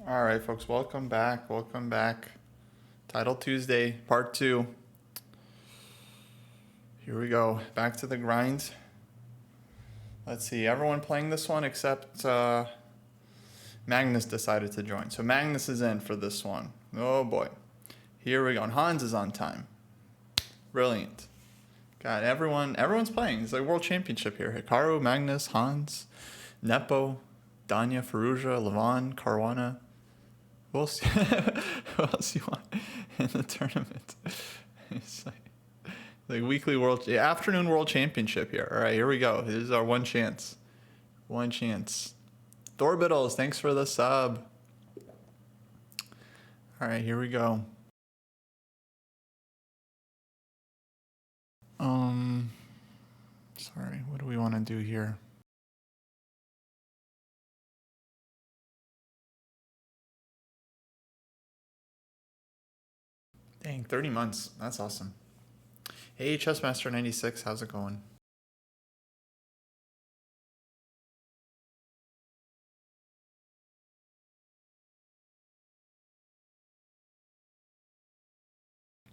All right, folks, welcome back. Welcome back. Title Tuesday, part 2. Here we go. Back to the grind. Let's see. Everyone playing this one except Magnus decided to join. So Magnus is in for this one. Oh, boy. Here we go. And Hans is on time. Brilliant. God, everyone's playing. It's like World Championship here. Hikaru, Magnus, Hans, Nepo, Danya, Faruja, Levon, Caruana. We'll see. Who else you want in the tournament? It's like weekly afternoon world championship here. All right, here we go. This is our one chance. One chance. Thorbiddles, thanks for the sub. All right, here we go. Sorry, what do we want to do here? Dang, 30 months. That's awesome. Hey, Chessmaster96, how's it going?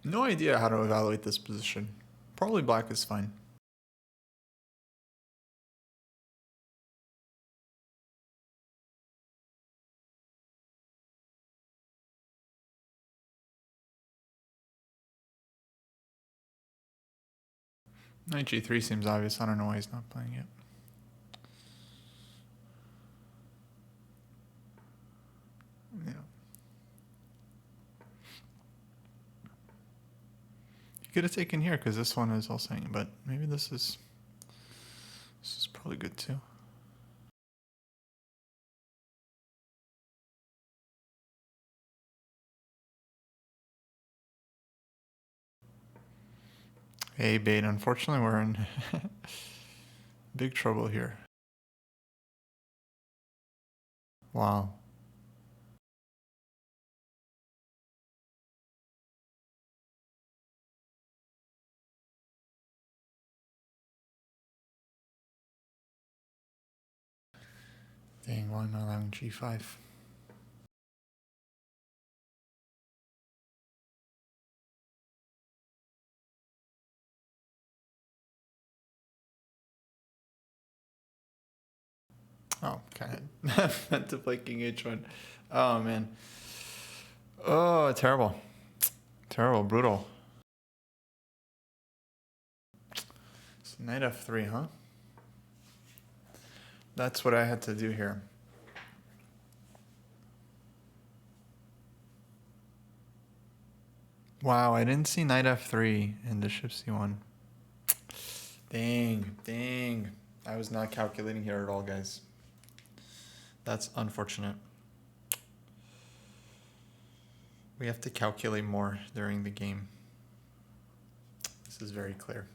No idea how to evaluate this position. Probably black is fine. Knight G3 seems obvious. I don't know why he's not playing it. Yeah. You could have taken here because this one is all saying, but maybe this is probably good too. Hey, Bait, unfortunately we're in big trouble here. Wow. Dang, why am I allowing G5? Oh, kind of meant to play King H1. Oh, man. Oh, terrible. Terrible, brutal. So Knight F3, huh? That's what I had to do here. Wow, I didn't see Knight F3 and Bishop C1. Dang. I was not calculating here at all, guys. That's unfortunate. We have to calculate more during the game. This is very clear.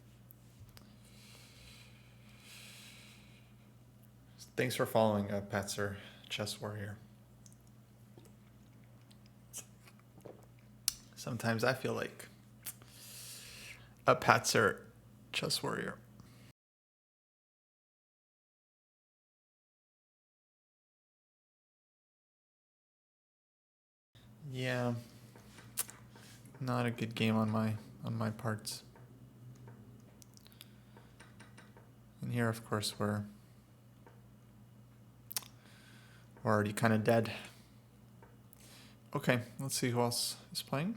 Thanks for following, Patzer, Chess Warrior. Sometimes I feel like a Patzer, Chess Warrior. Yeah, not a good game on my parts. And here, of course, we're already kind of dead. Okay, let's see who else is playing.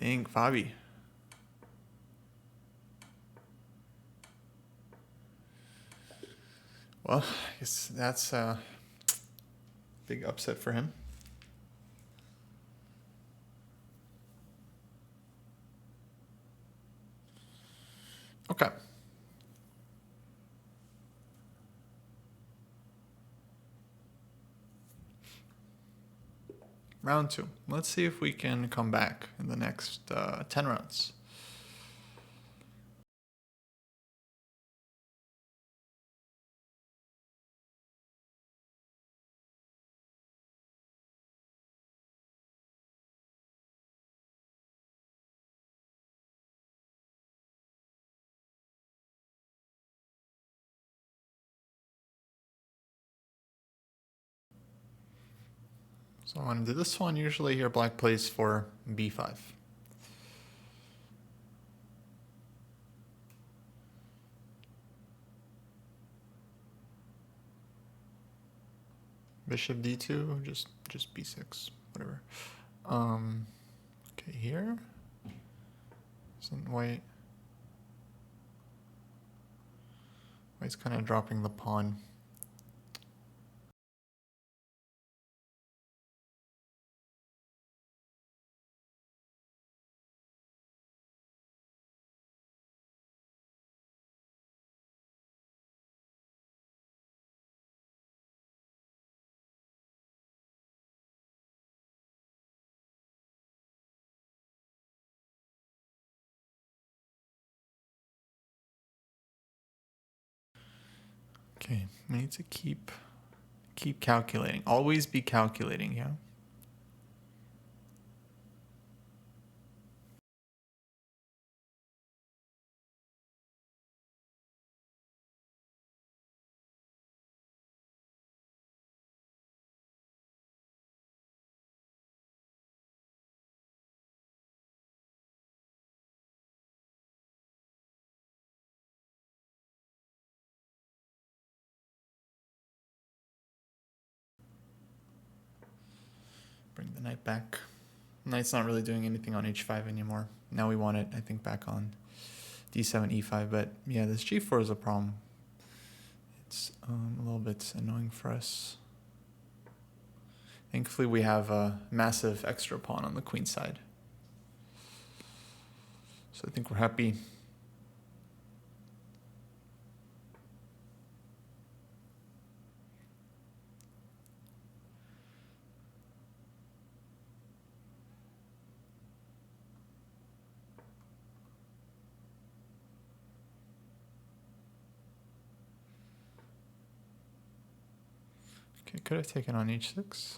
Dang, Fabi. Well, I guess that's a big upset for him. Okay. Round 2. Let's see if we can come back in the next 10 rounds. So I want to do this one. Usually here black plays for b5. Bishop d2, just b6, whatever. Okay, here. Isn't white's kind of dropping the pawn. Okay, we need to keep calculating. Always be calculating, yeah. Bring the knight back. Knight's not really doing anything on h5 anymore. Now we want it, I think, back on d7, e5. But yeah, this g4 is a problem. It's a little bit annoying for us. Thankfully, we have a massive extra pawn on the queen side. So I think we're happy. Okay, could have taken on h6.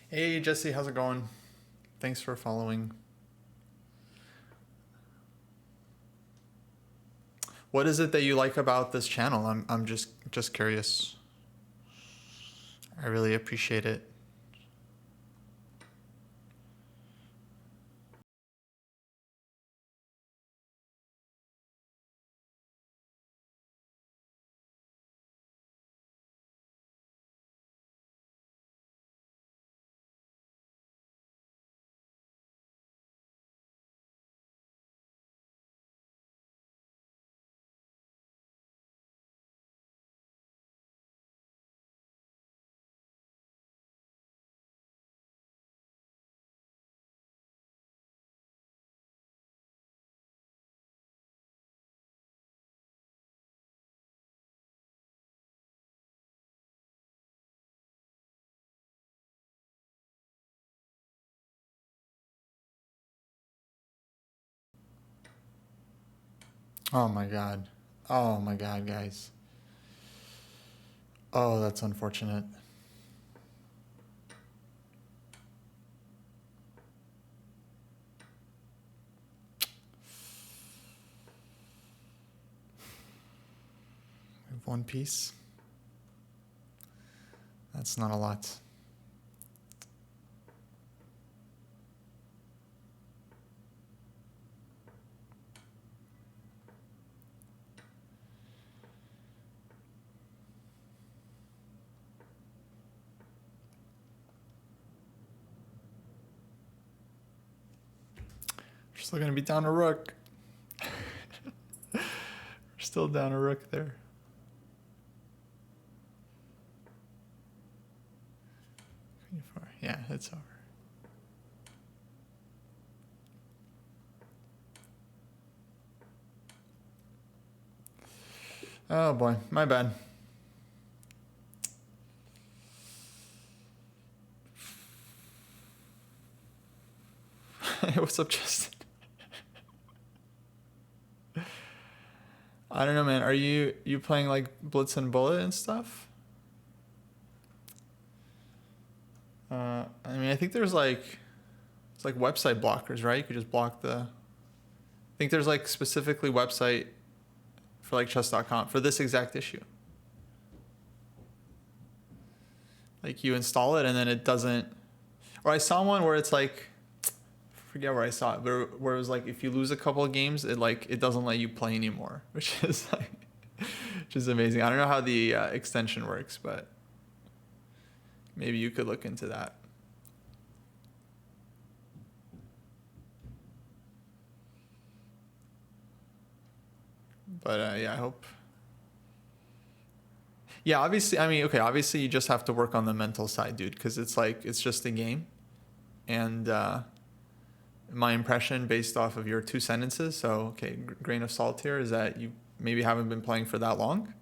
Hey Jesse, how's it going? Thanks for following. What is it that you like about this channel? I'm just curious. I really appreciate it. Oh my god. Oh my god, guys. Oh, that's unfortunate. We have one piece. That's not a lot. We're still gonna be down a rook. We're still down a rook there. Yeah, it's over. Oh boy, my bad. Hey, what's up, Justin? I don't know, man. Are you playing like Blitz and Bullet and stuff? I mean, I think there's like, it's like website blockers, right? You could just block the. I think there's like specifically website for like chess.com for this exact issue. Like you install it and then it doesn't. Or I saw one where it's like, I forget where I saw it, but where it was like if you lose a couple of games, it doesn't let you play anymore, which is amazing. I don't know how the extension works, but maybe you could look into that. But yeah, I hope. Yeah, obviously, I mean, okay, obviously you just have to work on the mental side, dude, because it's like, it's just a game. And my impression based off of your 2 sentences, so, okay, grain of salt here, is that you maybe haven't been playing for that long.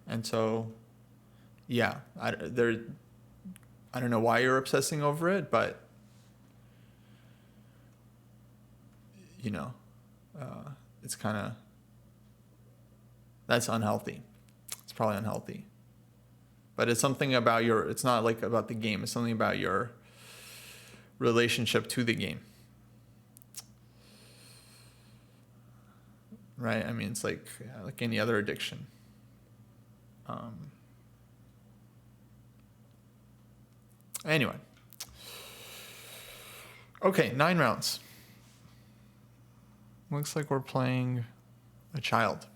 And so, yeah, I don't know why you're obsessing over it, but, you know, it's kind of, that's unhealthy. It's probably unhealthy. But it's something about it's not like about the game. It's something about your relationship to the game. Right? I mean, it's like any other addiction. Anyway. Okay, 9 rounds. Looks like we're playing a child.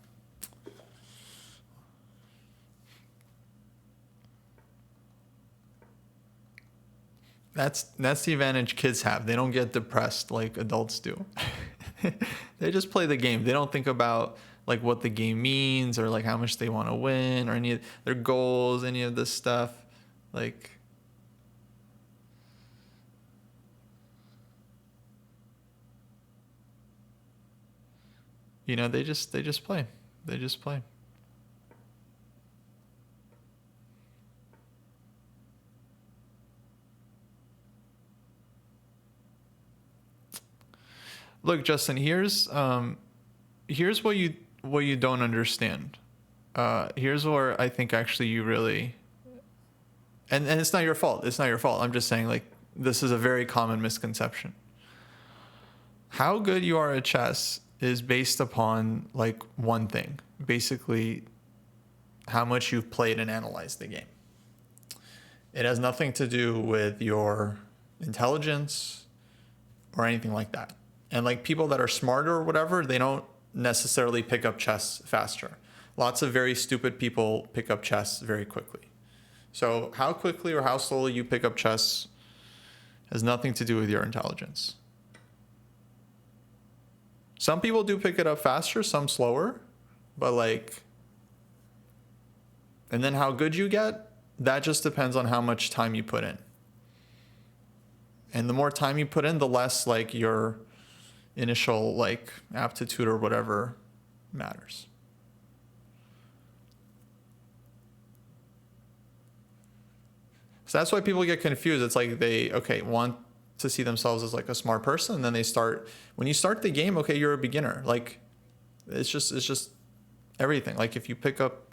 That's the advantage kids have. They don't get depressed like adults do. They just play the game. They don't think about like what the game means or like how much they want to win or any of their goals, any of this stuff. Like, you know, they just play. They just play. Look, Justin, here's what you don't understand. Here's where I think actually you really, and it's not your fault. It's not your fault. I'm just saying, like, this is a very common misconception. How good you are at chess is based upon like one thing, basically how much you've played and analyzed the game. It has nothing to do with your intelligence or anything like that. And like people that are smarter or whatever, they don't necessarily pick up chess faster. Lots of very stupid people pick up chess very quickly. So how quickly or how slowly you pick up chess has nothing to do with your intelligence. Some people do pick it up faster, some slower, but like, and then how good you get, that just depends on how much time you put in. And the more time you put in, the less like your initial like aptitude or whatever matters. So that's why people get confused. It's like they, want to see themselves as like a smart person. And then they start, when you start the game, okay, you're a beginner. Like it's just everything. Like if you pick up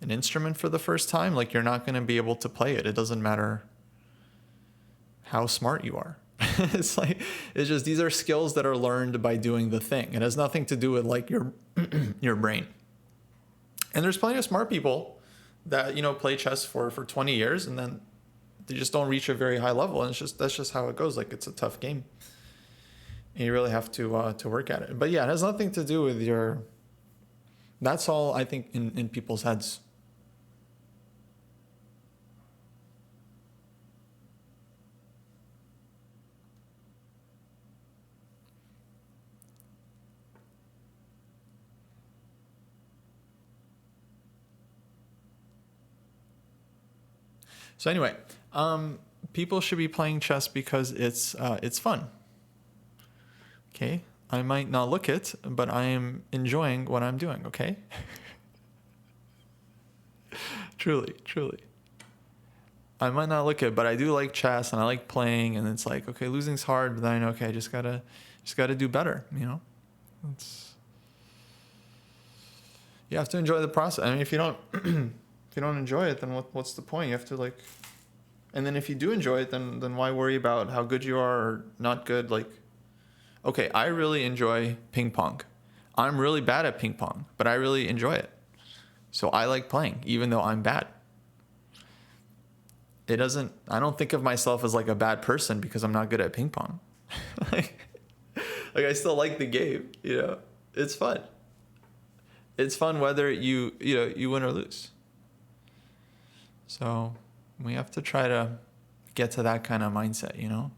an instrument for the first time, like you're not going to be able to play it. It doesn't matter how smart you are. It's just, these are skills that are learned by doing the thing. It has nothing to do with like your, your brain. And there's plenty of smart people that, play chess for 20 years and then they just don't reach a very high level. And that's just how it goes. Like it's a tough game and you really have to work at it. But yeah, it has nothing to do with that's all I think in people's heads. So anyway, people should be playing chess because it's fun. Okay, I might not look it, but I am enjoying what I'm doing. Okay, truly. I might not look it, but I do like chess and I like playing. And it's like, okay, losing's hard, but then I know, okay, I just gotta do better. You have to enjoy the process. I mean, if you don't. If you don't enjoy it, then what's the point? You have to like, and then if you do enjoy it, then why worry about how good you are or not good? Like, okay, I really enjoy ping pong. I'm really bad at ping pong, but I really enjoy it. So I like playing, even though I'm bad. it doesn't, I don't think of myself as like a bad person because I'm not good at ping pong. like I still like the game, you know. It's fun. It's fun whether you win or lose. So we have to try to get to that kind of mindset, you know.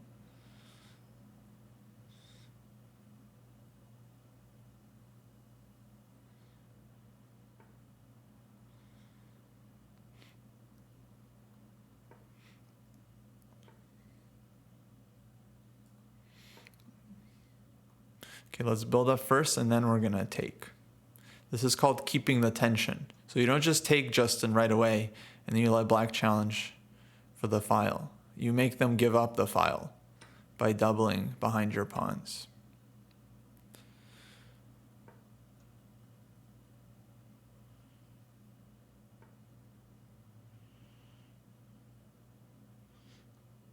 Okay, let's build up first and then we're gonna take. This is called keeping the tension. So you don't just take Justin right away and then you let black challenge for the file. You make them give up the file by doubling behind your pawns.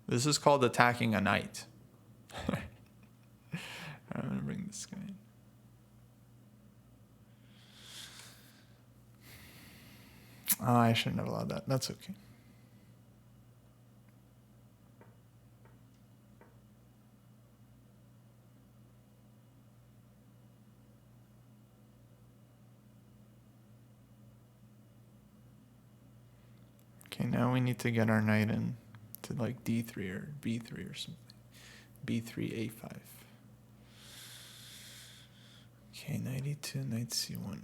This is called attacking a knight. I'm gonna bring this guy in. Oh, I shouldn't have allowed that. That's okay. Okay, now we need to get our knight in to like D3 or B3 or something. B3, A5. Okay, knight E2, knight C1.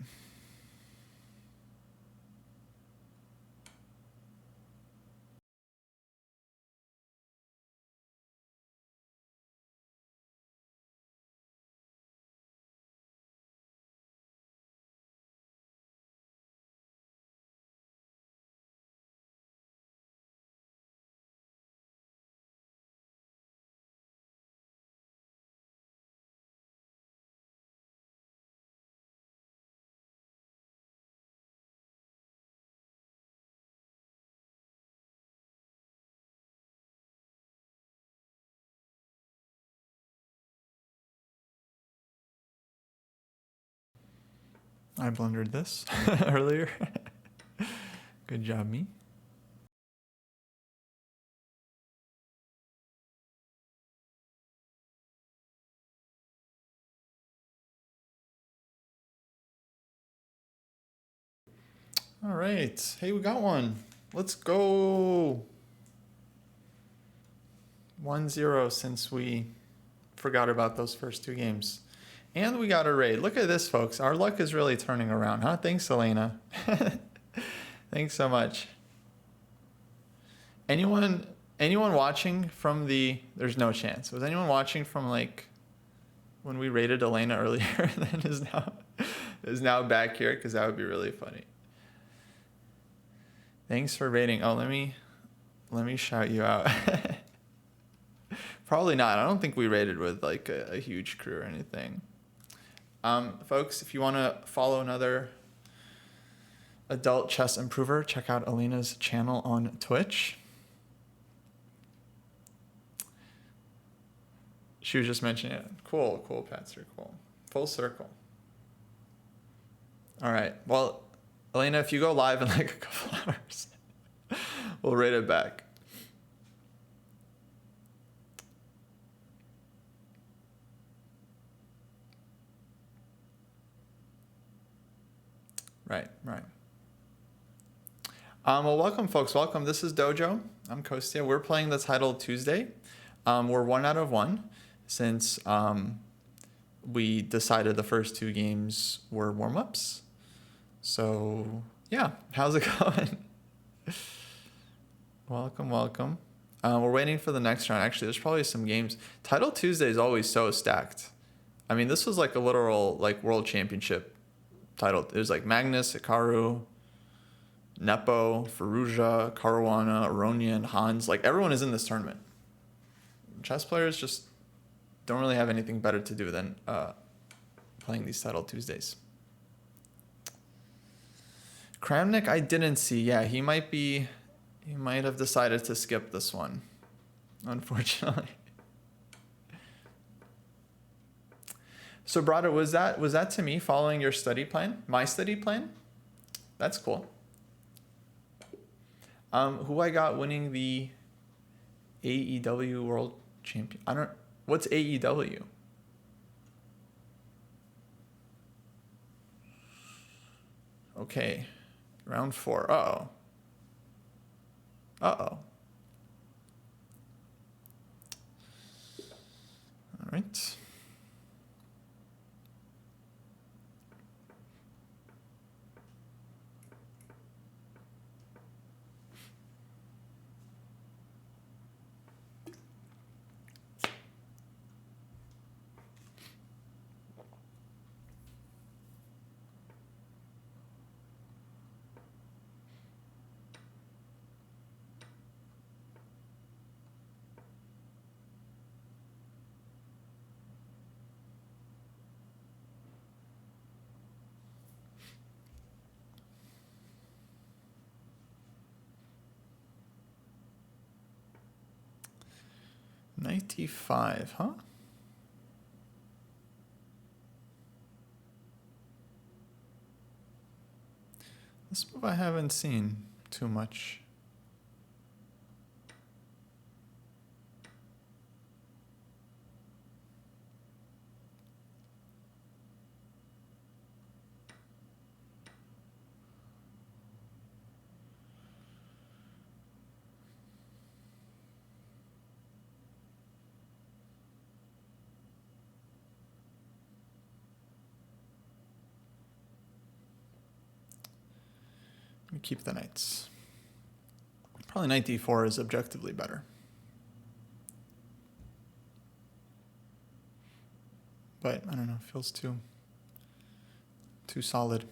I blundered this earlier. Good job, me. All right. Hey, we got one. Let's go. 1-0 since we forgot about those first two games. And we got a raid. Look at this, folks. Our luck is really turning around, huh? Thanks, Elena. Thanks so much. Anyone watching from the... There's no chance. Was anyone watching from, like, when we raided Elena earlier that is now back here? Because that would be really funny. Thanks for raiding. Oh, let me shout you out. Probably not. I don't think we raided with, like, a huge crew or anything. Folks, if you want to follow another adult chess improver, check out Elena's channel on Twitch. She was just mentioning it. Cool, Patser, cool. Full circle. All right. Well, Elena, if you go live in like a couple hours, we'll raid it back. Right. Well, welcome, folks. Welcome. This is Dojo. I'm Kostya. We're playing the title Tuesday. We're 1 out of 1 since we decided the first two games were warm-ups. So, yeah. How's it going? Welcome. We're waiting for the next round. Actually, there's probably some games. Title Tuesday is always so stacked. I mean, this was like a literal like world championship title. It was like Magnus, Hikaru, Nepo, Faruja, Caruana, Aronian, Hans. Like everyone is in this tournament. Chess players just don't really have anything better to do than playing these title Tuesdays. Kramnik, I didn't see. Yeah, he might have decided to skip this one, unfortunately. So, Brada, was that to me following your study plan? My study plan? That's cool. Who I got winning the AEW World Champion. I don't. What's AEW? Okay, round 4. Uh-oh. Uh-oh. All right. Knight d5, huh? This move I haven't seen too much. Let me keep the knights. Probably knight d4 is objectively better. But I don't know, feels too solid.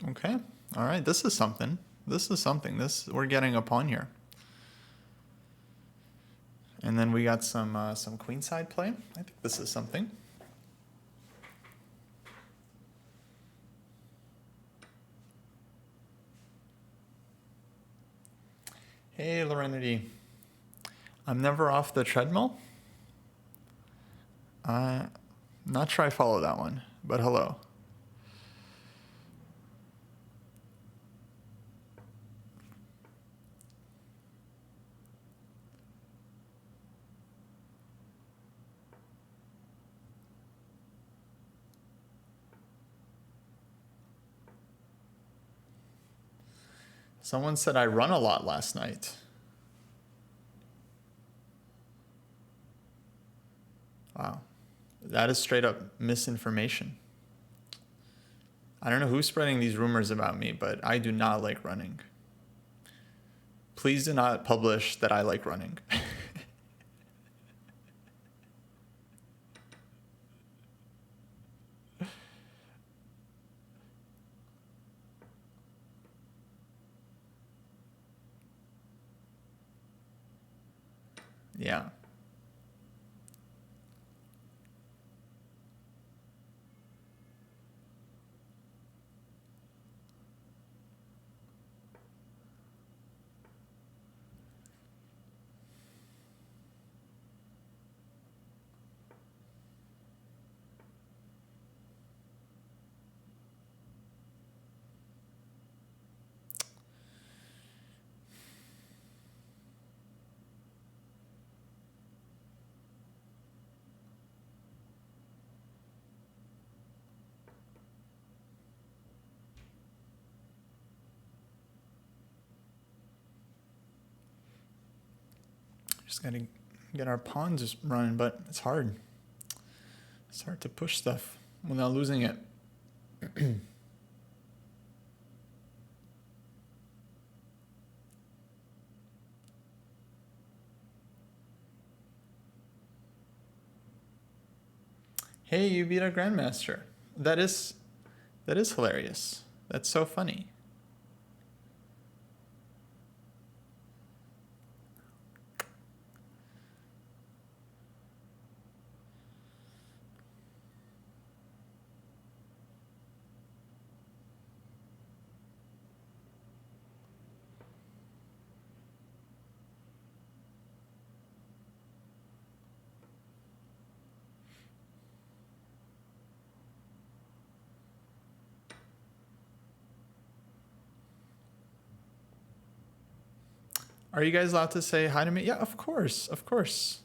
Okay. All right. This is something. We're getting a pawn here. And then we got some queenside play. I think this is something. Hey, Lorenity. I'm never off the treadmill. Not sure I follow that one, but hello. Someone said I run a lot last night. Wow. That is straight up misinformation. I don't know who's spreading these rumors about me, but I do not like running. Please do not publish that I like running. Yeah. Just gotta get our pawns running, but it's hard. It's hard to push stuff without losing it. Hey, you beat a grandmaster. That is hilarious. That's so funny. Are you guys allowed to say hi to me? Yeah, of course, of course.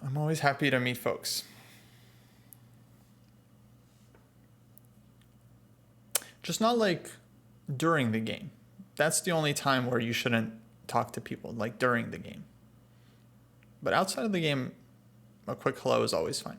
I'm always happy to meet folks. Just not like during the game. That's the only time where you shouldn't talk to people, like during the game. But outside of the game, a quick hello is always fine.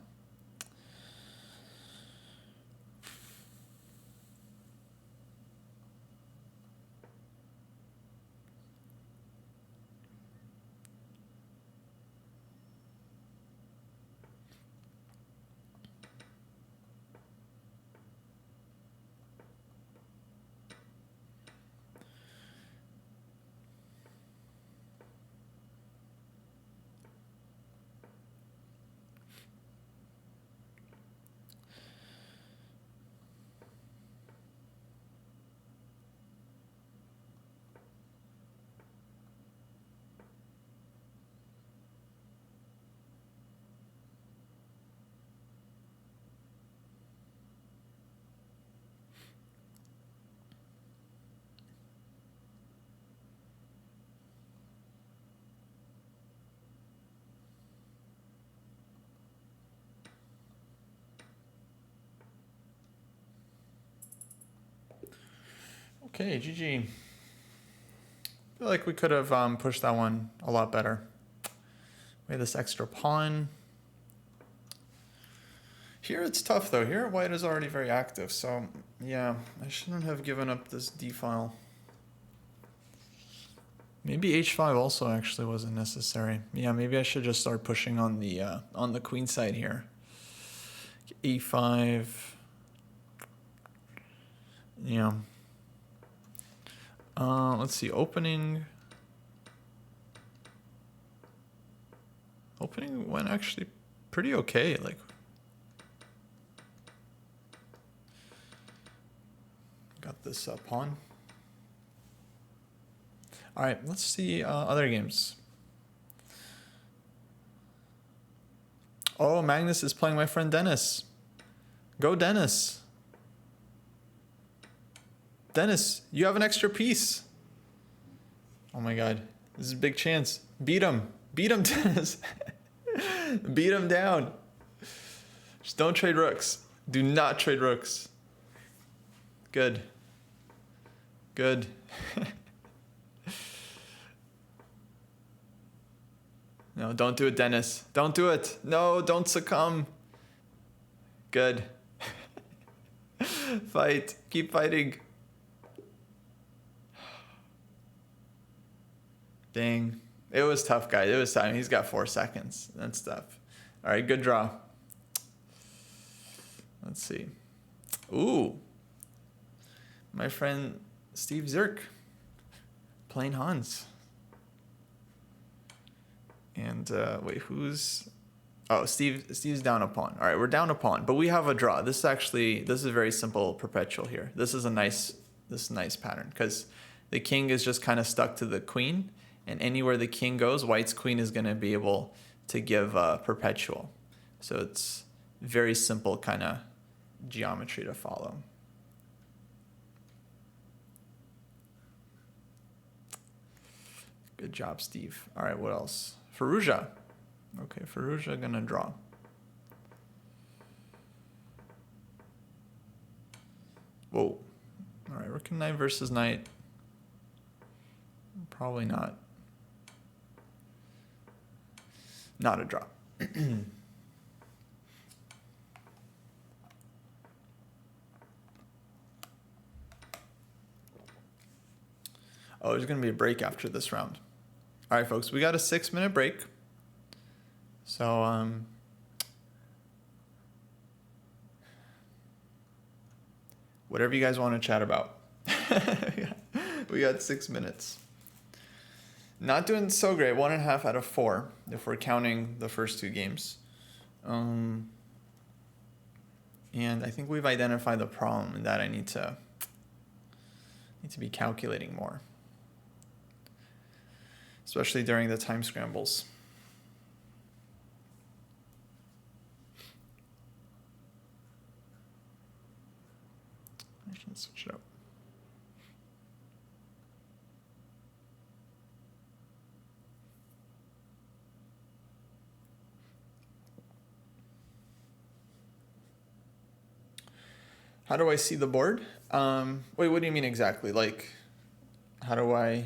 Okay, GG. I feel like we could have pushed that one a lot better. We have this extra pawn. Here it's tough though. Here white is already very active, so yeah, I shouldn't have given up this d file. Maybe h5 also actually wasn't necessary. Yeah, maybe I should just start pushing on the queen side here. e5. Yeah. Let's see, opening went actually pretty okay. Like, got this pawn. All right, let's see other games. Oh, Magnus is playing my friend Dennis. Go Dennis. Dennis, you have an extra piece. Oh my God, this is a big chance. Beat him. Beat him, Dennis. Beat him down. Just don't trade rooks. Do not trade rooks. Good. Good. No, don't do it, Dennis. Don't do it. No, don't succumb. Good. Fight. Keep fighting. Dang. It was tough, guys. It was time. He's got 4 seconds. That's tough. All right, good draw. Let's see. Ooh. My friend Steve Zirk playing Hans. And wait, who's... Oh, Steve's down a pawn. All right, we're down a pawn, but we have a draw. This is a very simple perpetual here. This is a nice pattern because the king is just kind of stuck to the queen, and anywhere the king goes, white's queen is going to be able to give perpetual. So it's very simple kind of geometry to follow. Good job, Steve. All right, what else? Fallujah. Okay, Fallujah gonna draw. Whoa. All right, rook and knight versus knight. Probably not. Not a draw. Oh, there's gonna be a break after this round. All right, folks, we got a 6-minute break. So, whatever you guys want to chat about. We got 6 minutes. Not doing so great. 1.5 out of 4 if we're counting the first 2 games. And I think we've identified the problem in that I need to be calculating more, especially during the time scrambles. I should switch it up. How do I see the board? Wait, what do you mean exactly? Like, how do I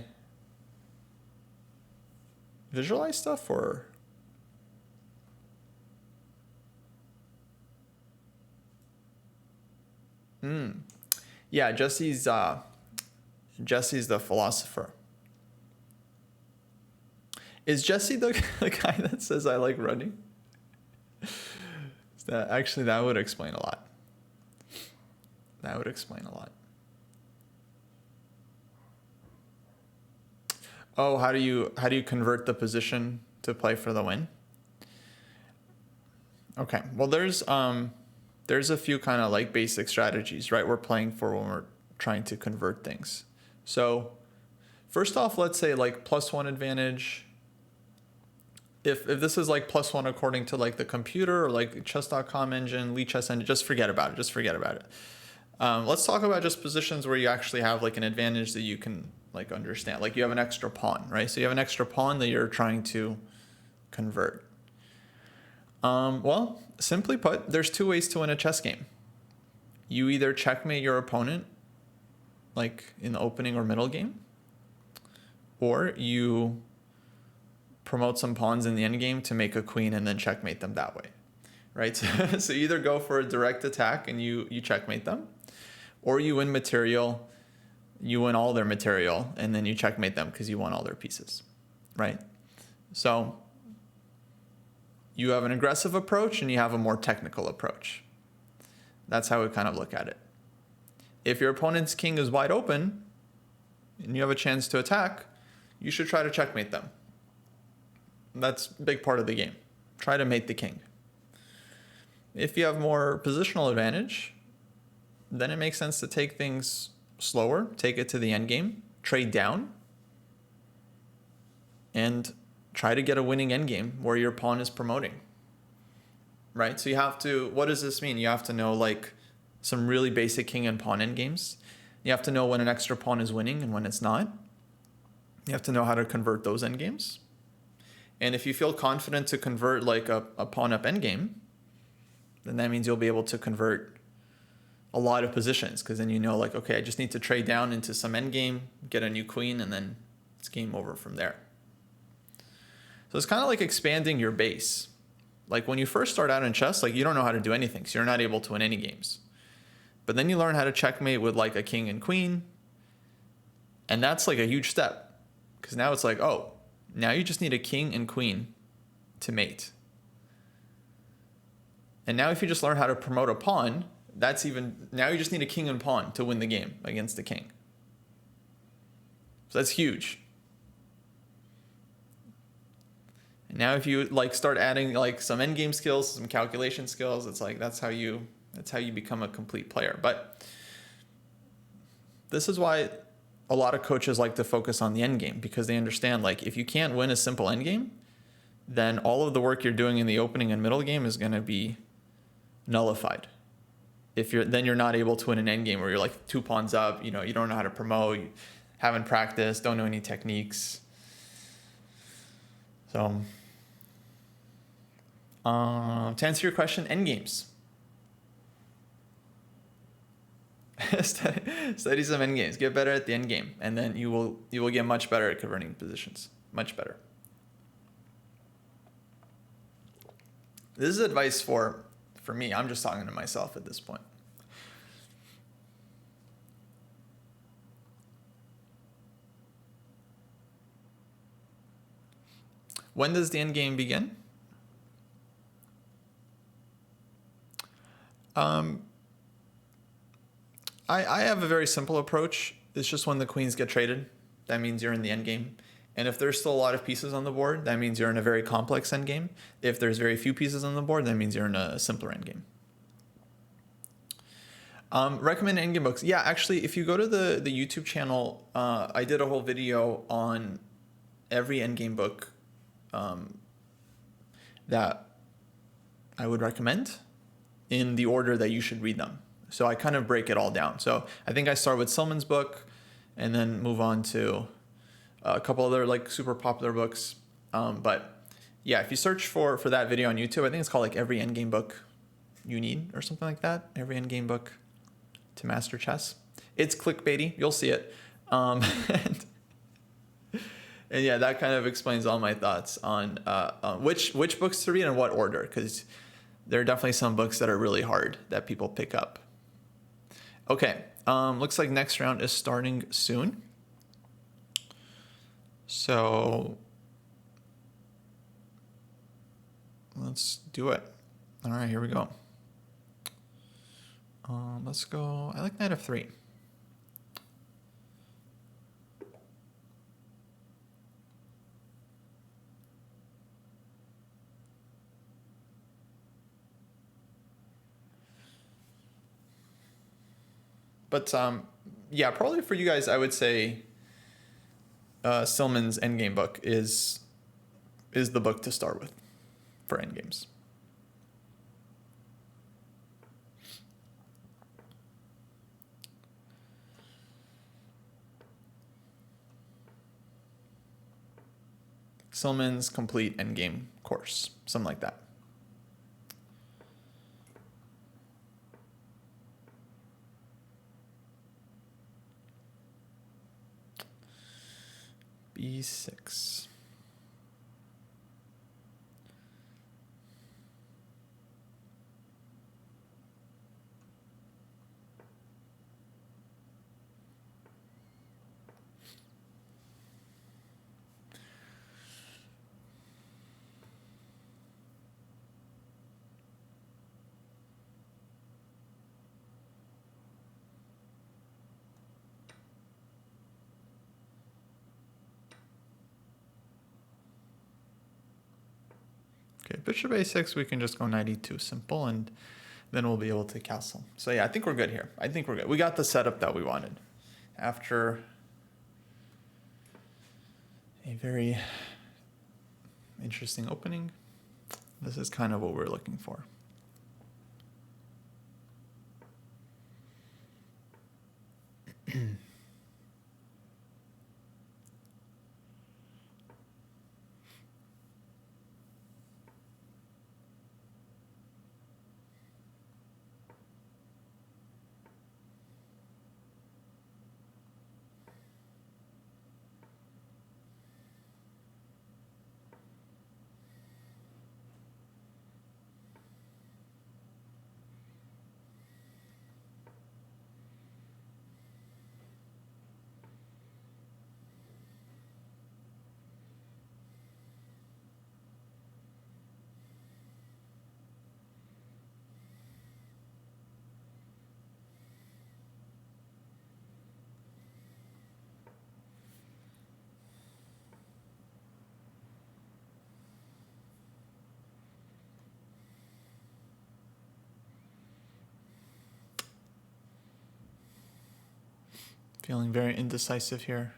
visualize stuff or? Yeah, Jesse's the philosopher. Is Jesse the guy that says I like running? Actually, that would explain a lot. That would explain a lot. Oh, how do you convert the position to play for the win? Okay, well there's a few kind of like basic strategies, right? We're playing for when we're trying to convert things. So first off, let's say like +1 advantage. If this is like +1 according to like the computer or like chess.com engine, Lee Chess engine, just forget about it. Let's talk about just positions where you actually have like an advantage that you can like understand. Like you have an extra pawn, right? So you have an extra pawn that you're trying to convert. Well, simply put, there's two ways to win a chess game. You either checkmate your opponent, like in the opening or middle game, or you promote some pawns in the endgame to make a queen and then checkmate them that way, right? So you either go for a direct attack and you checkmate them, or you win material, you win all their material, and then you checkmate them because you won all their pieces, right? So you have an aggressive approach and you have a more technical approach. That's how we kind of look at it. If your opponent's king is wide open and you have a chance to attack, you should try to checkmate them. That's a big part of the game. Try to mate the king. If you have more positional advantage, then it makes sense to take things slower, take it to the end game, trade down, and try to get a winning endgame where your pawn is promoting, right? So you have to, what does this mean? You have to know like some really basic king and pawn endgames. You have to know when an extra pawn is winning and when it's not. You have to know how to convert those endgames. And if you feel confident to convert like a pawn up endgame, then that means you'll be able to convert a lot of positions, because then you know like, okay, I just need to trade down into some endgame, get a new queen, and then it's game over from there. So it's kind of like expanding your base. Like when you first start out in chess, like you don't know how to do anything, so you're not able to win any games. But then you learn how to checkmate with like a king and queen, and that's like a huge step, because now it's like, oh, now you just need a king and queen to mate. And now if you just learn how to promote a pawn, now you just need a king and pawn to win the game against the king. So that's huge. And now if you like start adding like some endgame skills, some calculation skills, it's like that's how you become a complete player. But this is why a lot of coaches like to focus on the endgame, because they understand like if you can't win a simple endgame, then all of the work you're doing in the opening and middle game is going to be nullified. Then you're not able to win an endgame where you're like 2 pawns up, you don't know how to promote, you haven't practiced, don't know any techniques. So to answer your question, endgames. Study some endgames, get better at the endgame, and then you will get much better at converting positions, much better. This is advice for me. I'm just talking to myself at this point. When does the endgame begin? I have a very simple approach. It's just when the queens get traded, that means you're in the endgame. And if there's still a lot of pieces on the board, that means you're in a very complex endgame. If there's very few pieces on the board, that means you're in a simpler endgame. Recommend endgame books. Yeah, actually, if you go to the YouTube channel, I did a whole video on every endgame book that I would recommend in the order that you should read them. So I kind of break it all down. So I think I start with Silman's book and then move on to a couple other like super popular books. But yeah, if you search for that video on YouTube, I think it's called like Every Endgame Book You Need or something like that. Every Endgame Book to master chess. It's clickbaity. You'll see it. And yeah, that kind of explains all my thoughts on which books to read and what order, because there are definitely some books that are really hard that people pick up. Okay, looks like next round is starting soon. So let's do it. All right, here we go. Let's go. I like knight f3. But yeah, probably for you guys, I would say Silman's endgame book is the book to start with for endgames. Silman's complete endgame course, something like that. B6. Okay, bishop a6, we can just go knight e2, simple, and then we'll be able to castle. So yeah, I think we're good here. I think we're good. We got the setup that we wanted after a very interesting opening. This is kind of what we're looking for. Feeling very indecisive here.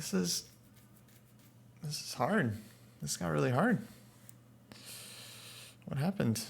This is hard. This got really hard. What happened?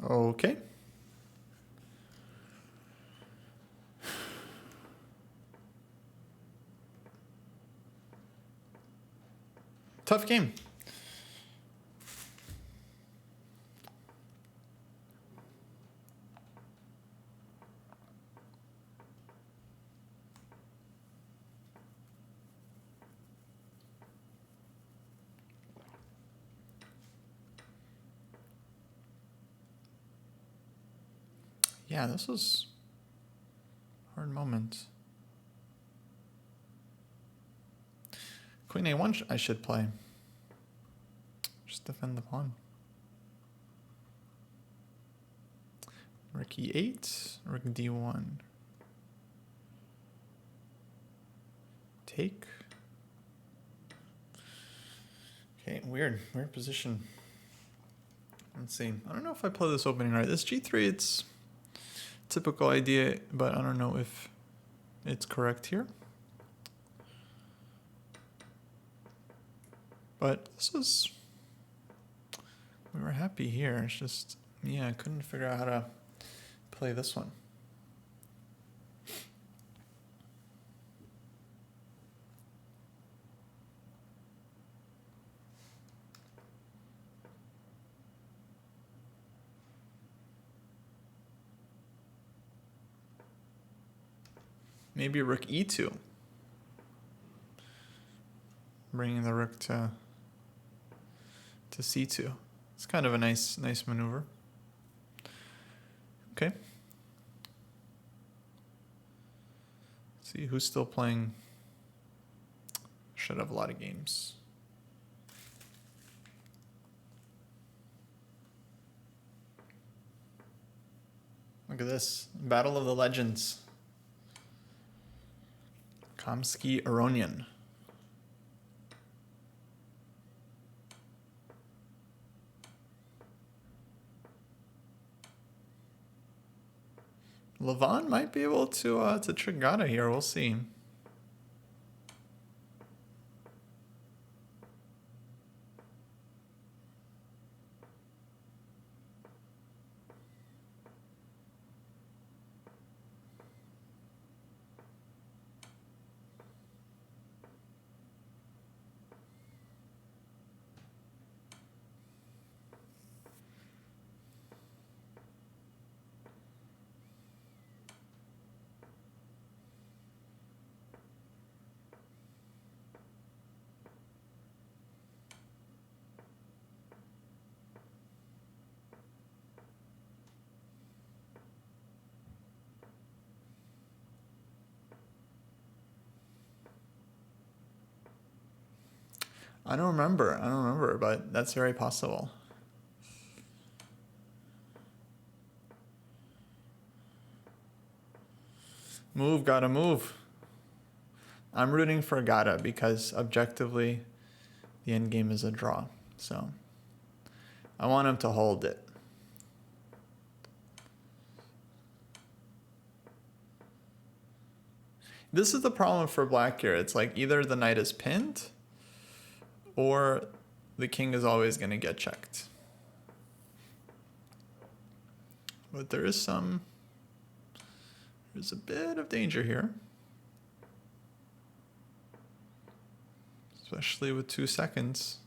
Okay. Tough game. Yeah, this was a hard moment. Queen A1 I should play. Just defend the pawn. Rook E8, Rook D1. Take. Okay, weird position. Let's see. I don't know if I play this opening right. This G3, it's typical idea, but I don't know if it's correct here. But this was, we were happy here. It's just, yeah, I couldn't figure out how to play this one. Maybe Rook E2. Bringing the rook to C2. It's kind of a nice maneuver. Okay. Let's see who's still playing. Should have a lot of games. Look at this. Battle of the Legends. Kavutskiy Aronian. Levon might be able to trick Gata here. We'll see. I don't remember, but that's very possible. Move, gotta move. I'm rooting for Gata because objectively the end game is a draw. So I want him to hold it. This is the problem for black here. It's like either the knight is pinned or the king is always going to get checked. But there's a bit of danger here. Especially with 2 seconds.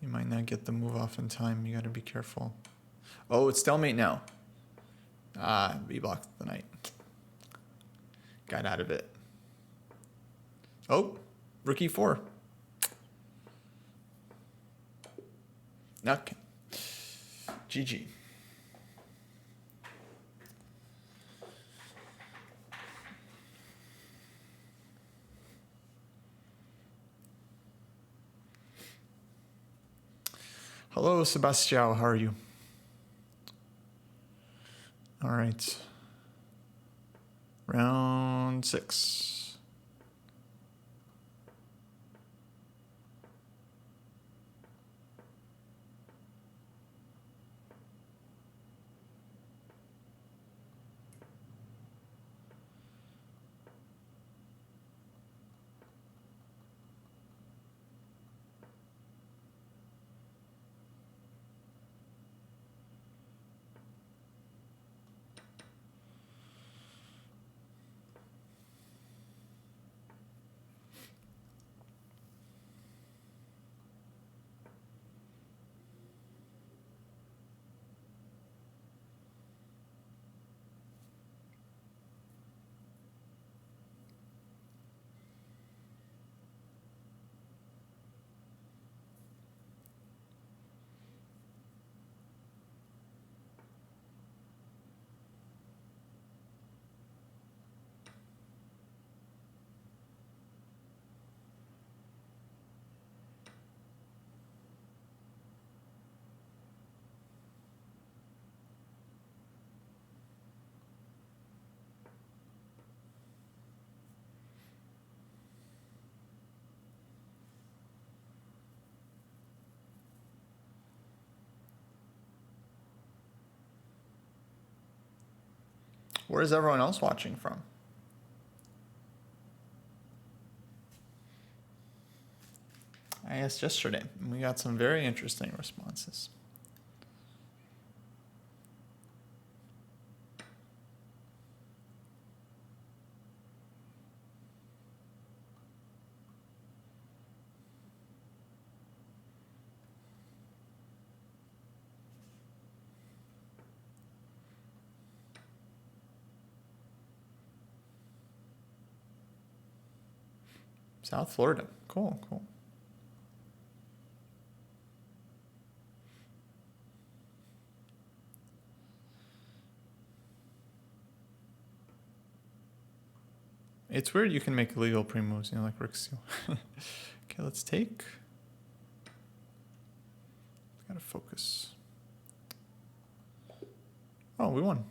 You might not get the move off in time. You got to be careful. Oh, it's stalemate now. Ah, he blocked the knight. Got out of it. Oh, rook e4. Okay. GG. Hello, Sebastião. How are you? All right. Round 6. Where is everyone else watching from? I asked yesterday, and we got some very interesting responses. South Florida. Cool, cool. It's weird you can make illegal pre-moves, like rook steal. Okay, let's take. Gotta focus. Oh, we won.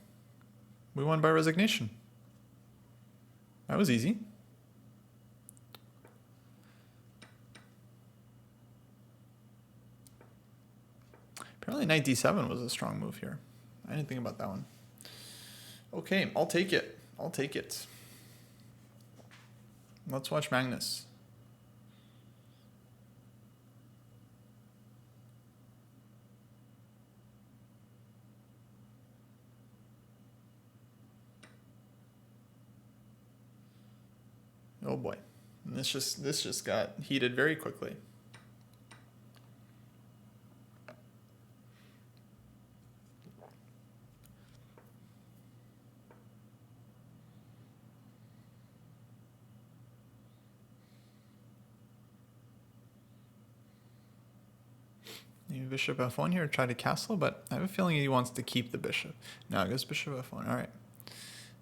We won by resignation. That was easy. Apparently knight d7 was a strong move here. I didn't think about that one. Okay, I'll take it. I'll take it. Let's watch Magnus. Oh boy. And this just got heated very quickly. Maybe bishop f1 here, try to castle, but I have a feeling he wants to keep the bishop. Now it goes bishop f1. All right.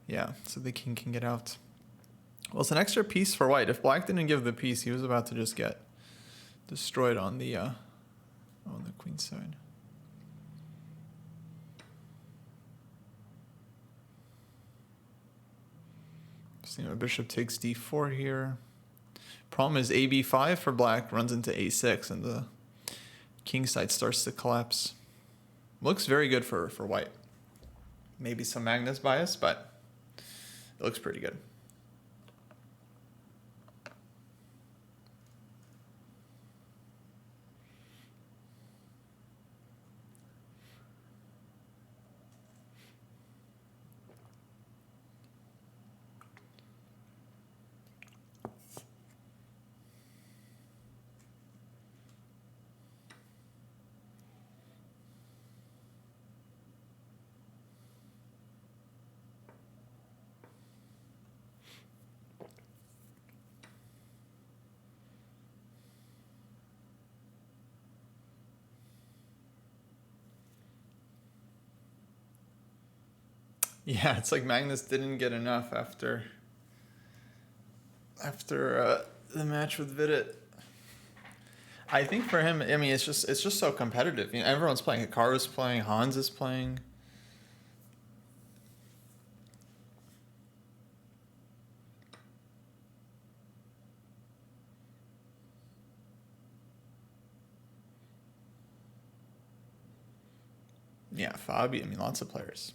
Yeah, so the king can get out. Well, it's an extra piece for white. If black didn't give the piece, he was about to just get destroyed on the queen side. So bishop takes d4 here. Problem is ab5 for black runs into a6 and the king side starts to collapse. Looks very good for white. Maybe some Magnus bias, but it looks pretty good. Yeah, it's like Magnus didn't get enough after the match with Vidit. I think for him, I mean, it's just so competitive. You know, everyone's playing. Hikaru's playing. Hans is playing. Yeah, Fabi. I mean, lots of players.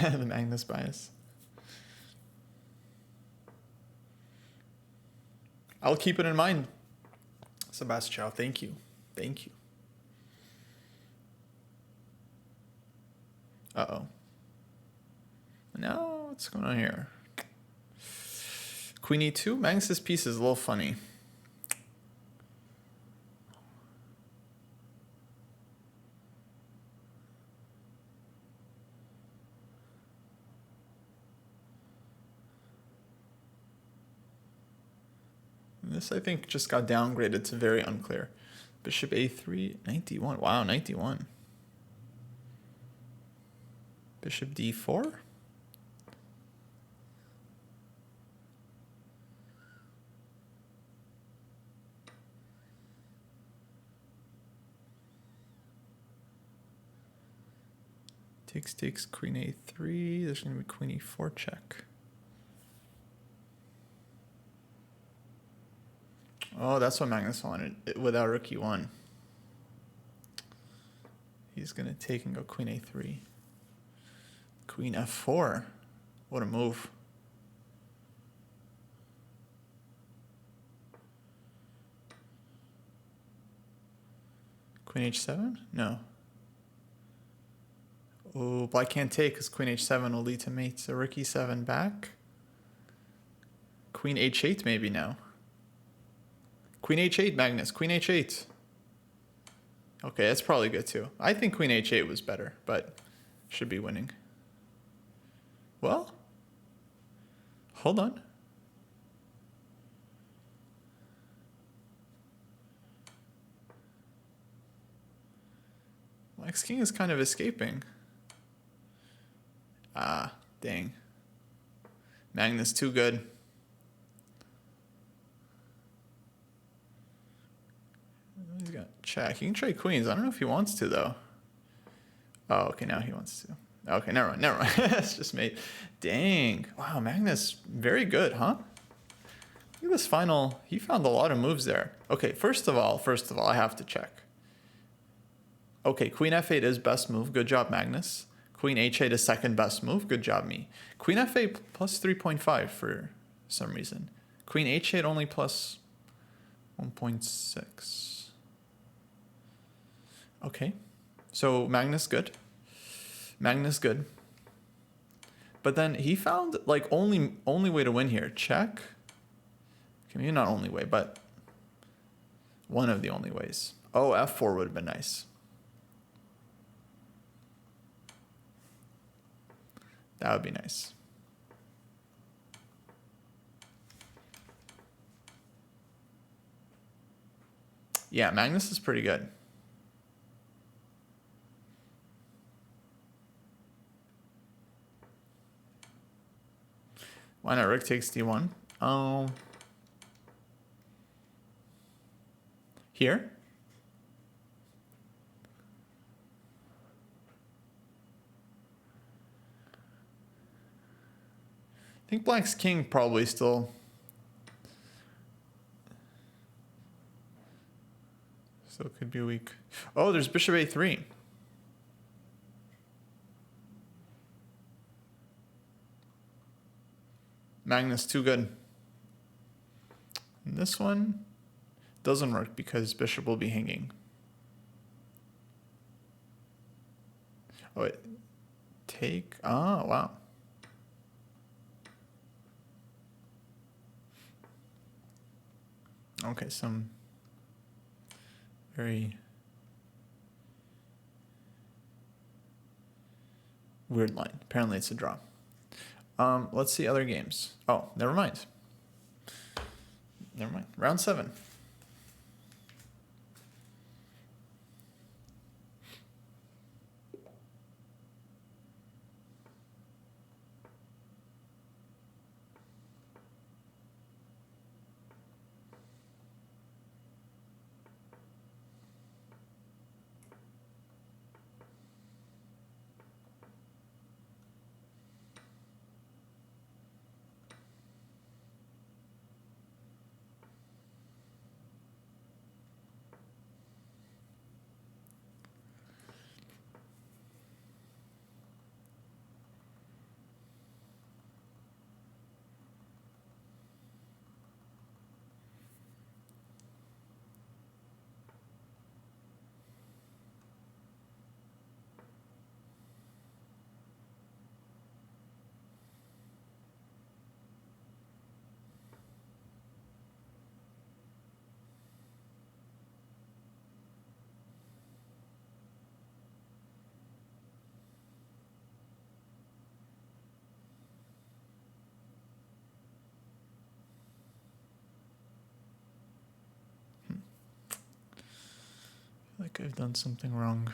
The Magnus bias. I'll keep it in mind. Sebastian, thank you. Thank you. Uh-oh. No, what's going on here? Queen e2? Magnus's piece is a little funny. This, I think, just got downgraded to very unclear. Bishop a3, 91. Wow, 91. Bishop d4? Takes queen a3. There's going to be queen e4 check. Oh, that's what Magnus wanted without rook e1. He's going to take and go queen a3. Queen f4. What a move. Queen h7? No. Oh, black can't take because queen h7 will lead to mate. So rook e7 back. Queen h8 maybe now. Queen h8, Magnus. Queen h8. Okay, that's probably good too. I think queen h8 was better, but should be winning. Well, hold on. Black's king is kind of escaping. Ah, dang. Magnus too good. He's got check. He can trade queens. I don't know if he wants to, though. Oh, okay, now he wants to. Okay, never mind. It's just mate. Dang. Wow, Magnus, very good, huh? Look at this final. He found a lot of moves there. Okay, first of all, I have to check. Okay, queen f8 is best move. Good job, Magnus. Queen h8 is second best move. Good job, me. Queen f8 plus 3.5 for some reason. Queen h8 only plus 1.6. Okay, so Magnus good. Magnus good. But then he found like only way to win here. Check. Okay, maybe not only way, but one of the only ways. Oh, f4 would have been nice. That would be nice. Yeah, Magnus is pretty good. Why not rook takes d1? Here? I think black's king probably still could be weak. Oh, there's bishop a3. Magnus too good. And this one doesn't work because bishop will be hanging. Oh, wait. Take. Oh, wow. Okay, some very weird line. Apparently it's a draw. Let's see other games. Oh, never mind. Never mind. Round 7. I feel like I've done something wrong.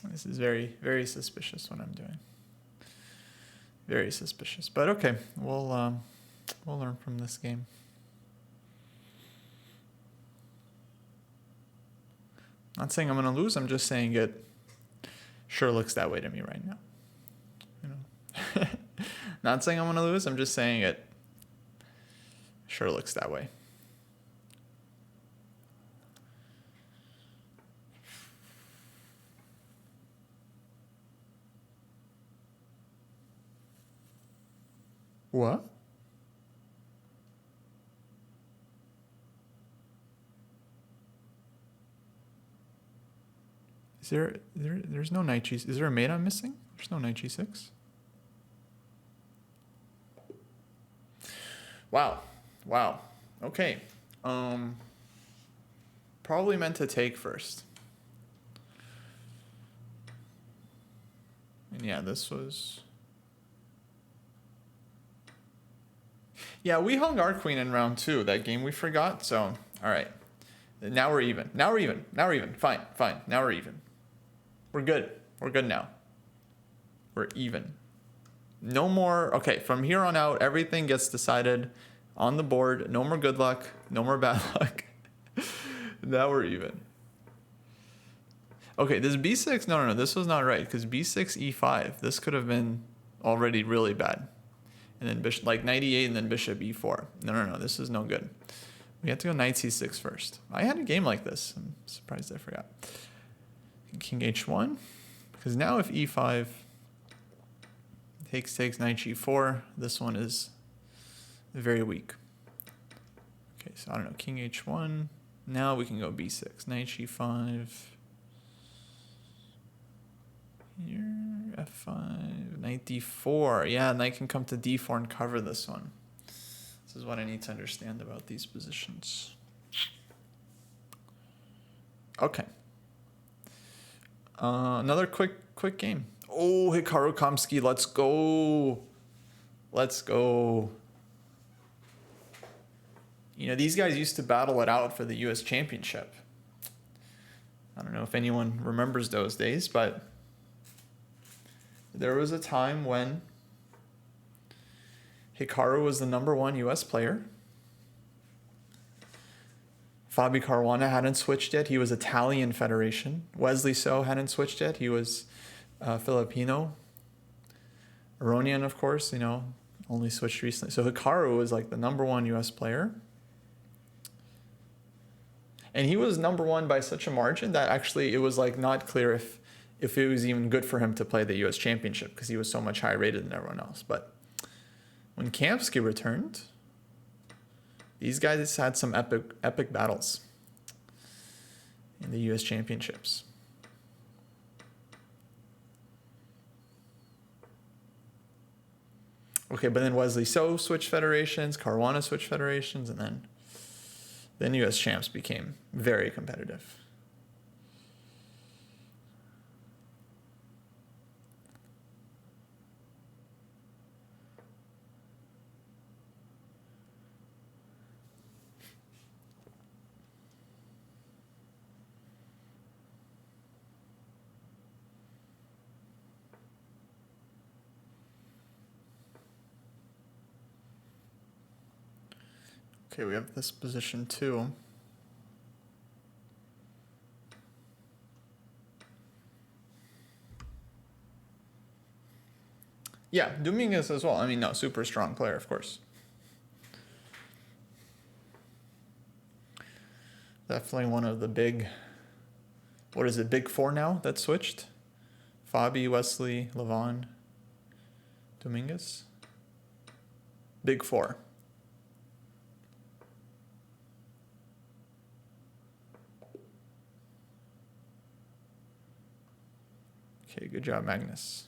This is very, very suspicious what I'm doing. Very suspicious. But okay, we'll learn from this game. Not saying I'm going to lose. I'm just saying it sure looks that way to me right now. You know, not saying I'm going to lose. I'm just saying it sure looks that way. What? Is there's no knight g6. Is there a mate I'm missing? There's no knight g6. Wow. Wow. Okay. Probably meant to take first. And yeah, this was... Yeah, we hung our queen in round 2, that game we forgot. So, all right. Now we're even. Now we're even. Now we're even. Fine. Fine. Now we're even. We're good. We're good now. We're even. No more. Okay, from here on out, everything gets decided on the board. No more good luck. No more bad luck. Now we're even. Okay, this b6. No. This was not right because b6, e5. This could have been already really bad. And then bishop, like knight e8 and then bishop e4. No. This is no good. We have to go knight c6 first. I had a game like this. I'm surprised I forgot. King h1. Because now if e5 takes knight g4, this one is very weak. Okay, so I don't know, king h1. Now we can go b6, knight g5. Here, f5, knight d4. Yeah, knight can come to d4 and cover this one. This is what I need to understand about these positions. Okay. Another quick game. Oh, Hikaru Kamsky, let's go. Let's go. You know, these guys used to battle it out for the US Championship. I don't know if anyone remembers those days, but there was a time when Hikaru was the #1 US player. Fabi Caruana hadn't switched yet. He was Italian Federation. Wesley So hadn't switched yet. He was Filipino. Aronian, of course, you know, only switched recently. So Hikaru was like the #1 US player. And he was #1 by such a margin that actually it was like not clear if it was even good for him to play the US Championship because he was so much higher rated than everyone else. But when Kamsky returned, these guys had some epic battles in the US Championships. Okay, but then Wesley So switched federations, Caruana switched federations, and then US Champs became very competitive. Okay, we have this position too. Yeah, Dominguez as well. I mean, no, super strong player, of course. Definitely one of the big, what is it, big four now that switched? Fabi, Wesley, Levon, Dominguez. Big four. Okay, good job, Magnus.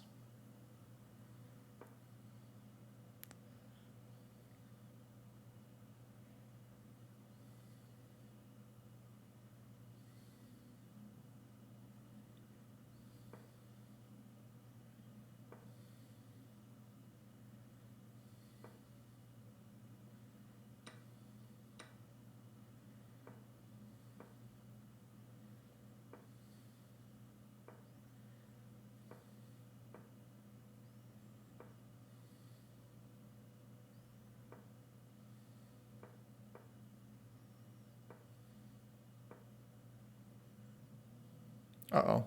Uh-oh.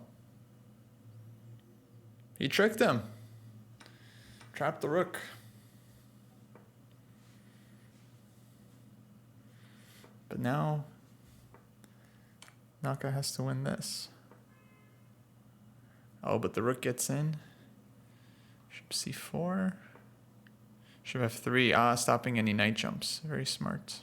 He tricked him. Trapped the rook. But now Naka has to win this. Oh, but the rook gets in. Bishop c4. Bishop f3. Ah, stopping any knight jumps. Very smart.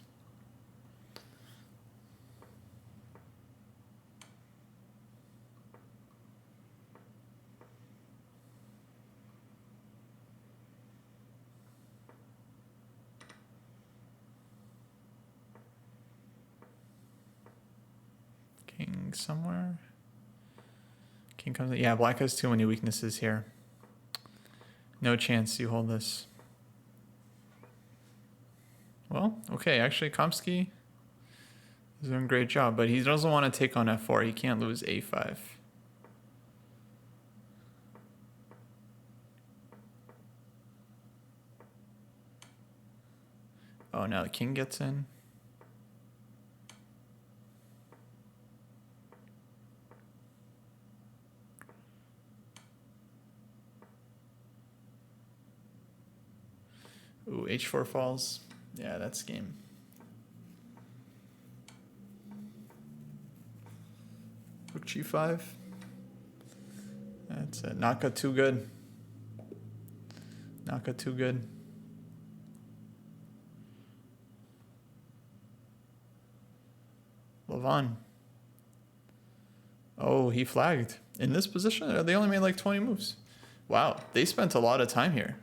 King somewhere. King comes in. Yeah, black has too many weaknesses here. No chance you hold this. Well, okay, actually Kamsky is doing a great job, but he doesn't want to take on f4. He can't lose a5. Oh, now the king gets in. Ooh, h4 falls. Yeah, that's game. Rook g5. That's it. Naka too good. Naka too good. Levon. Oh, he flagged. In this position, they only made like 20 moves. Wow, they spent a lot of time here.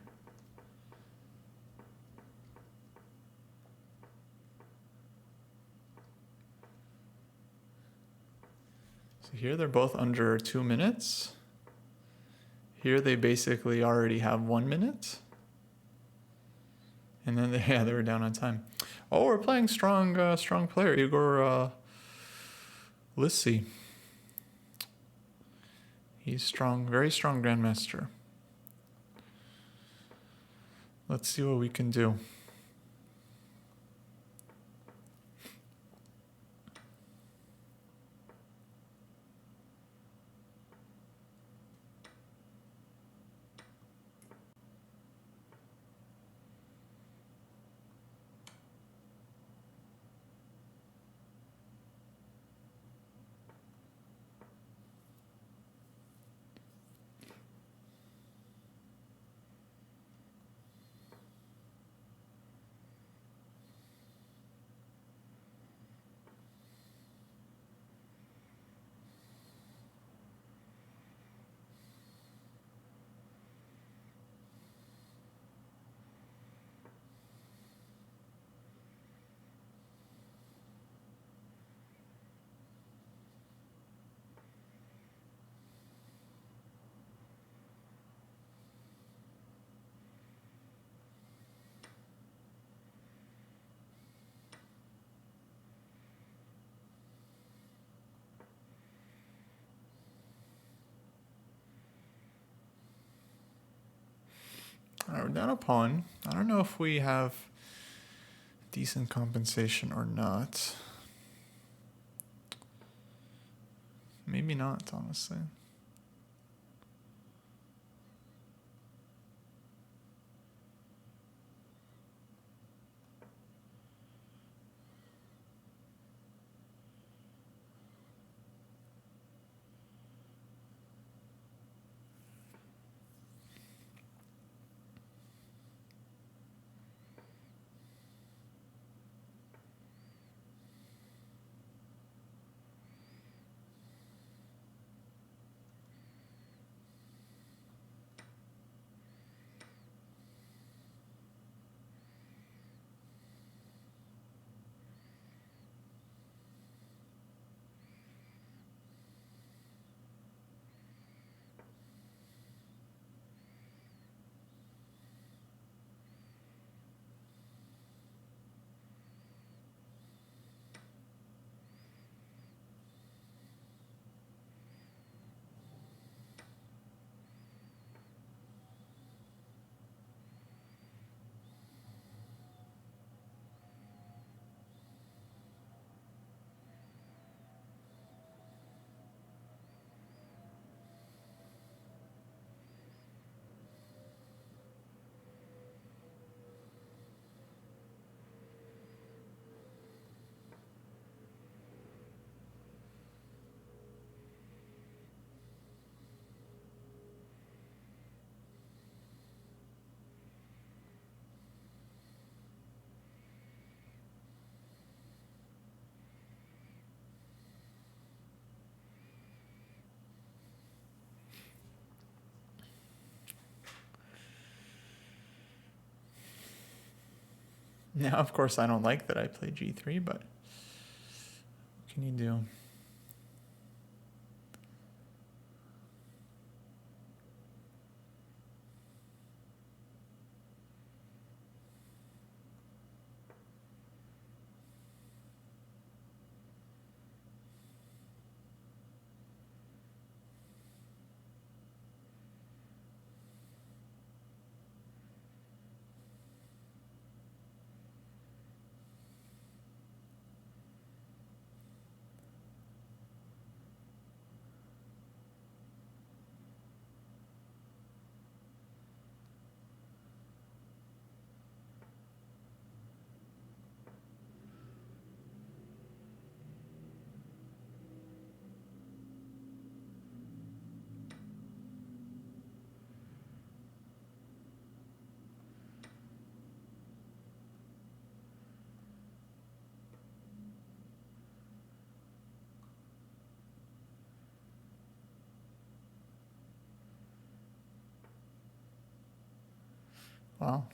So here they're both under 2 minutes. Here they basically already have 1 minute. And then they were down on time. Oh, we're playing strong player, Igor Lissy. He's strong, very strong grandmaster. Let's see what we can do. All right, we're down a pawn. I don't know if we have decent compensation or not. Maybe not, honestly. Now, of course, I don't like that I play g3, but what can you do? Wow.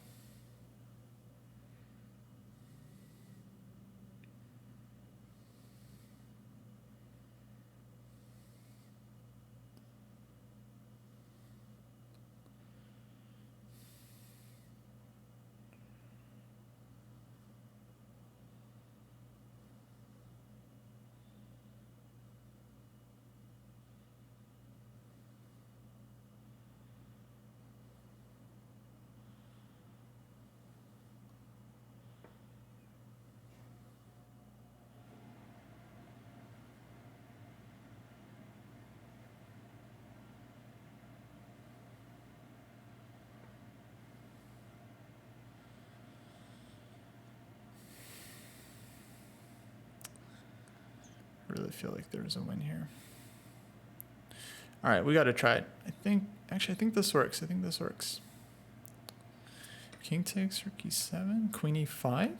I really feel like there's a win here. All right, we got to try it. I think this works. I think this works. King takes, rook e7, queen e5.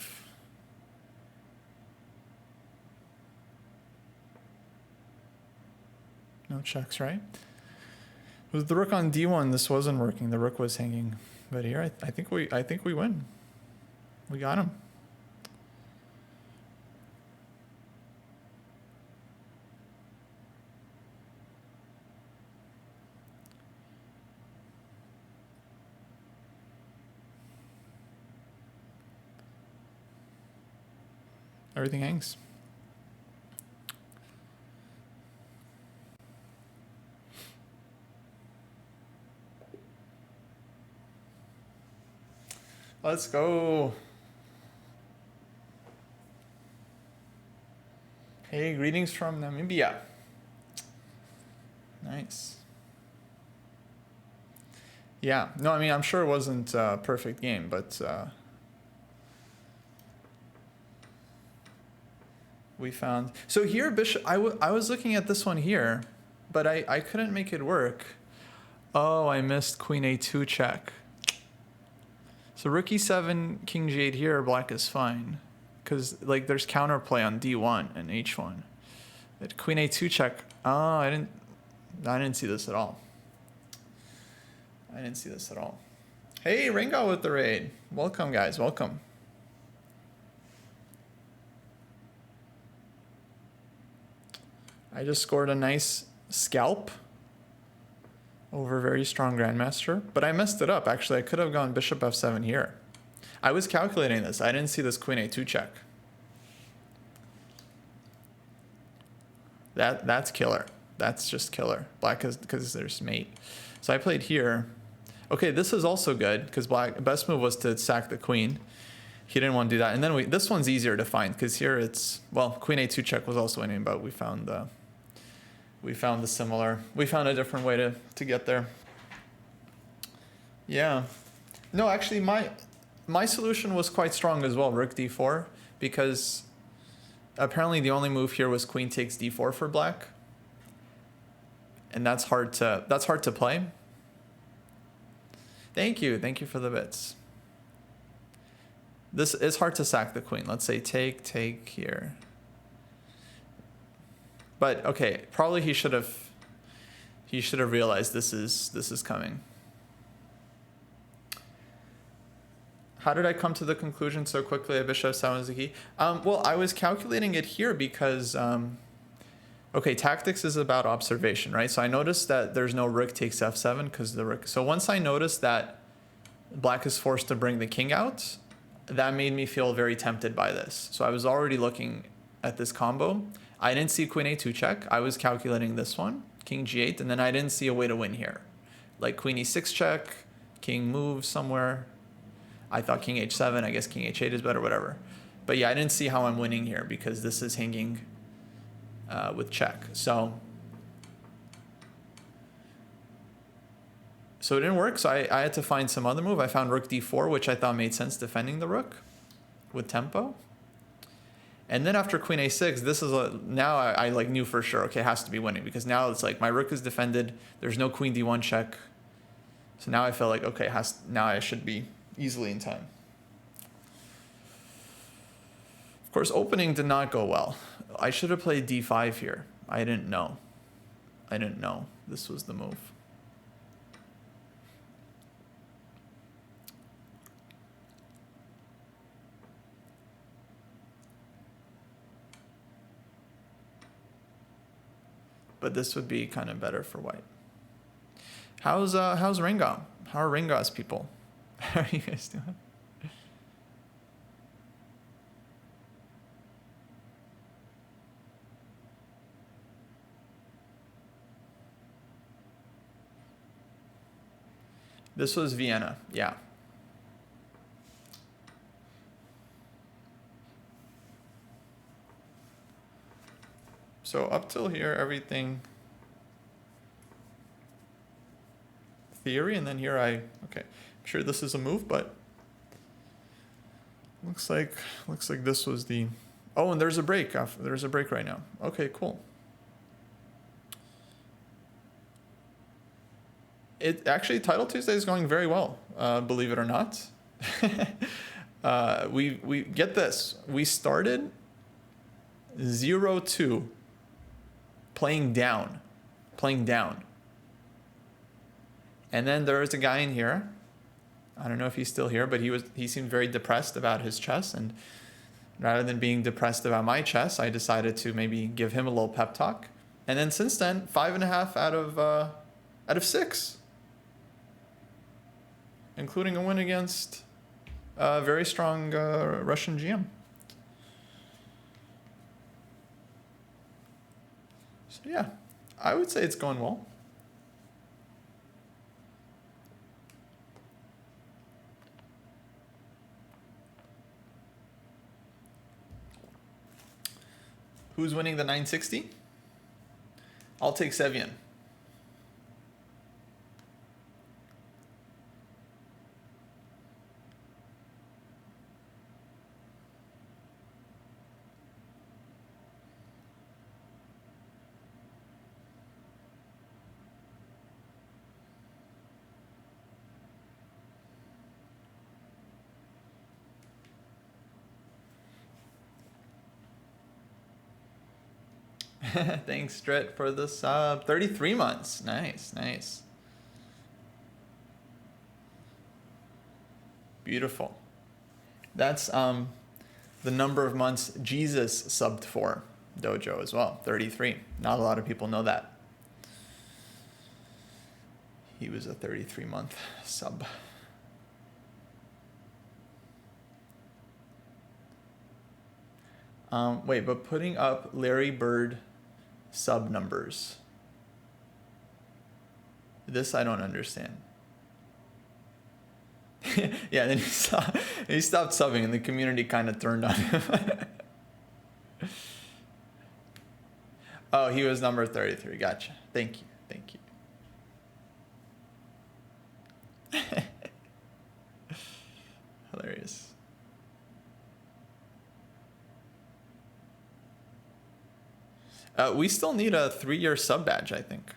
No checks, right? With the rook on d1, this wasn't working. The rook was hanging. But here, I think we win. We got him. Everything hangs. Let's go. Hey, greetings from Namibia. Nice. Yeah, no, I mean, I'm sure it wasn't a perfect game, but we found. So here, bishop, I was looking at this one here, but I couldn't make it work. Oh, I missed queen a2 check. So rook e7, king g8 here, black is fine. Because like there's counterplay on d1 and h1. But queen a2 check. Oh, I didn't see this at all. I didn't see this at all. Hey, Ringo with the raid. Welcome, guys. Welcome. I just scored a nice scalp over very strong grandmaster, but I messed it up. Actually, I could have gone bishop f7 here. I was calculating this. I didn't see this queen a2 check. That's killer. That's just killer. Black is because there's mate. So I played here. Okay, this is also good because black best move was to sack the queen. He didn't want to do that. And then this one's easier to find because here it's, well, queen a2 check was also winning, but we found a different way to get there. Yeah. No, actually my solution was quite strong as well, rook d4, because apparently the only move here was queen takes d4 for black. And that's hard to play. Thank you for the bits. This is hard to sack the queen. Let's say take here. But okay, probably he should have realized this is coming. How did I come to the conclusion so quickly that bishop f7 was the key? Well, I was calculating it here because okay, tactics is about observation, right? So I noticed that there's no rook takes f7 because the rook. So once I noticed that black is forced to bring the king out, that made me feel very tempted by this. So I was already looking at this combo. I didn't see queen a2 check. I was calculating this one, king g8, and then I didn't see a way to win here. Like queen e6 check, king moves somewhere. I thought king h7, I guess king h8 is better, whatever. But yeah, I didn't see how I'm winning here because this is hanging with check. So it didn't work, so I had to find some other move. I found rook d4, which I thought made sense defending the rook with tempo. And then after queen a6, this is now I like knew for sure, okay, it has to be winning because now it's like my rook is defended. There's no queen d1 check. So now I feel like, okay, now I should be easily in time. Of course, opening did not go well. I should have played d5 here. I didn't know this was the move. but this would be kind of better for white. How's Ringo? How are Ringo's people? How are you guys doing? This was Vienna, yeah. So up till here, everything theory, and then here okay. I'm sure this is a move, but looks like this was the. Oh, and there's a break. There's a break right now. Okay, cool. It actually, Title Tuesday is going very well, believe it or not. We get this. We started 0-2, playing down. And then there was a guy in here. I don't know if he's still here, but he seemed very depressed about his chess, and rather than being depressed about my chess, I decided to maybe give him a little pep talk. And then since then, 5.5 out of 6. Including a win against a very strong Russian GM. So yeah, I would say it's going well. Who's winning the 960? I'll take Sevian. Thanks, Strit, for the sub. 33 months. Nice. Beautiful. That's the number of months Jesus subbed for Dojo as well. 33. Not a lot of people know that. He was a 33-month sub. Wait, but putting up Larry Bird sub numbers. This I don't understand. Yeah, then he stopped subbing and the community kind of turned on him. Oh, he was number 33. Gotcha. Thank you. Hilarious. We still need a 3-year sub badge, I think.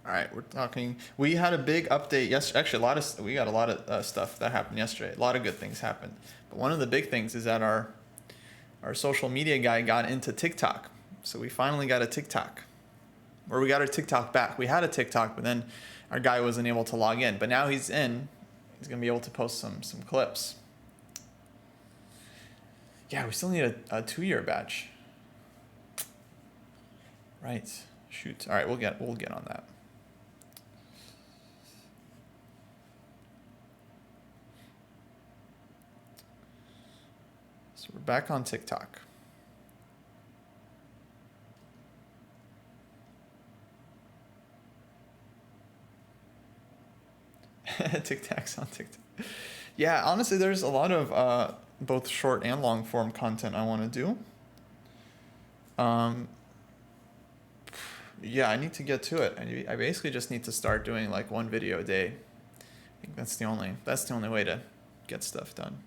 All right, we're talking. We had a big update yesterday. Actually, we got a lot of stuff that happened yesterday. A lot of good things happened. But one of the big things is that our social media guy got into TikTok. So we finally got a TikTok. Or we got our TikTok back. We had a TikTok, but then our guy wasn't able to log in. But now he's in. He's going to be able to post some clips. Yeah, we still need a 2-year badge. Right. Shoot. All right, we'll get on that. So we're back on TikTok. TikTok's on TikTok. Yeah, honestly, there's a lot of both short and long form content I want to do. Yeah, I need to get to it. I basically just need to start doing like 1 video a day. I think that's the only way to get stuff done.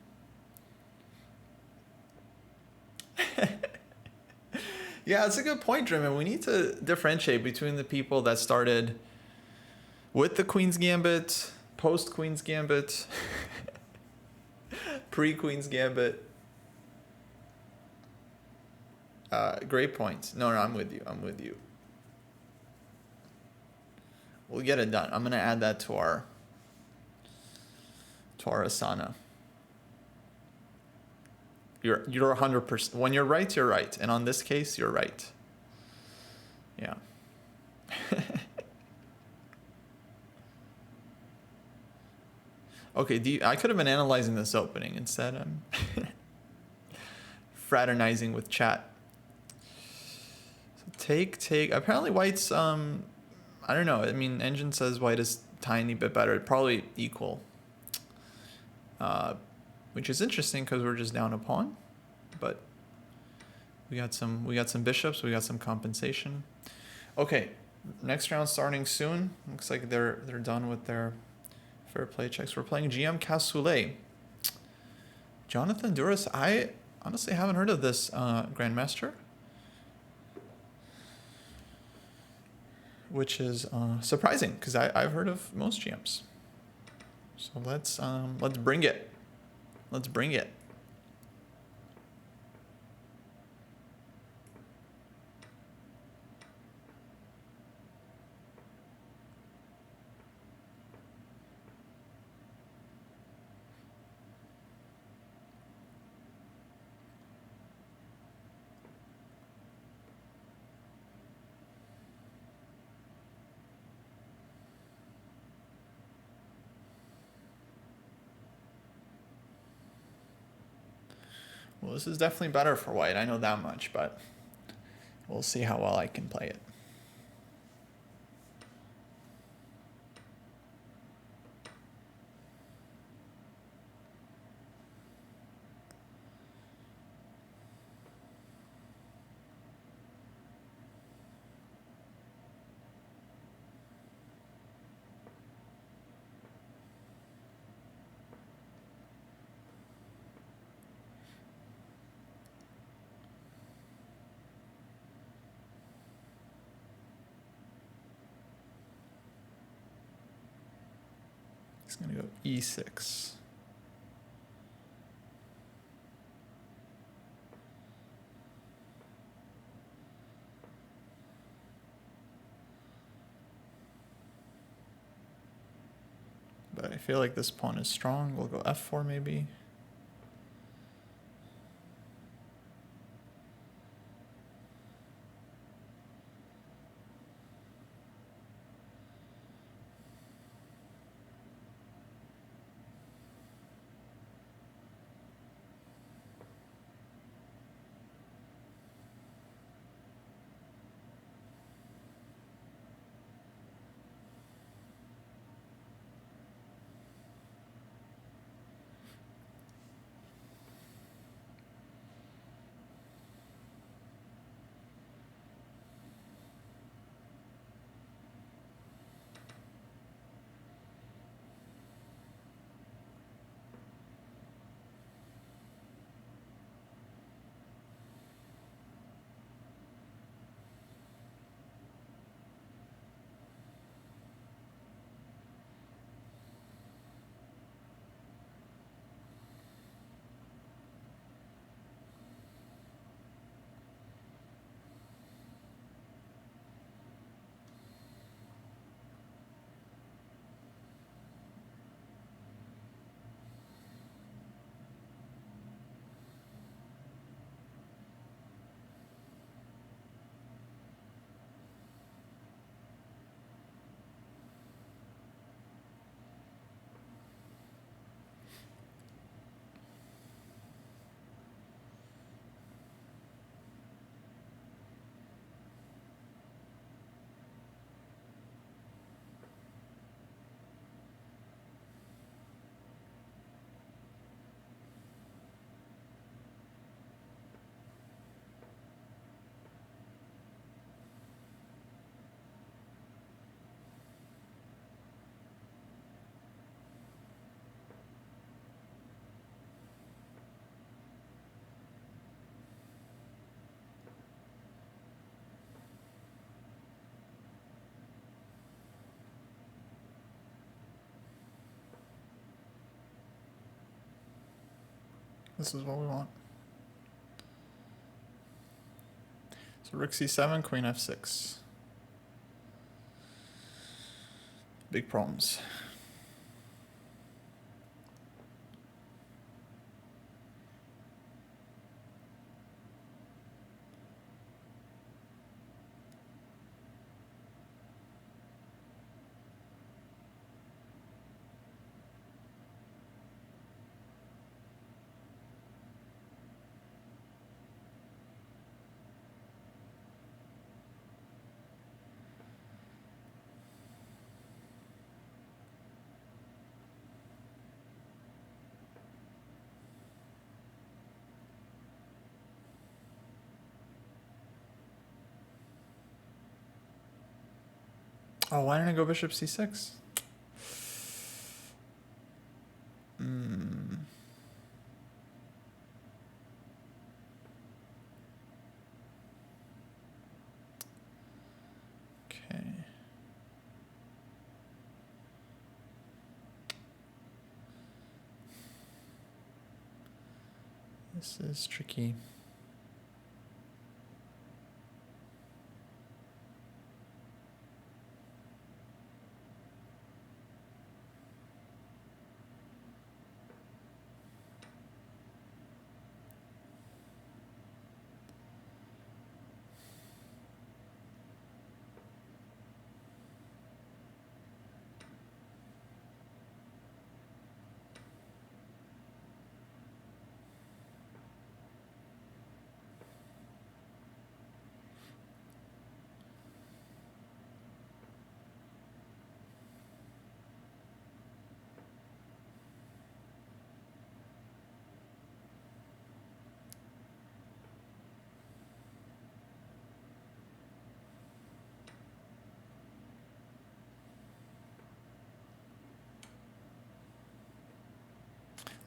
Yeah, it's a good point, Driven. We need to differentiate between the people that started With the Queen's Gambit, post Queen's Gambit, pre Queen's Gambit. Great points. No, I'm with you. I'm with you. We'll get it done. I'm gonna add that to our Asana. You're 100%. When you're right, you're right, and on this case, you're right. Yeah. Okay. I could have been analyzing this opening instead. I'm fraternizing with chat. So take. Apparently, white's I don't know. I mean, engine says white is tiny bit better. Probably equal. Which is interesting because we're just down a pawn, but we got some bishops. We got some compensation. Okay, next round starting soon. Looks like they're done with their fair play checks. We're playing GM Cassoulet. Jonathan Duras. I honestly haven't heard of this grandmaster, which is surprising because I've heard of most GMs. So let's bring it. Let's bring it. Well, this is definitely better for white. I know that much, but we'll see how well I can play it. He's going to go e6. But I feel like this pawn is strong. We'll go f4 maybe. This is what we want. So rook c7, queen f6. Big problems. Oh, why didn't I go bishop c6? Okay. This is tricky.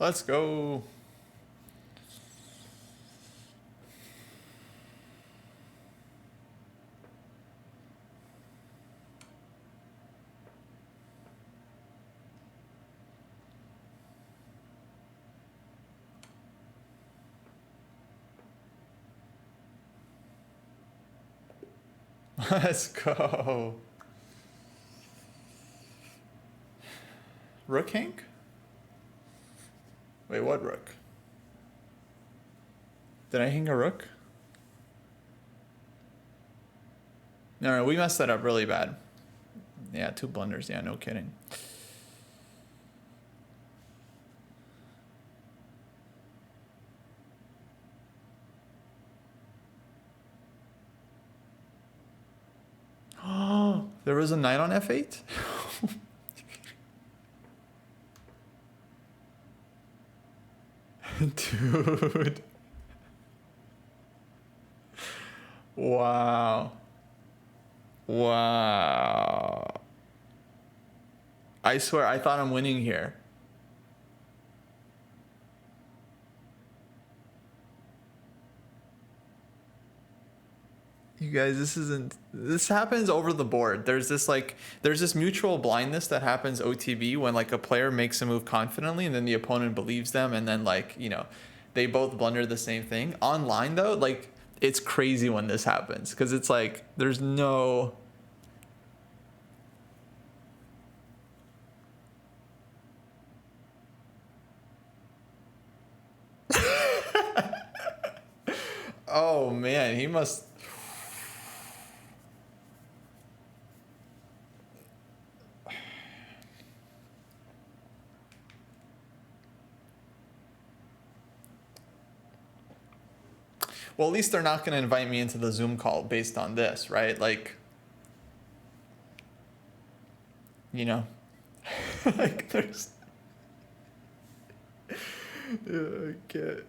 Let's go. Let's go. Rook Hank? Wait, what rook? Did I hang a rook? No, we messed that up really bad. Yeah, 2 blunders. Yeah, no kidding. Oh, there was a knight on f8? Dude. Wow. Wow. I swear, I thought I'm winning here. You guys, this happens over the board. There's this mutual blindness that happens OTB when like a player makes a move confidently and then the opponent believes them and then like, you know, they both blunder the same thing. Online though, like it's crazy when this happens because it's like there's no Oh man, he must. Well, at least they're not going to invite me into the Zoom call based on this, right? Like, you know, like there's. Okay.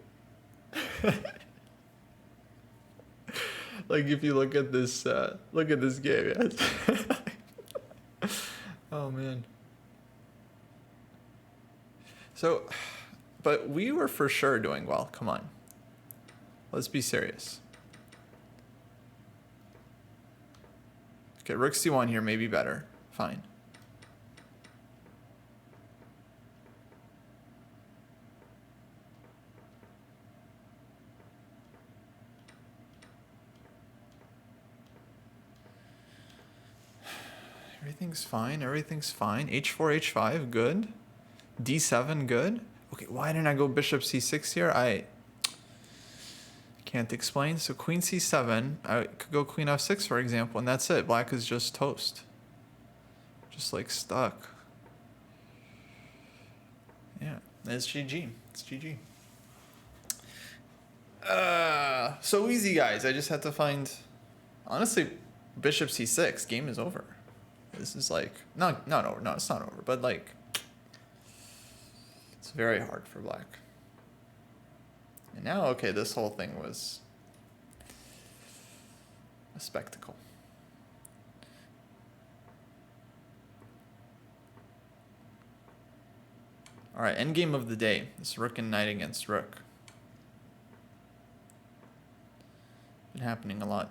Like if you look at this game, yes. Oh man. So, but we were for sure doing well. Come on. Let's be serious. Okay, rook c1 here may be better. Fine. Everything's fine. Everything's fine. H4, H5, good. D7, good. Okay, why didn't I go bishop C6 here? I can't explain. So queen C7. I could go queen F6, for example, and that's it. Black is just toast. Just like stuck. Yeah, it's GG. It's GG. So easy, guys. I just had to find... Honestly, bishop C6. Game is over. This is like... not over. No, it's not over. But like... It's very hard for black. And now, okay, this whole thing was... a spectacle. Alright, endgame of the day. This rook and knight against rook. Been happening a lot.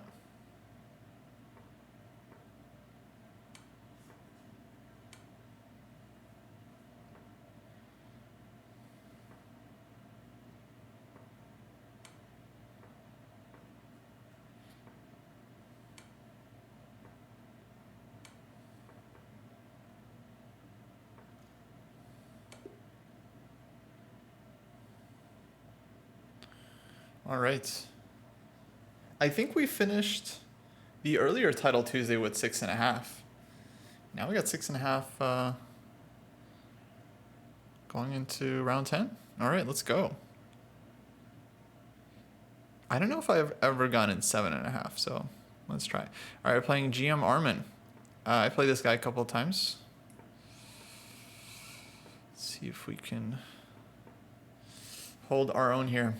All right. I think we finished the earlier Title Tuesday with 6.5. Now we got 6.5 going into round 10. All right, let's go. I don't know if I've ever gone in 7.5, so let's try. All right, playing GM Armin. I played this guy a couple of times. Let's see if we can hold our own here.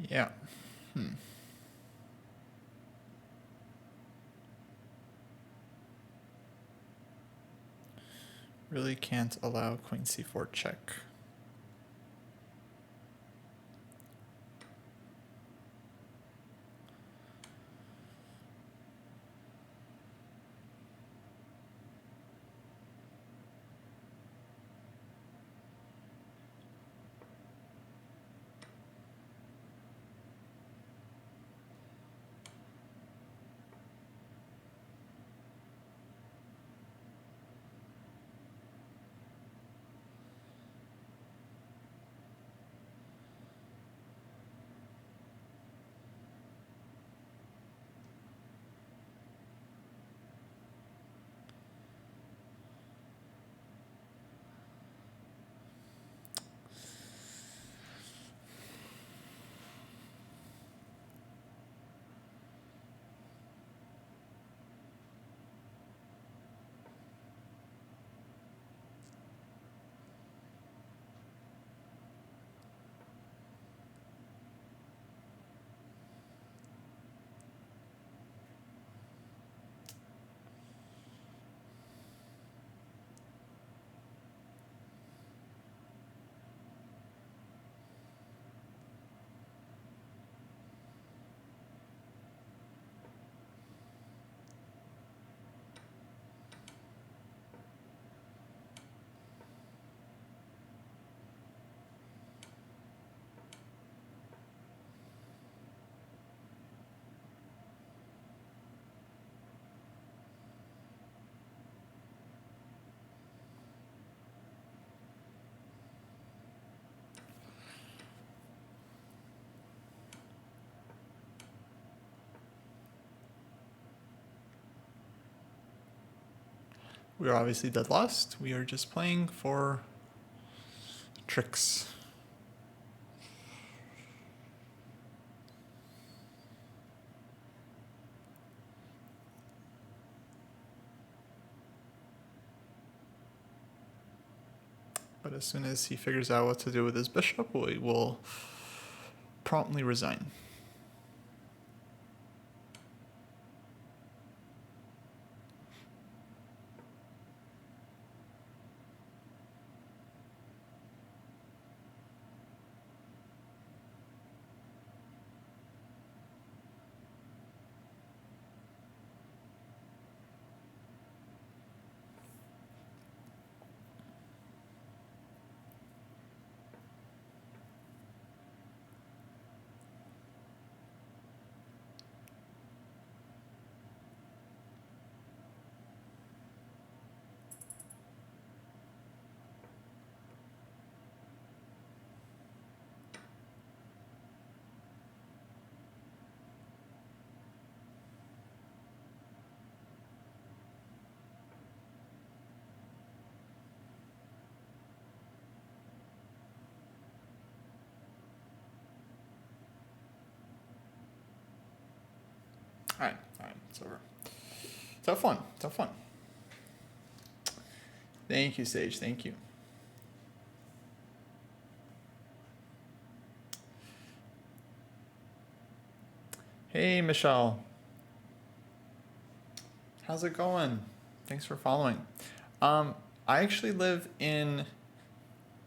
Yeah. Really can't allow queen c4 check. We are obviously dead lost. We are just playing for tricks. But as soon as he figures out what to do with his bishop, we will promptly resign. All right, it's over. Tough one. Thank you, Sage, thank you. Hey, Michelle. How's it going? Thanks for following. I actually live in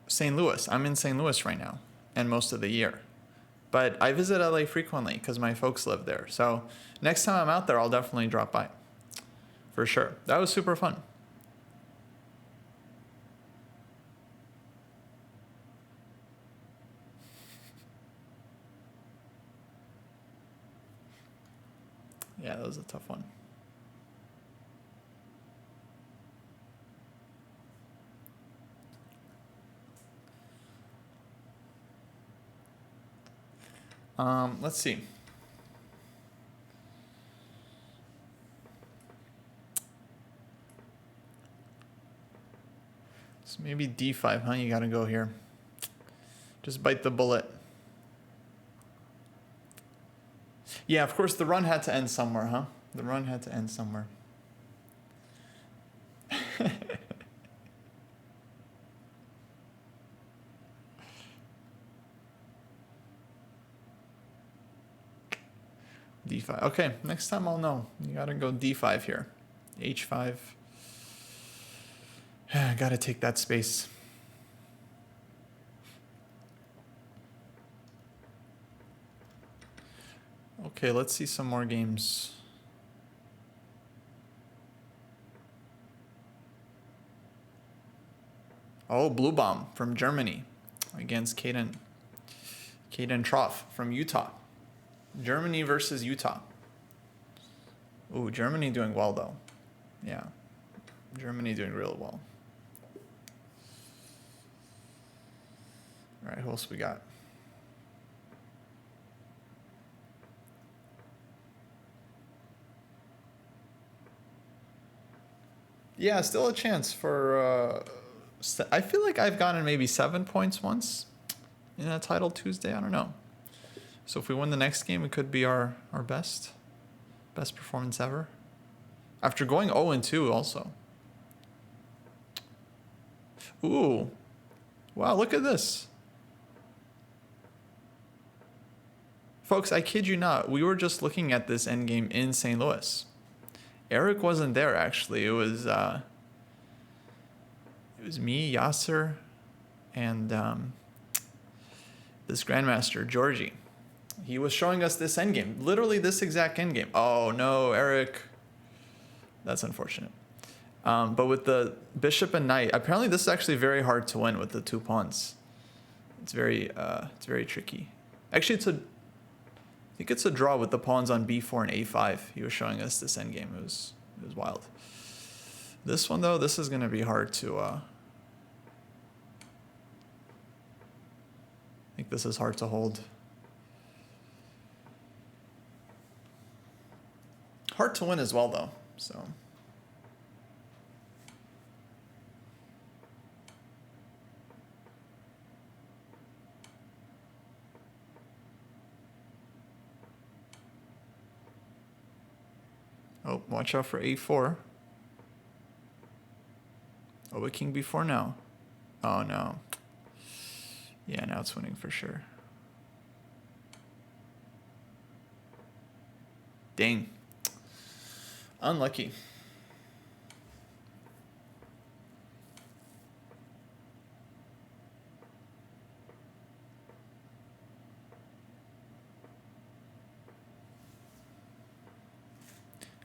St. Louis. I'm in St. Louis right now and most of the year. But I visit LA frequently because my folks live there. So next time I'm out there, I'll definitely drop by. For sure. That was super fun. Yeah, that was a tough one. Let's see. So maybe d5, huh? You gotta go here. Just bite the bullet. Yeah, of course, the run had to end somewhere, huh? The run had to end somewhere. d5. Okay, next time I'll know. You gotta go d5 here. h5. Gotta take that space. Okay, let's see some more games. Oh, Blue Bomb from Germany against Caden Troff from Utah. Germany versus Utah. Ooh, Germany doing well though. Yeah, Germany doing real well. All right, who else we got? Yeah, still a chance for... I feel like I've gotten maybe 7 points once in a title Tuesday. I don't know. So if we win the next game, it could be our best performance ever. After going 0-2 also. Ooh. Wow, look at this. Folks, I kid you not. We were just looking at this endgame in St. Louis. Eric wasn't there, actually. It was me, Yasser, and this Grandmaster, Georgie. He was showing us this endgame. Literally this exact endgame. Oh, no, Eric. That's unfortunate. But with the bishop and knight, apparently this is actually very hard to win with the 2 pawns. It's very tricky. Actually, I think it's a draw with the pawns on b4 and a5. He was showing us this endgame. It was wild. This one though, this is gonna be hard to. I think this is hard to hold. Hard to win as well though. So. Oh, watch out for a4. Oh, but king b4 now. Oh, no. Yeah, now it's winning for sure. Dang. Unlucky.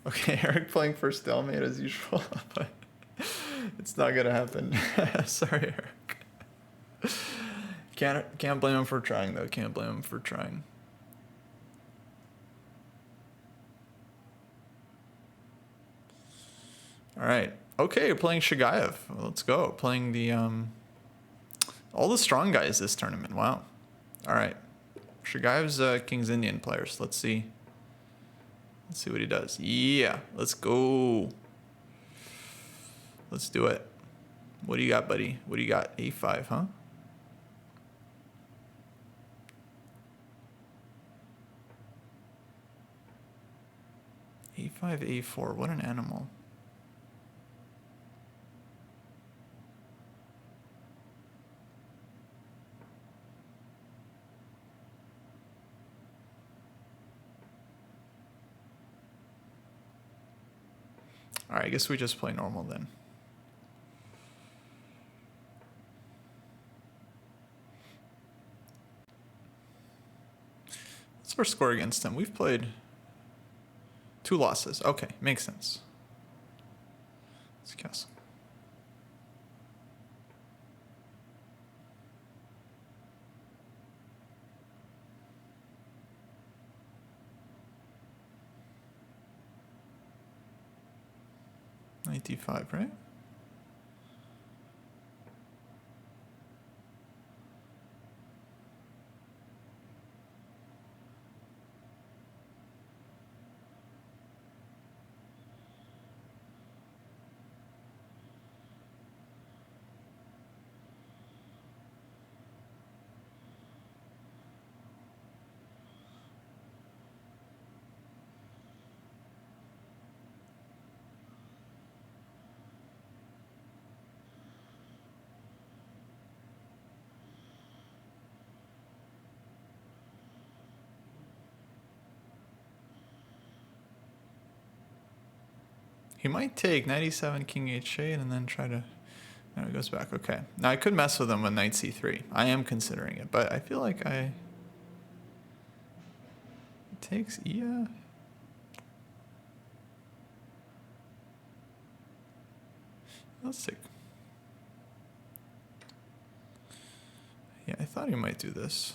Okay, Eric playing for stalemate as usual, but it's not gonna happen. Sorry, Eric. Can't blame him for trying though. Can't blame him for trying. All right. Okay, you're playing Shagayev. Well, let's go. Playing the all the strong guys this tournament. Wow. All right. Shagayev's King's Indian players. Let's see. Let's see what he does. Yeah, let's go. Let's do it. What do you got, buddy? What do you got? A5, huh? A5, A4. What an animal. All right, I guess we just play normal then. What's our score against him? We've played 2 losses. Okay, makes sense. Let's castle. Knight d5, right? He might take knight e7, king h8, and then try to... No, he goes back. Okay. Now, I could mess with him with knight c3. I am considering it, but I feel like I... It takes... Yeah. Let's take... Yeah, I thought he might do this.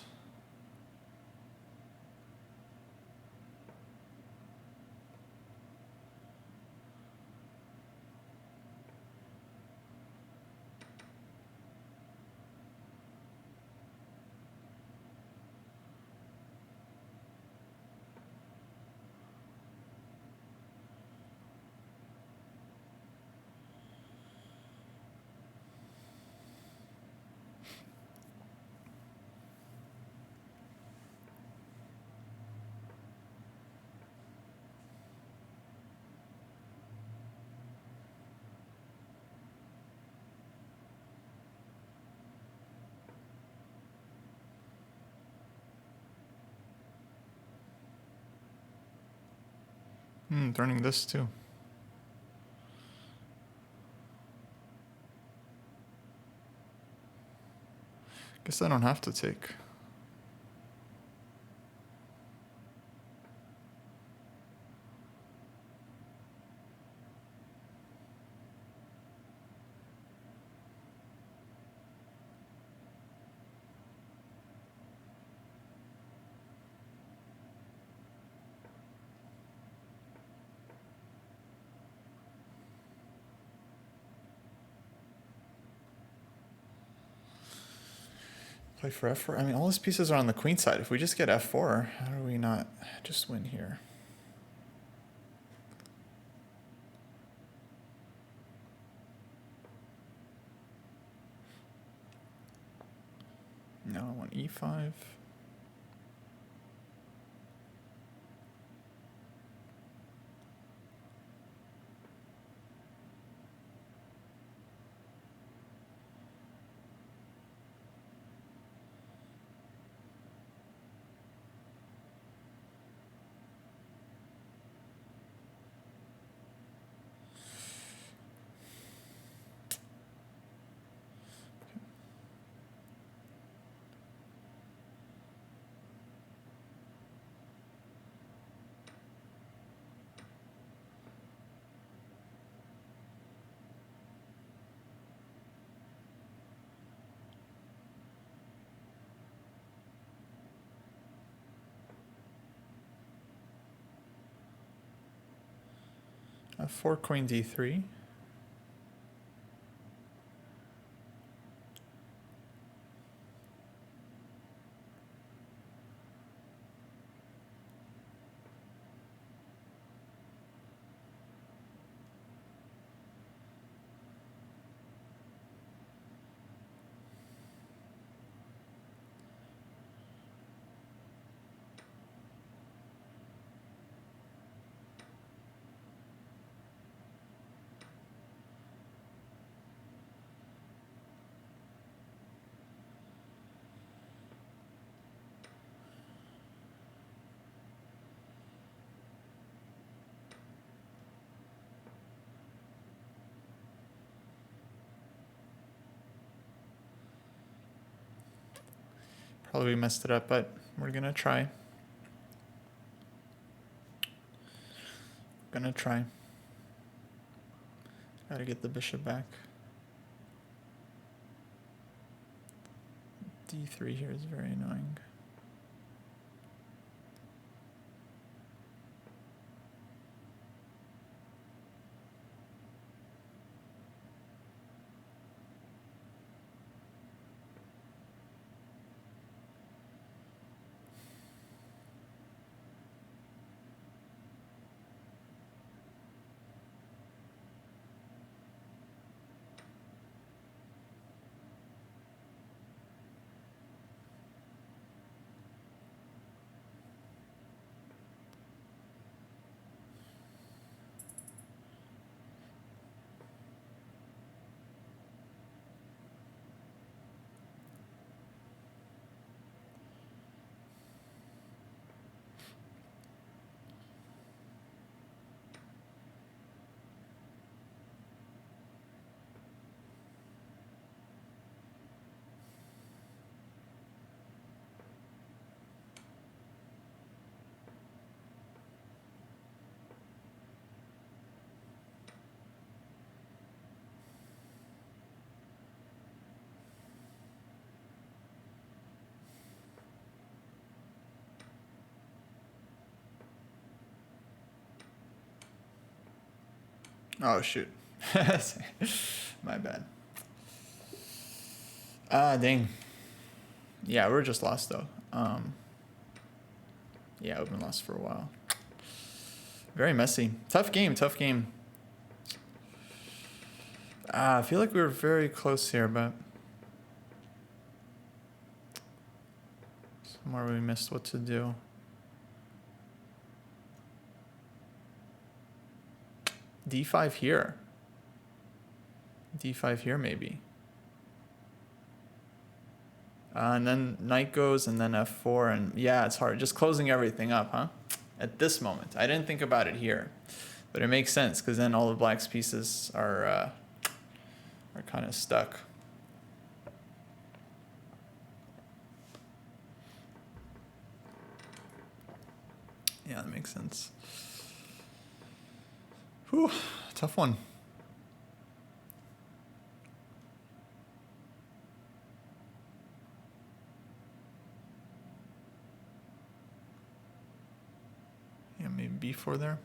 Turning this too. Guess I don't have to take. Play for f4. I mean, all his pieces are on the queen side. If we just get f4, how do we not just win here? Now I want e5. F4, queen d3. Probably messed it up, but we're gonna try. Gonna try. Gotta get the bishop back. D3 here is very annoying. Oh, shoot. My bad. Ah, dang. Yeah, we're just lost, though. Yeah, we've been lost for a while. Very messy. Tough game, tough game. I feel like we were very close here, but somewhere we missed what to do. D5 here. D5 here, maybe. And then knight goes, and then F4, and yeah, it's hard. Just closing everything up, huh? At this moment. I didn't think about it here. But it makes sense, because then all the black's pieces are kind of stuck. Yeah, that makes sense. Whew, tough one. Yeah, maybe B4 there.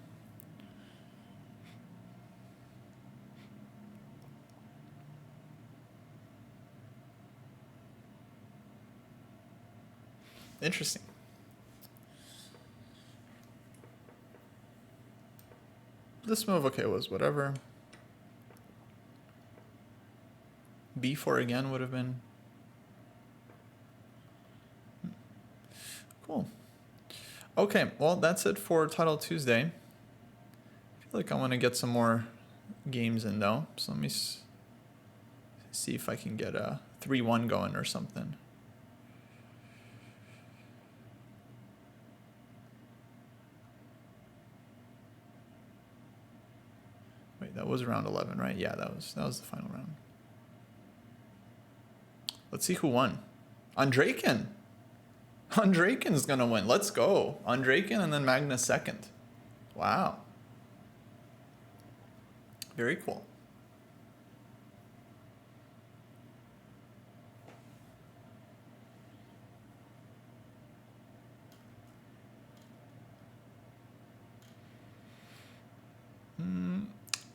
Interesting. This move, okay, was whatever. B4 again would have been cool. Okay, well, that's it for Title Tuesday. I feel like I want to get some more games in, though. So let me see if I can get a 3-1 going or something. Wait, that was round 11, right? Yeah, that was the final round. Let's see who won. Andreykin. Andreykin's gonna win. Let's go. Andreykin and then Magnus second. Wow. Very cool.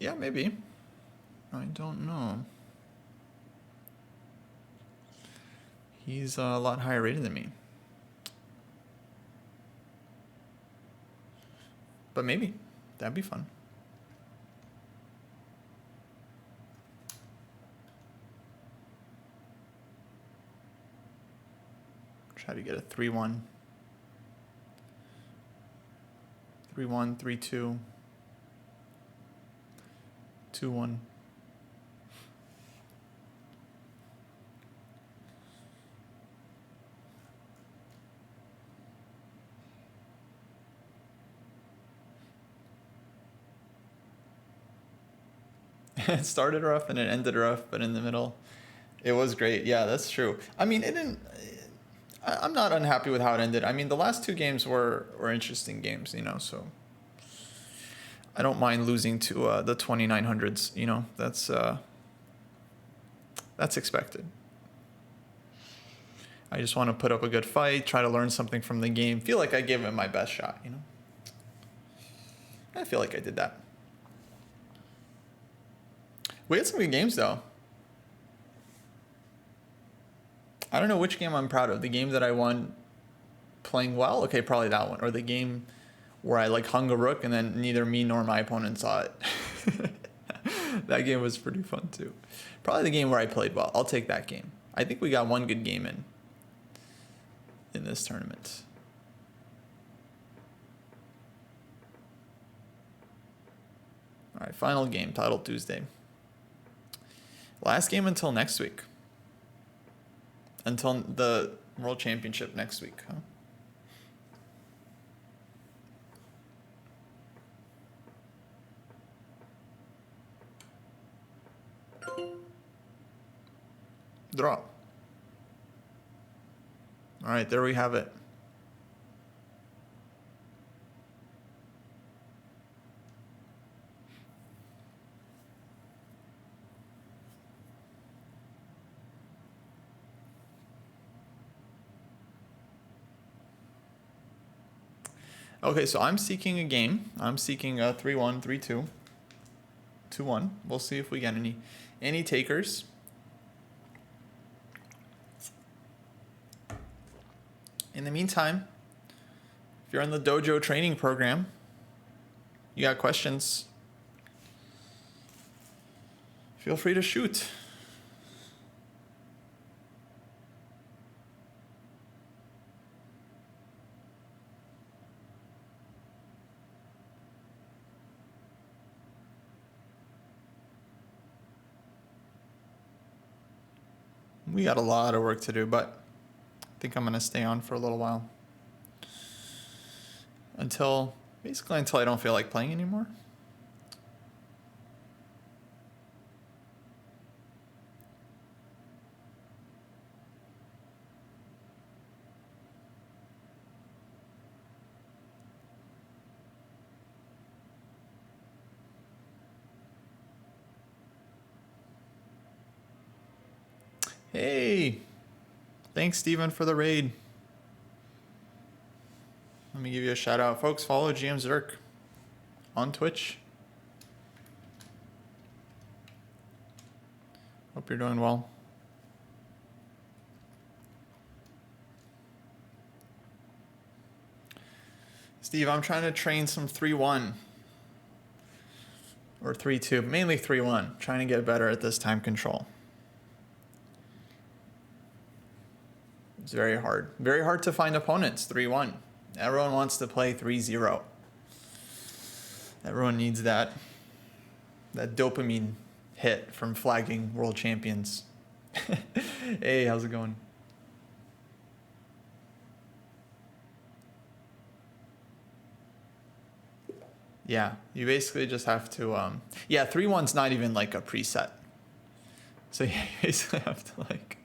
Yeah, maybe. I don't know. He's a lot higher rated than me. But maybe. That'd be fun. Try to get a 3-1. 3-1, 3-2. 2-1. It started rough and it ended rough, but in the middle, it was great. Yeah, that's true. I mean, it didn't. I'm not unhappy with how it ended. I mean, the last two games were interesting games, you know. So I don't mind losing to the 2900s. You know, that's expected. I just want to put up a good fight, try to learn something from the game, feel like I gave it my best shot. You know, I feel like I did that. We had some good games, though. I don't know which game I'm proud of. The game that I won playing well? Okay, probably that one. Or the game where I like hung a rook and then neither me nor my opponent saw it. That game was pretty fun too. Probably the game where I played well. I'll take that game. I think we got one good game in this tournament. All right, final game, Title Tuesday. Last game until next week. Until the World Championship next week, huh? Draw. All right, there we have it. Okay, so I'm seeking a game. I'm seeking a 3-1, 3-2, 2-1. We'll see if we get any takers. In the meantime, if you're in the Dojo training program, you got questions, feel free to shoot. We got a lot of work to do, but I think I'm going to stay on for a little while. Basically until I don't feel like playing anymore. Hey, thanks Steven for the raid. Let me give you a shout out. Folks, follow GM Zerk on Twitch. Hope you're doing well. Steve, I'm trying to train some 3-1 or 3-2, mainly 3-1, trying to get better at this time control. It's very hard. Very hard to find opponents, 3-1. Everyone wants to play 3-0. Everyone needs that dopamine hit from flagging world champions. Hey, how's it going? Yeah, you basically just have to, 3-1's not even like a preset. So you basically have to like,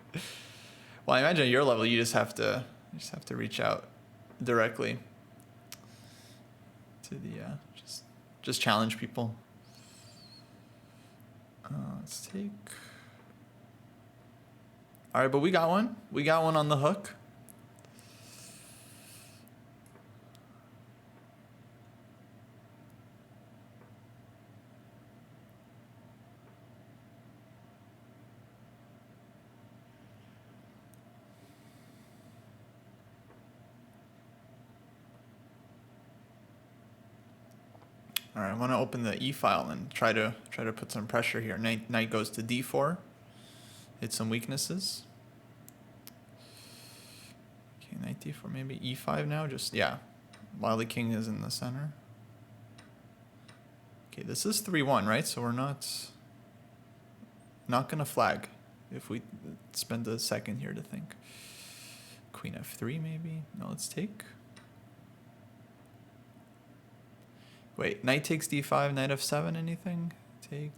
well, I imagine at your level, you just have to reach out directly to the, just challenge people. Let's take, all right, but we got one. We got one on the hook. All right, I want to open the E file and try to put some pressure here. Knight goes to D4. Hit some weaknesses. Okay, knight D4, maybe E5 now. Just yeah, while the king is in the center. Okay, this is 3-1, right? So we're not gonna flag if we spend a second here to think. Queen F3 maybe. No, let's take. Wait, knight takes D5, knight F7, anything? Take.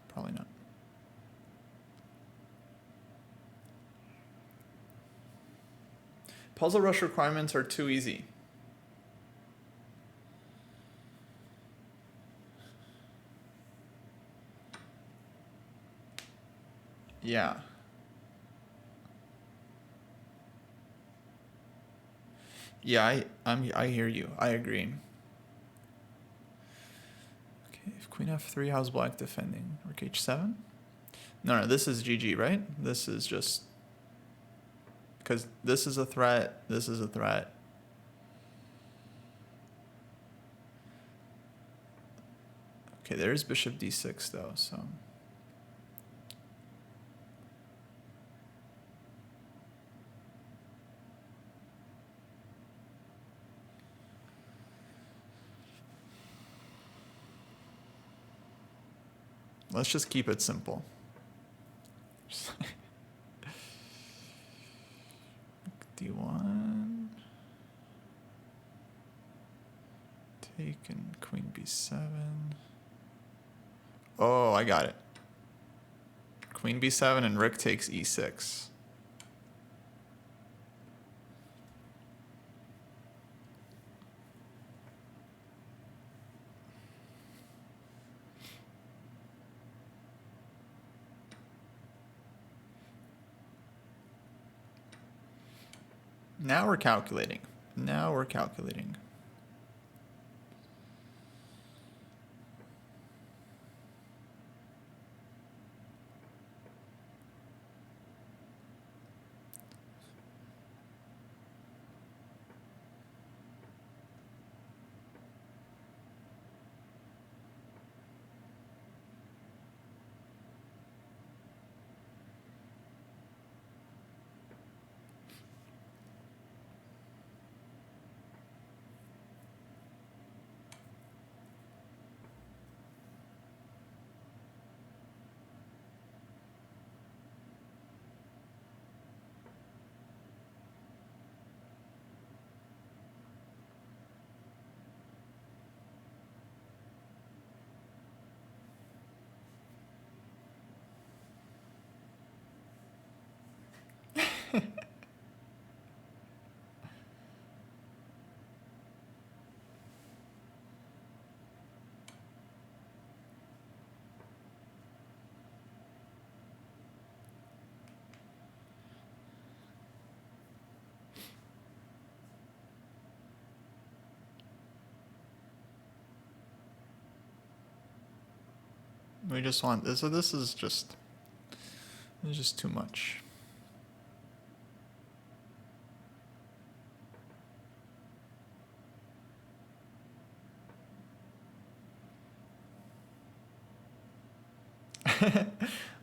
Probably not. Puzzle rush requirements are too easy. Yeah. Yeah, I hear you. I agree. Okay, if Queen F3, how's Black defending? Rook H7? No, this is GG, right? This is just because this is a threat. This is a threat. Okay, there's Bishop D6 though, so. Let's just keep it simple. D1. Take and Queen B7. Oh, I got it. Queen B7 and Rook takes E6. Now we're calculating. Now we're calculating. We just want this. So this is just too much.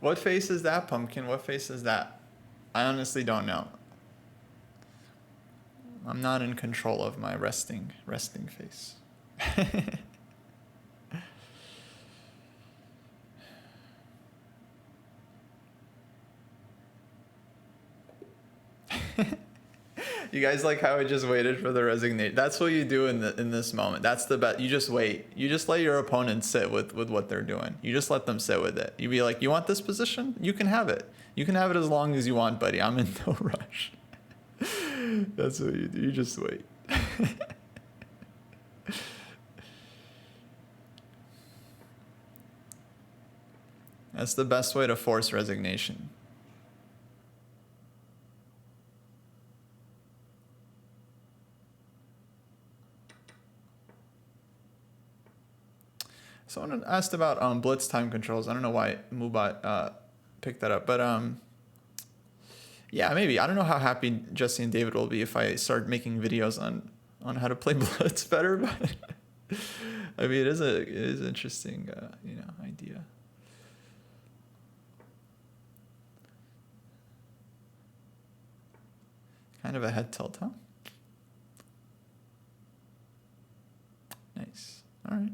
What face is that, Pumpkin? What face is that? I honestly don't know. I'm not in control of my resting face. You guys like how I just waited for the resignation? That's what you do in this moment. That's the bet. You just wait. You just let your opponent sit with what they're doing. You just let them sit with it. You be like, you want this position? You can have it. You can have it as long as you want, buddy. I'm in no rush. That's what you do. You just wait. That's the best way to force resignation. Someone asked about blitz time controls. I don't know why Mubot picked that up, but yeah, maybe. I don't know how happy Jesse and David will be if I start making videos on on how to play Blitz better, but I mean, it is an interesting, idea. Kind of a head tilt, huh? Nice. All right.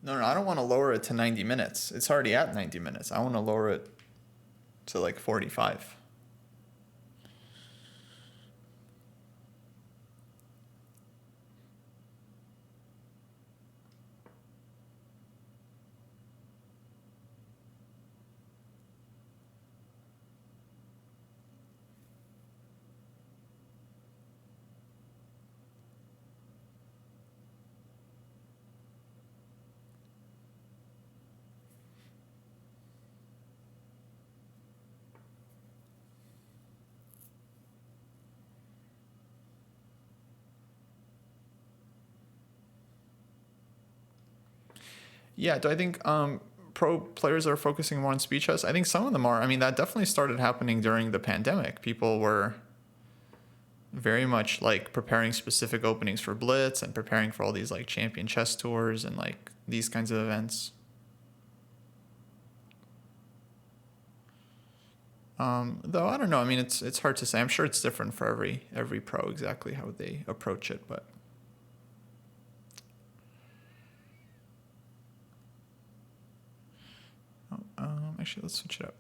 No, I don't want to lower it to 90 minutes. It's already at 90 minutes. I want to lower it to like 45. Yeah, do I think pro players are focusing more on speed chess? I think some of them are. I mean, that definitely started happening during the pandemic. People were very much like preparing specific openings for Blitz and preparing for all these like champion chess tours and like these kinds of events. Though I don't know. I mean, it's hard to say. I'm sure it's different for every pro exactly how they approach it, but. Actually, let's switch it up.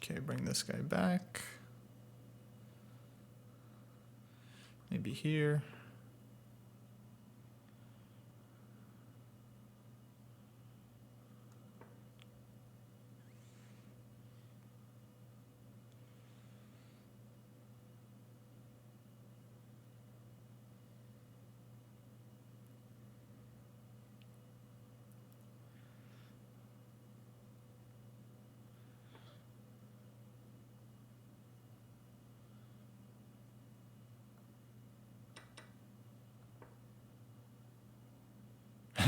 Okay, bring this guy back. Maybe here.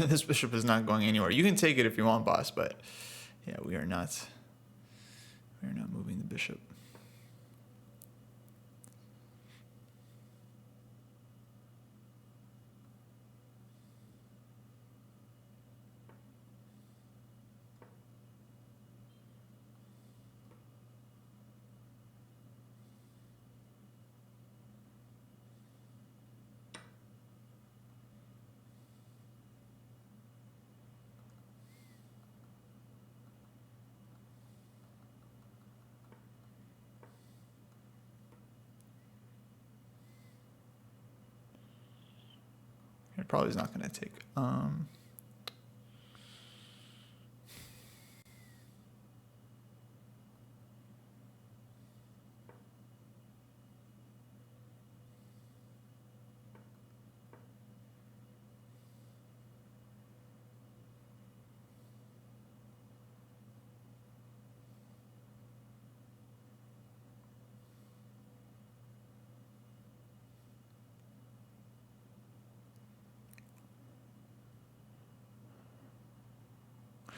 This bishop is not going anywhere. You can take it if you want, boss, but yeah, we are not moving the bishop. It probably is not going to take.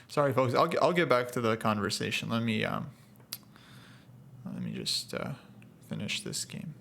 Sorry, folks. I'll get back to the conversation. Let me just finish this game.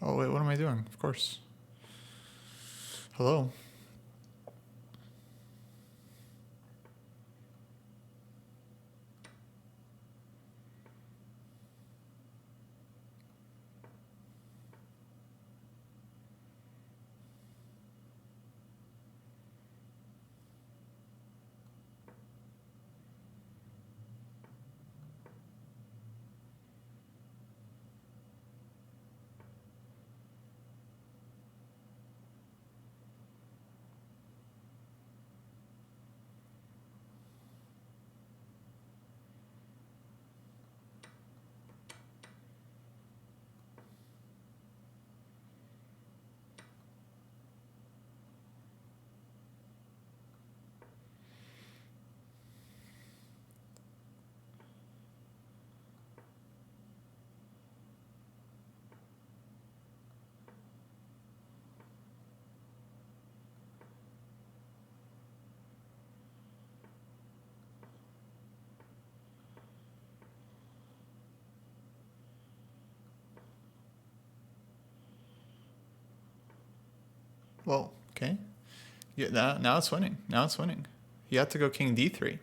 Oh, wait, what am I doing? Of course. Hello. Well, okay. Yeah, now it's winning. Now it's winning. You have to go king d3.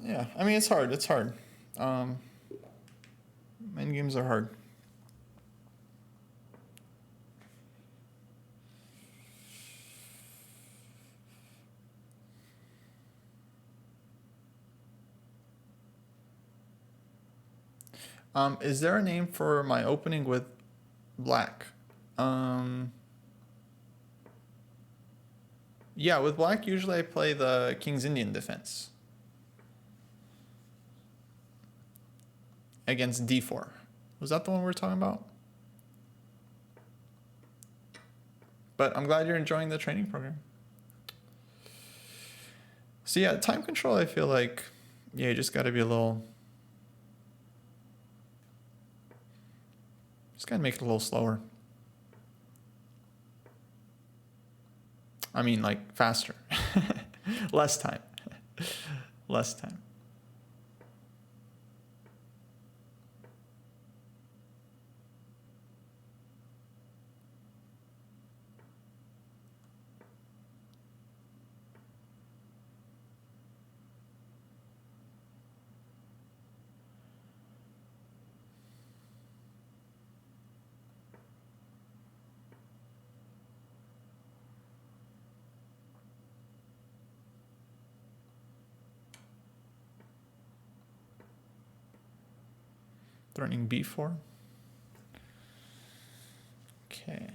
Yeah, I mean, it's hard. It's hard. Main games are hard. Is there a name for my opening with black? Yeah, with black, usually I play the King's Indian defense against d4. Was that the one we were talking about? But I'm glad you're enjoying the training program. So yeah, time control, I feel like, yeah, you just got to be a little... Just got to make it a little slower. I mean, like, faster. Less time. Less time. Threatening b4. Okay.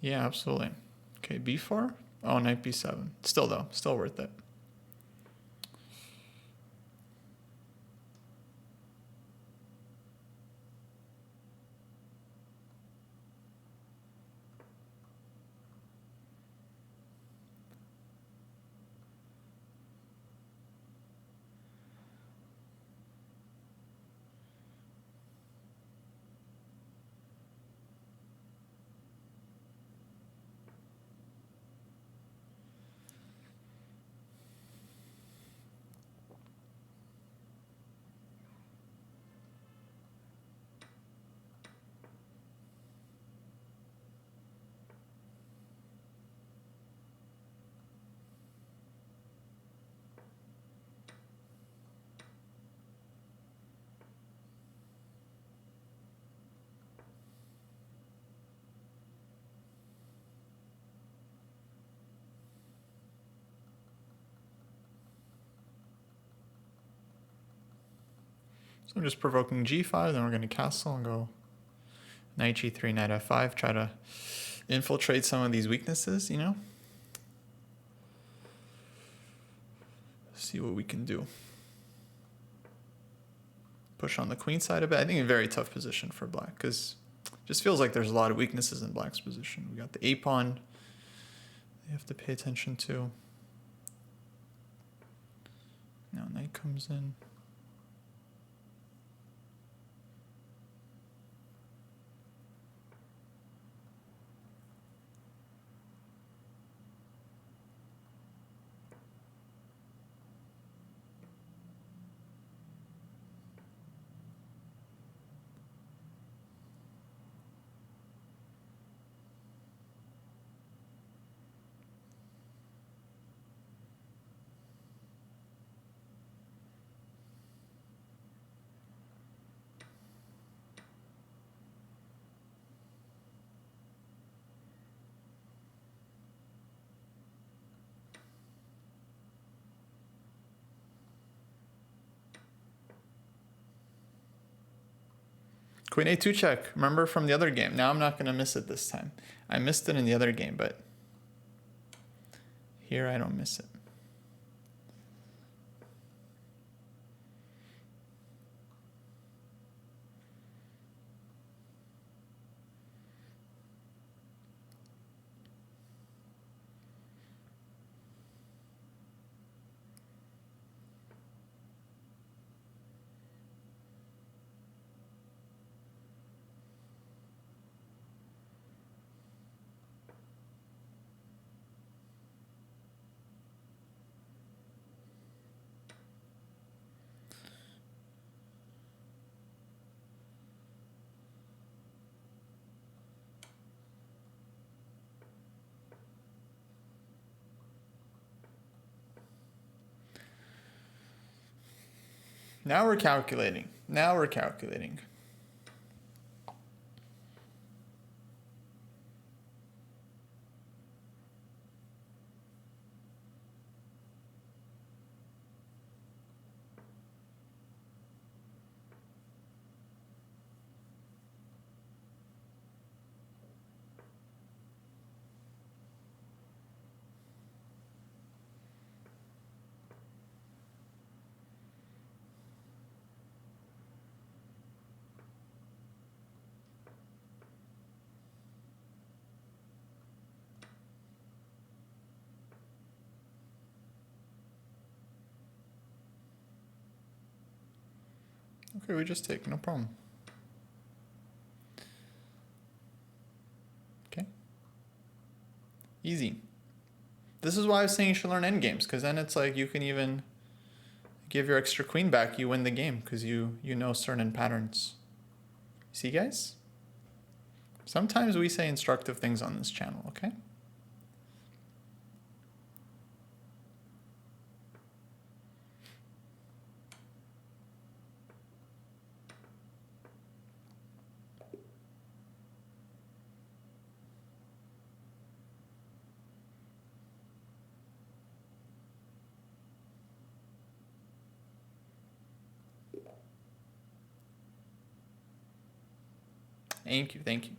Yeah, absolutely. Okay, b4. Oh, knight b7. Still though, still worth it. So I'm just provoking g5, then we're going to castle and go knight g3, knight f5, try to infiltrate some of these weaknesses, you know? See what we can do. Push on the queen side a bit. I think a very tough position for black because it just feels like there's a lot of weaknesses in black's position. We got the a pawn you have to pay attention to. Now knight comes in. Queen a2 check. Remember from the other game. Now I'm not going to miss it this time. I missed it in the other game, but here I don't miss it. Now we're calculating. Now we're calculating. Okay, we just take, no problem. Okay. Easy. This is why I was saying you should learn endgames, because then it's like you can even give your extra queen back, you win the game, because you know certain patterns. See, guys? Sometimes we say instructive things on this channel, okay? Thank you, thank you.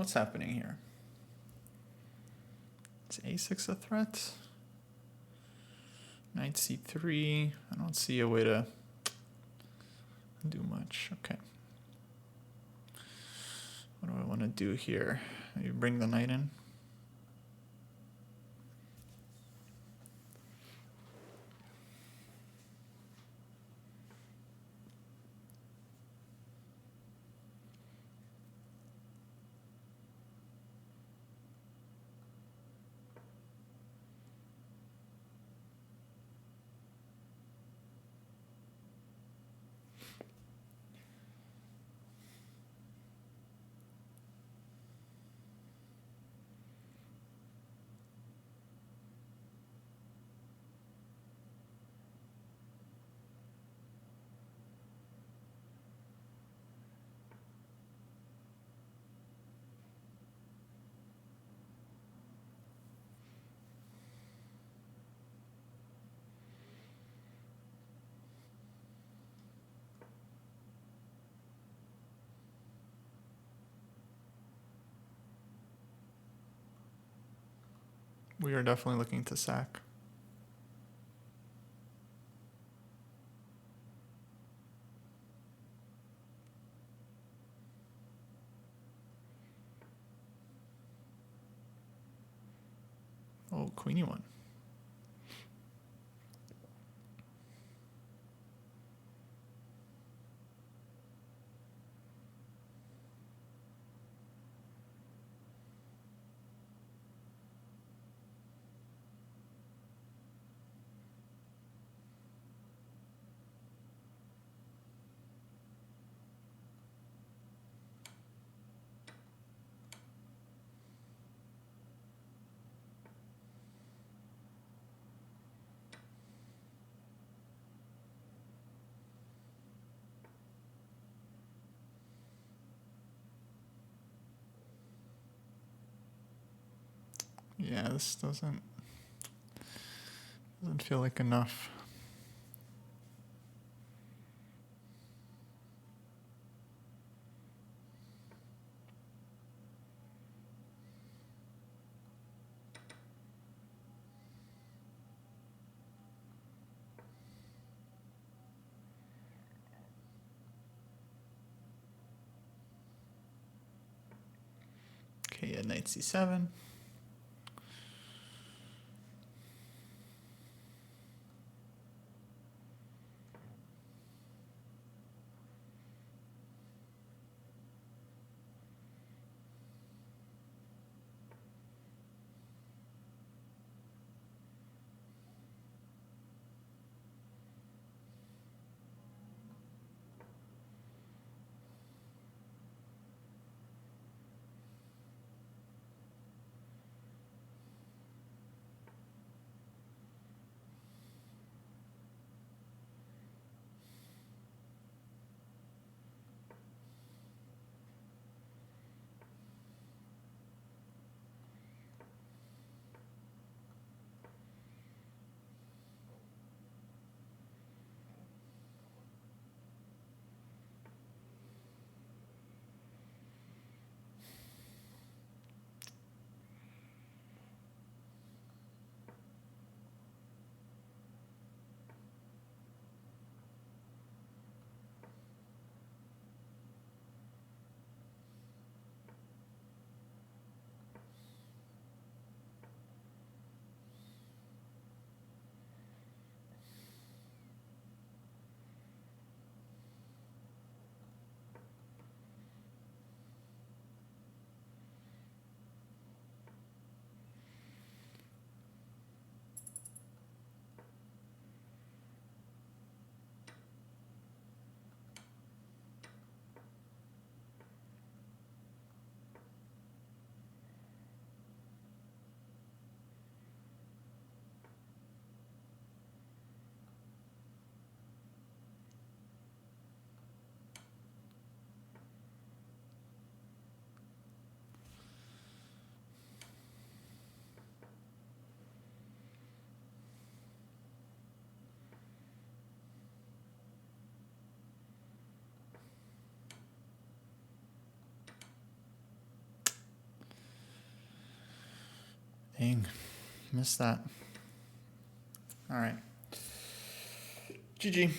what's happening here? Is a6 a threat? Knight c3. I don't see a way to do much. Okay. What do I want to do here? Maybe bring the knight in. We are definitely looking to sack. Oh, queenie one. Yeah, this doesn't feel like enough. Okay, knight c7. Dang, missed that. All right. GG.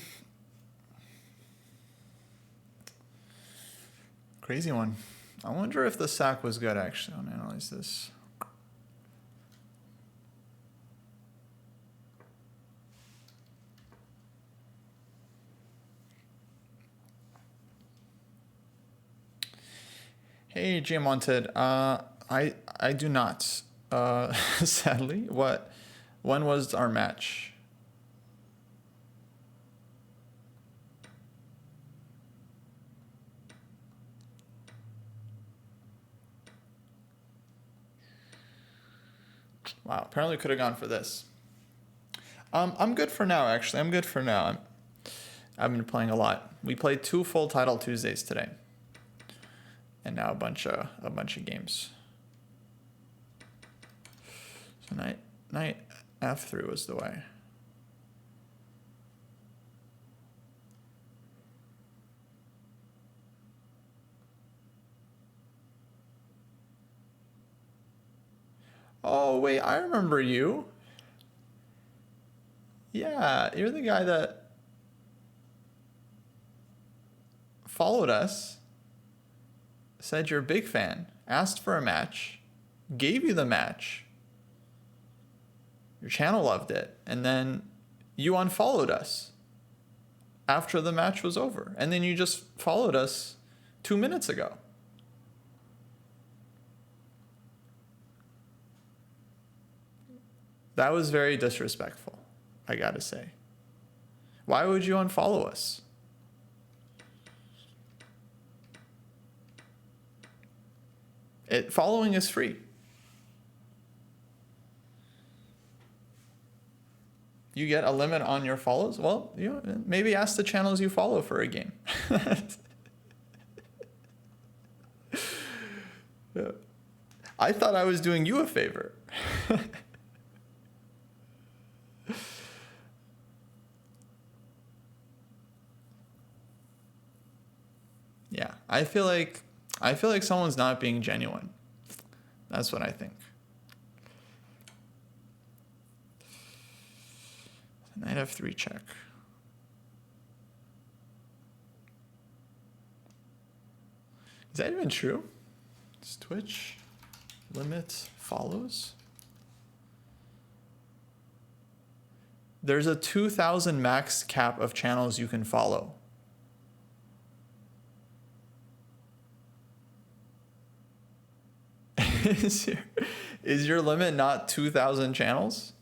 Crazy one. I wonder if the sack was good, actually. I'll analyze this. Hey, GM Wanted. I do not. Sadly. When was our match? Wow, apparently could have gone for this. I'm good for now, actually. I'm good for now. I've been playing a lot. We played 2 full title Tuesdays today. And now a bunch of games. So knight f3 was the way. Oh, wait, I remember you. Yeah, you're the guy that followed us, said you're a big fan, asked for a match, gave you the match. Your channel loved it, and then you unfollowed us after the match was over. And then you just followed us 2 minutes ago. That was very disrespectful, I gotta say. Why would you unfollow us? Following is free. You get a limit on your follows? Well, maybe ask the channels you follow for a game. Yeah. I thought I was doing you a favor. Yeah, I feel like someone's not being genuine. That's what I think. Knight f3 check. Is that even true? It's Twitch limit follows. There's a 2,000 max cap of channels you can follow. Is your limit not 2,000 channels?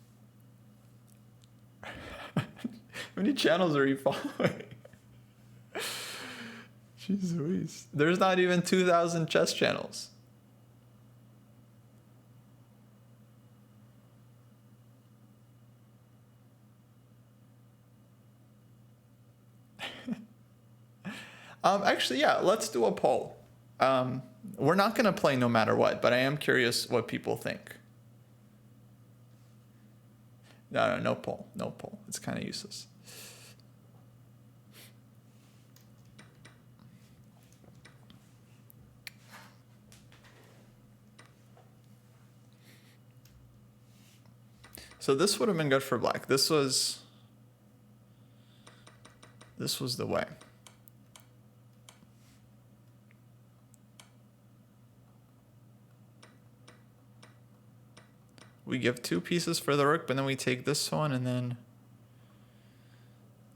How many channels are you following? Jeez Louise. There's not even 2,000 chess channels. Actually, yeah, let's do a poll. We're not going to play no matter what, but I am curious what people think. No poll. No poll. It's kind of useless. So this would have been good for black. This was the way. We give 2 pieces for the rook, but then we take this one, and then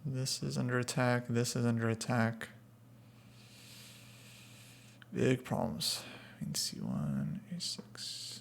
this is under attack, this is under attack. Big problems. In c1, a6.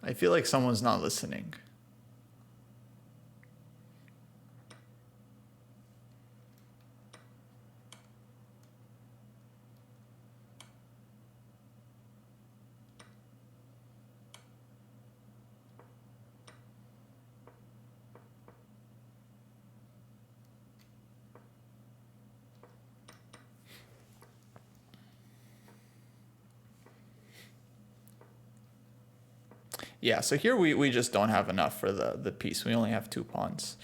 I feel like someone's not listening. Yeah, so here we just don't have enough for the piece. We only have 2 pawns.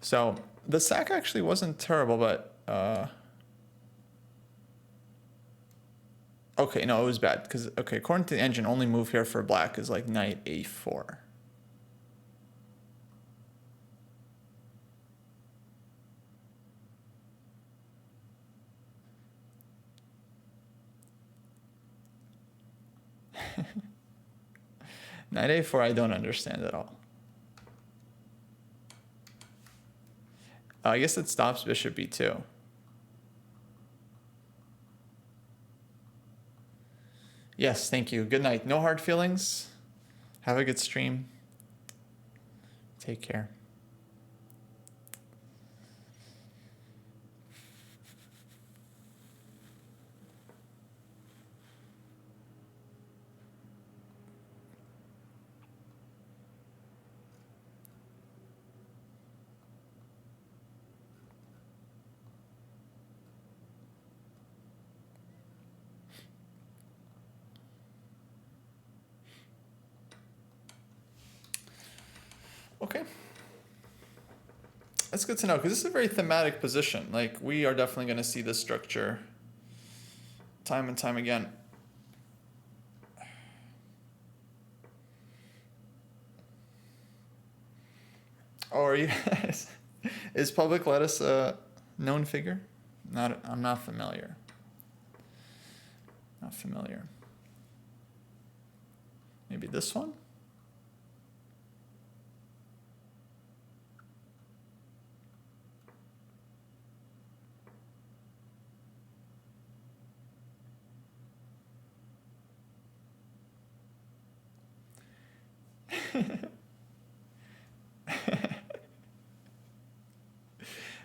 So the sack actually wasn't terrible, but... okay, no, it was bad. Because, okay, according to the engine, only move here for black is like knight a4. Knight a4 I don't understand at all. I guess it stops bishop b2. Yes, thank you. Good night. No hard feelings. Have a good stream. Take care. Okay. That's good to know, because this is a very thematic position. Like, we are definitely going to see this structure time and time again. Oh, are you guys... Is Public Lettuce a known figure? I'm not familiar. Not familiar. Maybe this one?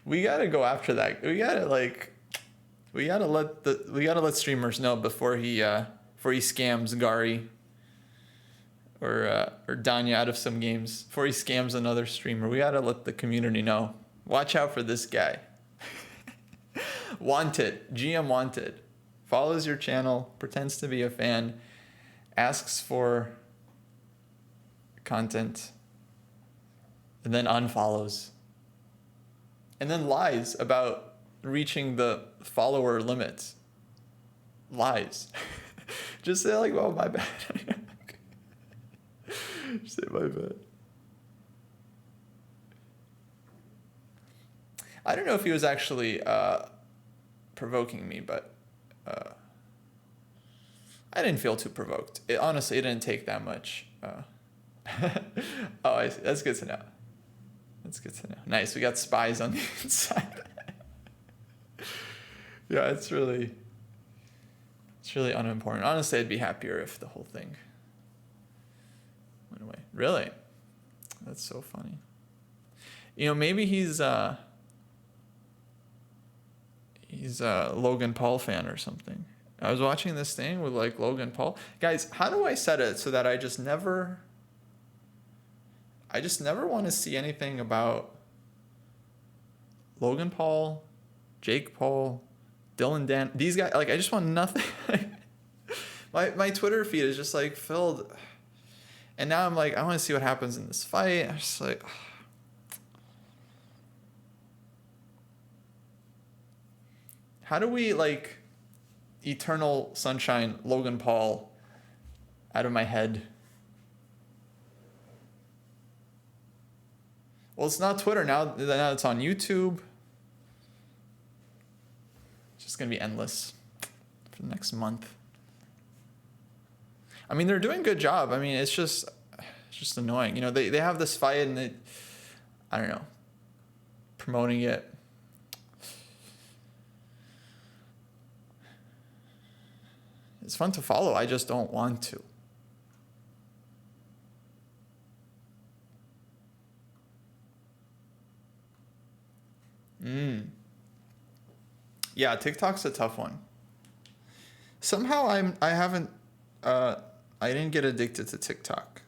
We gotta go after that. We gotta let streamers know before he scams Gary or Danya out of some games. Before he scams another streamer, we gotta let the community know. Watch out for this guy. Wanted, GM wanted. Follows your channel, pretends to be a fan, asks for content, and then unfollows. And then lies about reaching the follower limits. Lies. Just say like, well, my bad. Just say my bad. I don't know if he was actually provoking me, but I didn't feel too provoked. Honestly, it didn't take that much. Oh, I see. That's good to know. That's good to know. Nice, we got spies on the inside. Yeah, it's really unimportant. Honestly, I'd be happier if the whole thing went away. Really? That's so funny. You know, maybe he's a Logan Paul fan or something. I was watching this thing with like Logan Paul. Guys, how do I set it so that I just never want to see anything about Logan Paul, Jake Paul, Dylan Dan, these guys? Like, I just want nothing. my Twitter feed is just like filled. And now I'm like, I want to see what happens in this fight. I'm just like, how do we like Eternal Sunshine Logan Paul out of my head? Well, it's not Twitter now. Now it's on YouTube. It's just going to be endless for the next month. I mean, they're doing a good job. I mean, it's just annoying. You know, they have this fight and I don't know, promoting it. It's fun to follow. I just don't want to. Yeah, TikTok's a tough one. Somehow I didn't get addicted to TikTok.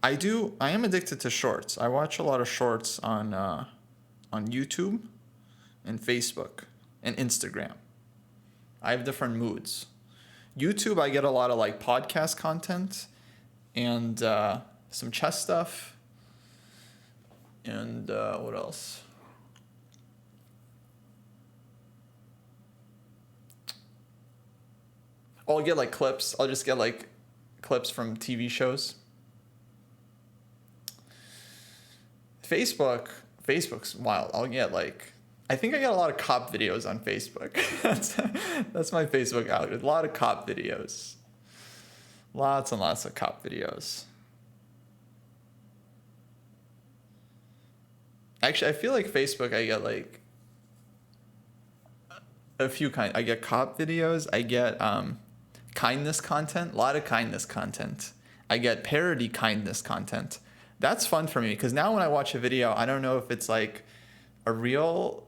I am addicted to shorts. I watch a lot of shorts on YouTube and Facebook and Instagram. I have different moods. YouTube, I get a lot of like podcast content and some chess stuff. And what else? I'll get like clips. I'll just get like clips from TV shows. Facebook's wild. I'll get like, I think I get a lot of cop videos on Facebook. That's my Facebook algorithm. A lot of cop videos. Lots and lots of cop videos. Actually, I feel like Facebook, I get like a few kind. I get cop videos. I get kindness content. A lot of kindness content. I get parody kindness content. That's fun for me because now when I watch a video, I don't know if it's like a real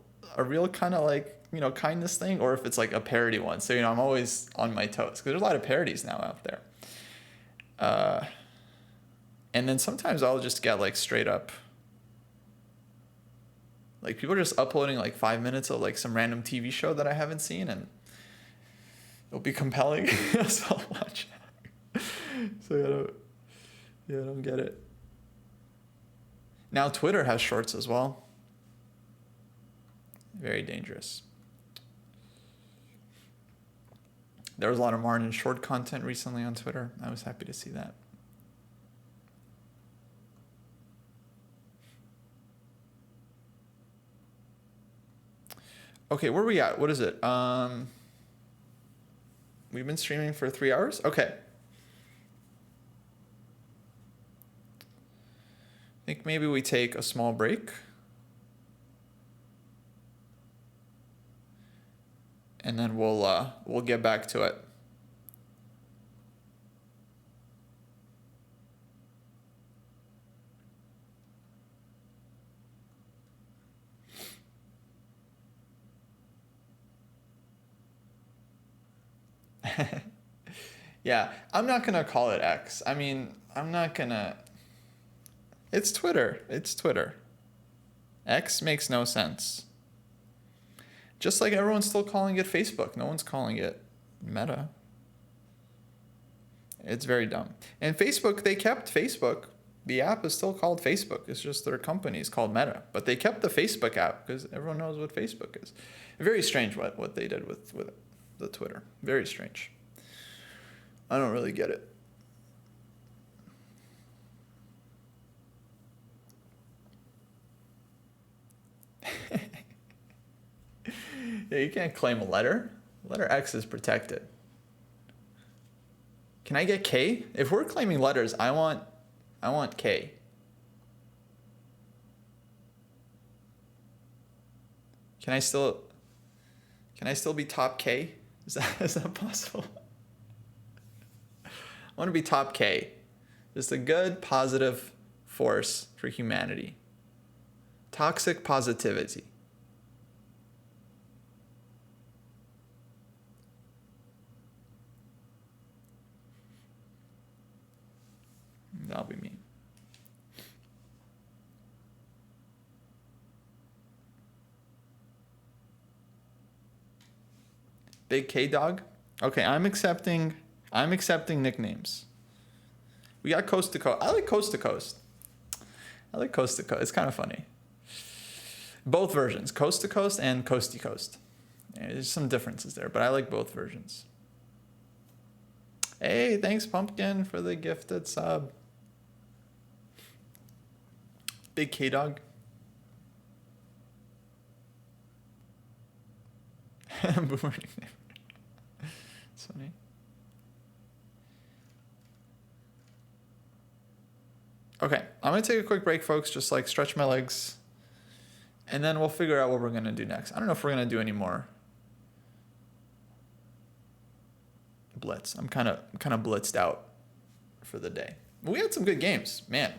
kind of like, you know, kindness thing or if it's like a parody one. So, you know, I'm always on my toes because there's a lot of parodies now out there. And then sometimes I'll just get like straight up, like people are just uploading like 5 minutes of like some random TV show that I haven't seen and it'll be compelling. So I'll watch it. So I don't get it. Now Twitter has shorts as well. Very dangerous. There was a lot of Martin short content recently on Twitter. I was happy to see that. Okay, where are we at? What is it? We've been streaming for 3 hours? Okay. I think maybe we take a small break. And then we'll get back to it. Yeah, I'm not gonna call it X. I mean, I'm not gonna. It's Twitter. It's Twitter. X makes no sense. Just like everyone's still calling it Facebook. No one's calling it Meta. It's very dumb. And Facebook, they kept Facebook. The app is still called Facebook. It's just their company is called Meta. But they kept the Facebook app because everyone knows what Facebook is. Very strange what they did with the Twitter. Very strange. I don't really get it. Yeah, you can't claim a letter. Letter X is protected. Can I get K? If we're claiming letters, I want K. Can I still be top K? Is that possible? I want to be top K. Just a good positive force for humanity. Toxic positivity. That'll be me. Big K dog? Okay, I'm accepting nicknames. We got Coast to Coast. I like Coast to Coast. It's kind of funny. Both versions, Coast to Coast and Coasty Coast. Yeah, there's some differences there, but I like both versions. Hey, thanks Pumpkin for the gifted sub. Big K dog. Boomer nickname. It's funny. Okay, I'm gonna take a quick break, folks. Just like stretch my legs, and then we'll figure out what we're gonna do next. I don't know if we're gonna do any more blitz. I'm kind of blitzed out for the day. We had some good games, man.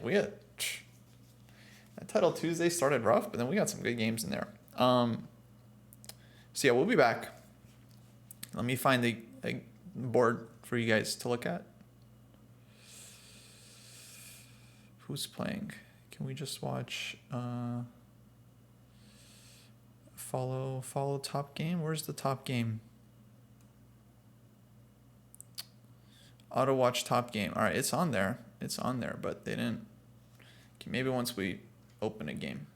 That Title Tuesday started rough, but then we got some good games in there. So yeah, we'll be back. Let me find the board for you guys to look at. Who's playing? Can we just watch follow top game? Where's the top game? Auto watch top game. All right, it's on there. it's on there, but they didn't. Okay, maybe once we open a game.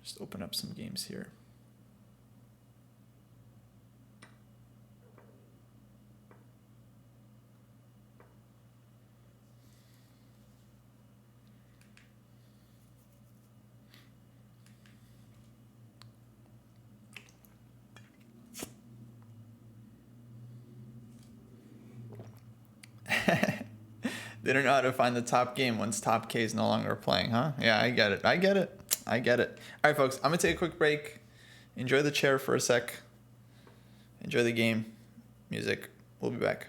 Just open up some games here. They don't know how to find the top game once top K is no longer playing, huh? Yeah, I get it. I get it. I get it. All right, folks, I'm going to take a quick break. Enjoy the chair for a sec. Enjoy the game. Music. We'll be back.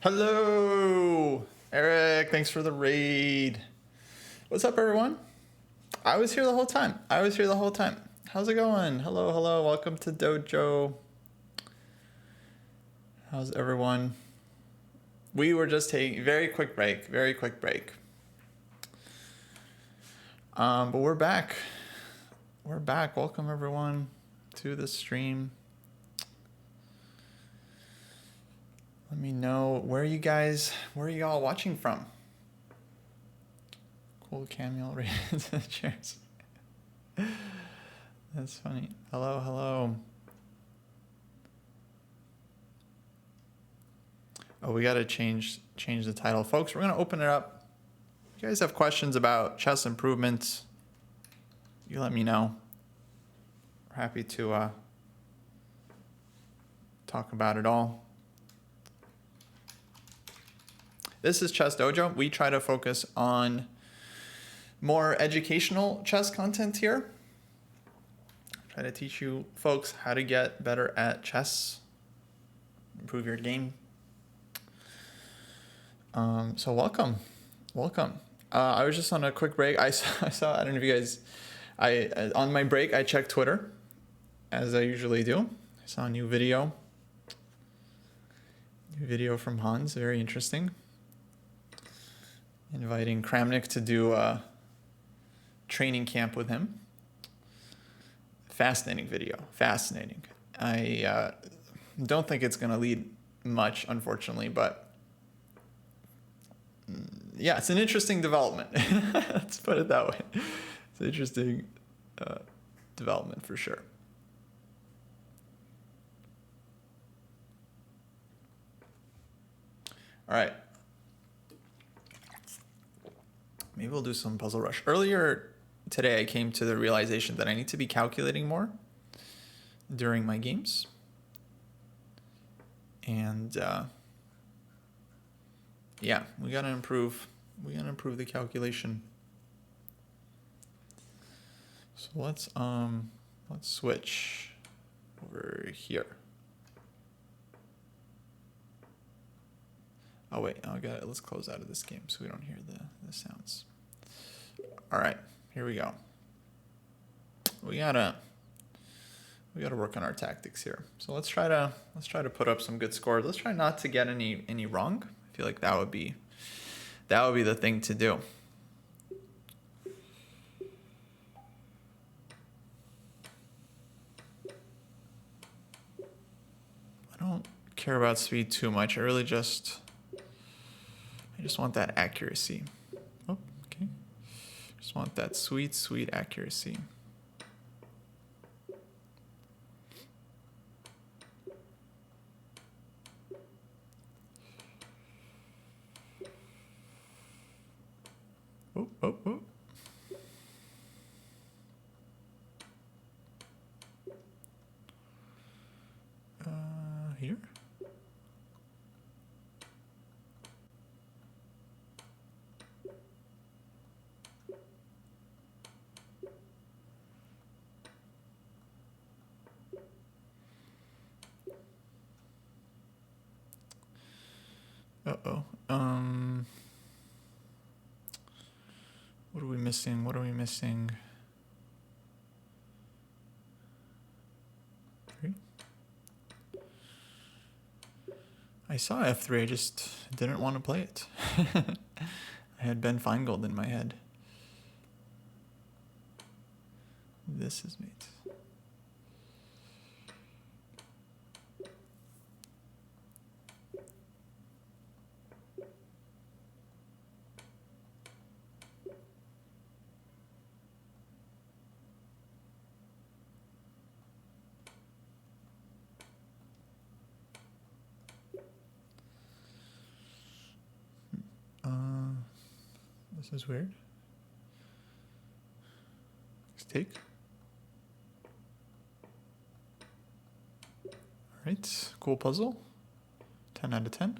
Hello, Eric. Thanks for the raid. What's up, everyone? I was here the whole time. How's it going? Hello, hello. Welcome to Dojo. How's everyone? We were just taking very quick break. But we're back. Welcome everyone to the stream. Let me know where are you all watching from? Cool cameo right into the chairs. That's funny. Hello. Oh, we gotta change the title. Folks, we're gonna open it up. If you guys have questions about chess improvements, you let me know. We're happy to talk about it all. This is Chess Dojo. We try to focus on more educational chess content here. Try to teach you folks how to get better at chess, improve your game. So welcome. I was just on a quick break. I saw, I don't know if you guys, on my break, I checked Twitter, as I usually do. I saw a new video from Hans, very interesting. Inviting Kramnik to do a training camp with him. Fascinating video, fascinating. I don't think it's gonna lead much, unfortunately, but yeah, it's an interesting development. Let's put it that way. It's an interesting development for sure. All right. Maybe we'll do some Puzzle Rush. Earlier today, I came to the realization that I need to be calculating more during my games. And yeah, we gotta improve the calculation. So let's switch over here. Oh wait, let's close out of this game so we don't hear the sounds. All right, here we go. We gotta work on our tactics here. So let's try to put up some good scores. Let's try not to get any wrong. I feel like that would be the thing to do. I don't care about speed too much. I just want that accuracy. Oh, okay. Just want that sweet accuracy. Oh. Here? Uh-oh. What are we missing? 3? I saw F3, I just didn't want to play it. I had Ben Feingold in my head. This is mate. This is weird. Let's take. All right, cool puzzle. 10 out of 10.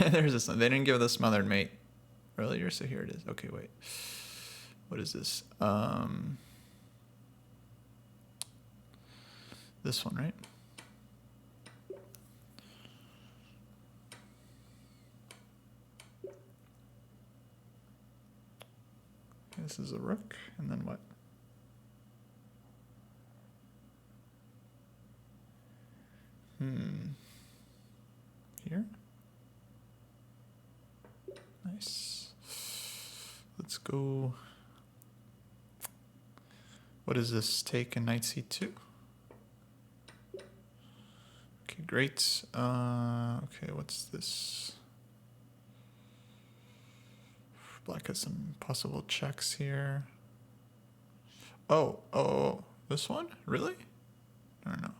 There's this. They didn't give the smothered mate. earlier, so here it is. Okay, wait. What is this? This one, right? This is a rook, and then what? Here? Nice. Let's go. What is this? Take and knight c2. Okay, great. Okay, what's this? Black has some possible checks here. Oh, this one? Really? I don't know.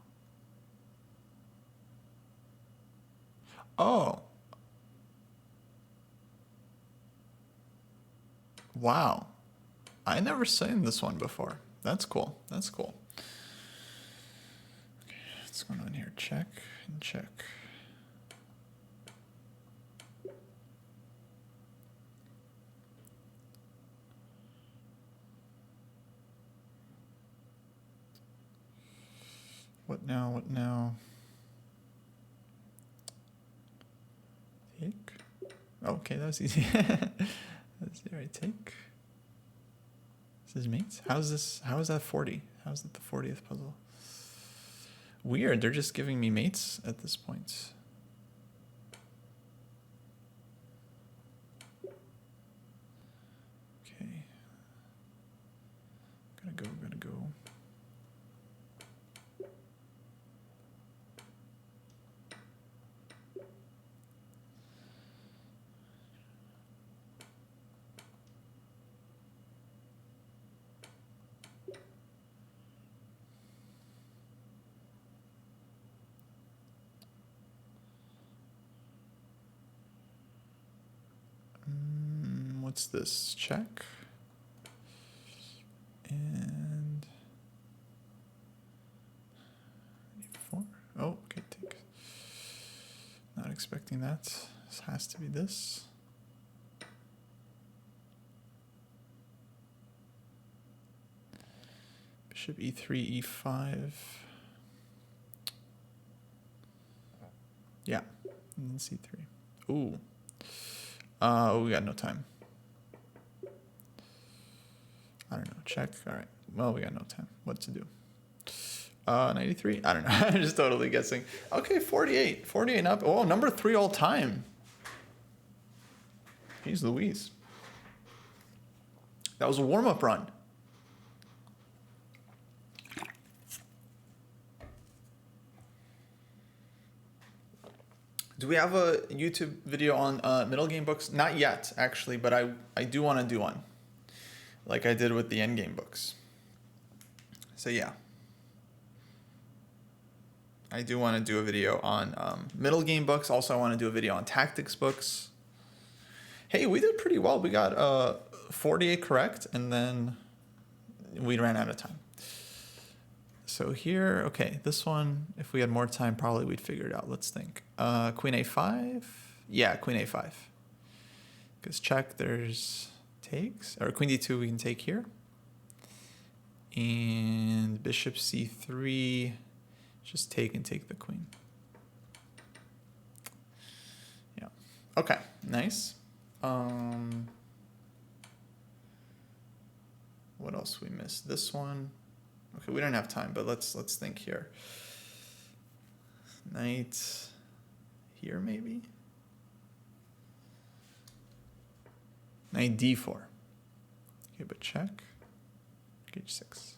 Oh. Wow. I never seen this one before. That's cool. That's cool. Okay, what's going on here? Check and check. What now? What now? Take. Okay, that was easy. That's the right take. This is mates. How's this? How is that 40? How's that the 40th puzzle? Weird. They're just giving me mates at this point. Okay. Gotta go. What's this? Check. And 4. Oh, okay, take. Not expecting that. This has to be this. Bishop e3, e5. Yeah, and then c3. Ooh. Oh, we got no time. I don't know. Check. All right. Well, we got no time. What to do? 93? I don't know. I'm just totally guessing. Okay, 48. 48 up. Oh, number 3 all time. Jeez Louise. That was a warm-up run. Do we have a YouTube video on middle game books? Not yet, actually, but I do want to do one. Like I did with the endgame books. So yeah. I do want to do a video on middle game books. Also, I want to do a video on tactics books. Hey, we did pretty well. We got 48 correct, and then we ran out of time. So here, okay, this one, if we had more time, probably we'd figure it out. Let's think. Queen a5? Yeah, queen a5. Because check, there's takes. Or queen d2, we can take here. And bishop c3, just take and take the queen. Yeah. Okay, nice. What else we missed? This one. Okay, we don't have time, but let's think here. Knight here, maybe? Knight d4. Okay, but check. H6.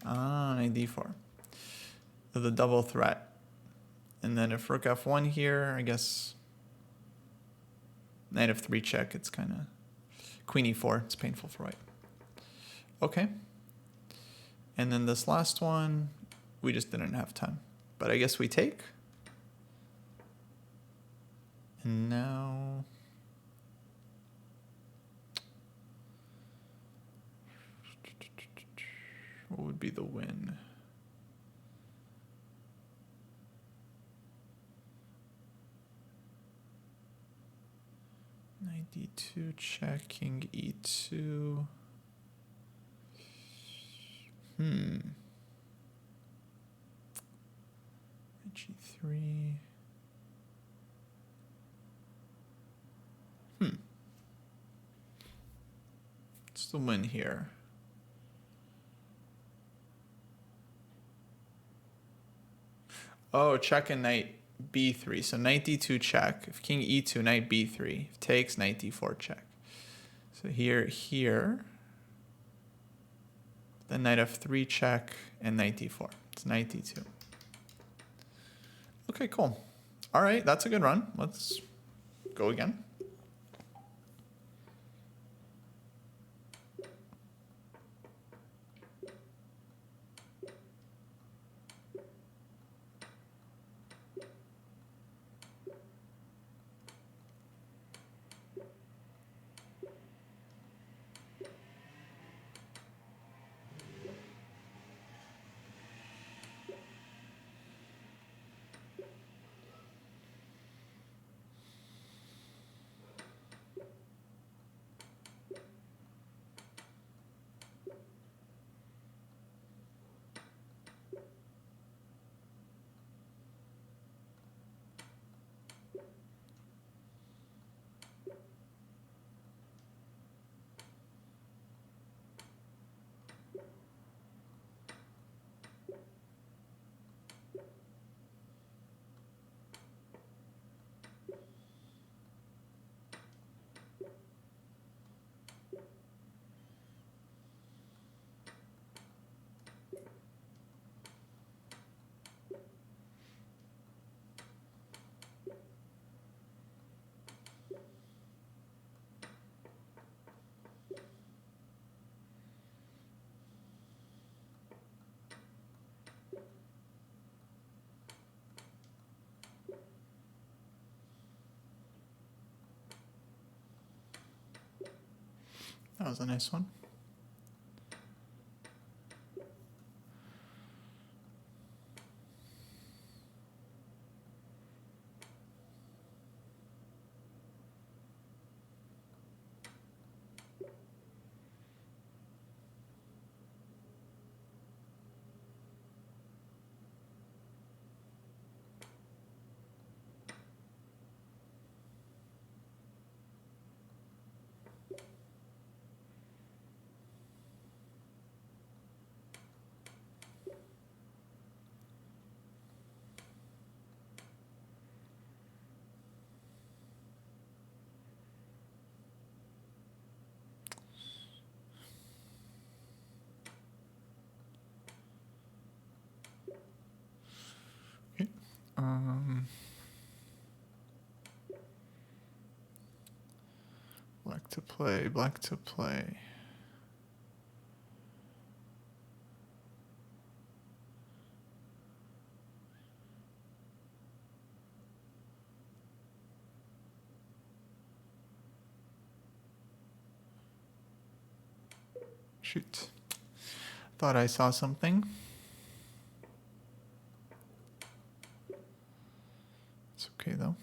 Knight d4. The double threat. And then if rook f1 here, I guess knight f3 check, it's kind of queen e4. It's painful for white. Okay. And then this last one, we just didn't have time. But I guess we take. And now... what would be the win? Knight d2 check, king e2. g3. What's the win here? Oh, check and knight b3. So knight d2 check. If king e2, knight b3. If takes, knight d4 check. So here. Then knight f3 check and knight d4. It's knight d2. Okay, cool. All right, that's a good run. Let's go again. That was a nice one. Okay. Black to play, black to play. Shoot. Thought I saw something. It's okay though.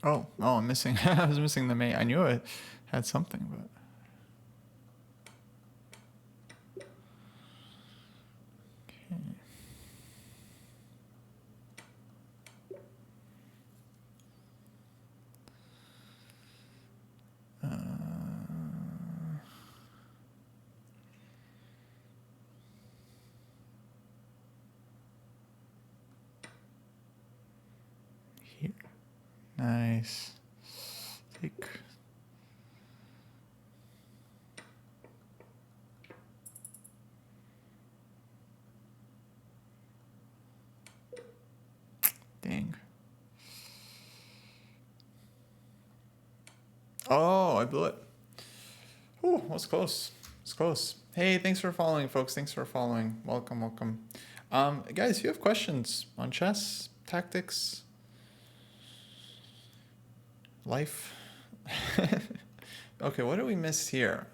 Oh, I'm missing. I was missing the mate. I knew it had something, but. Okay. Here. Nice. Take. Dang. Oh, I blew it. Ooh, that's close. It's close. Hey, thanks for following, folks. Thanks for following. Welcome, welcome. Guys, if you have questions on chess, tactics, life. Okay, what did we miss here?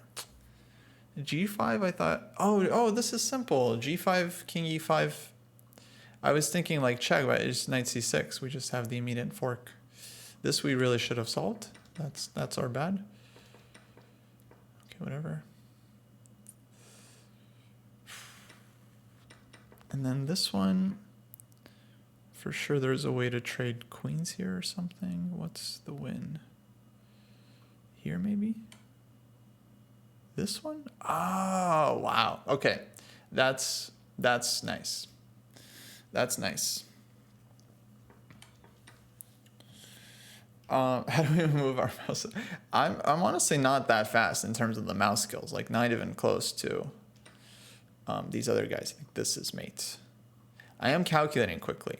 G5, I thought. Oh, this is simple. G5, King E5. I was thinking like check, but it's Knight C6. We just have the immediate fork. This we really should have solved. That's our bad. Okay, whatever. And then this one, for sure there's a way to trade queens here or something. What's the win? Here maybe? This one? Oh, wow. Okay. That's nice. That's nice. How do we move our mouse? I'm honestly not that fast in terms of the mouse skills. Like not even close to these other guys. I think this is mate. I am calculating quickly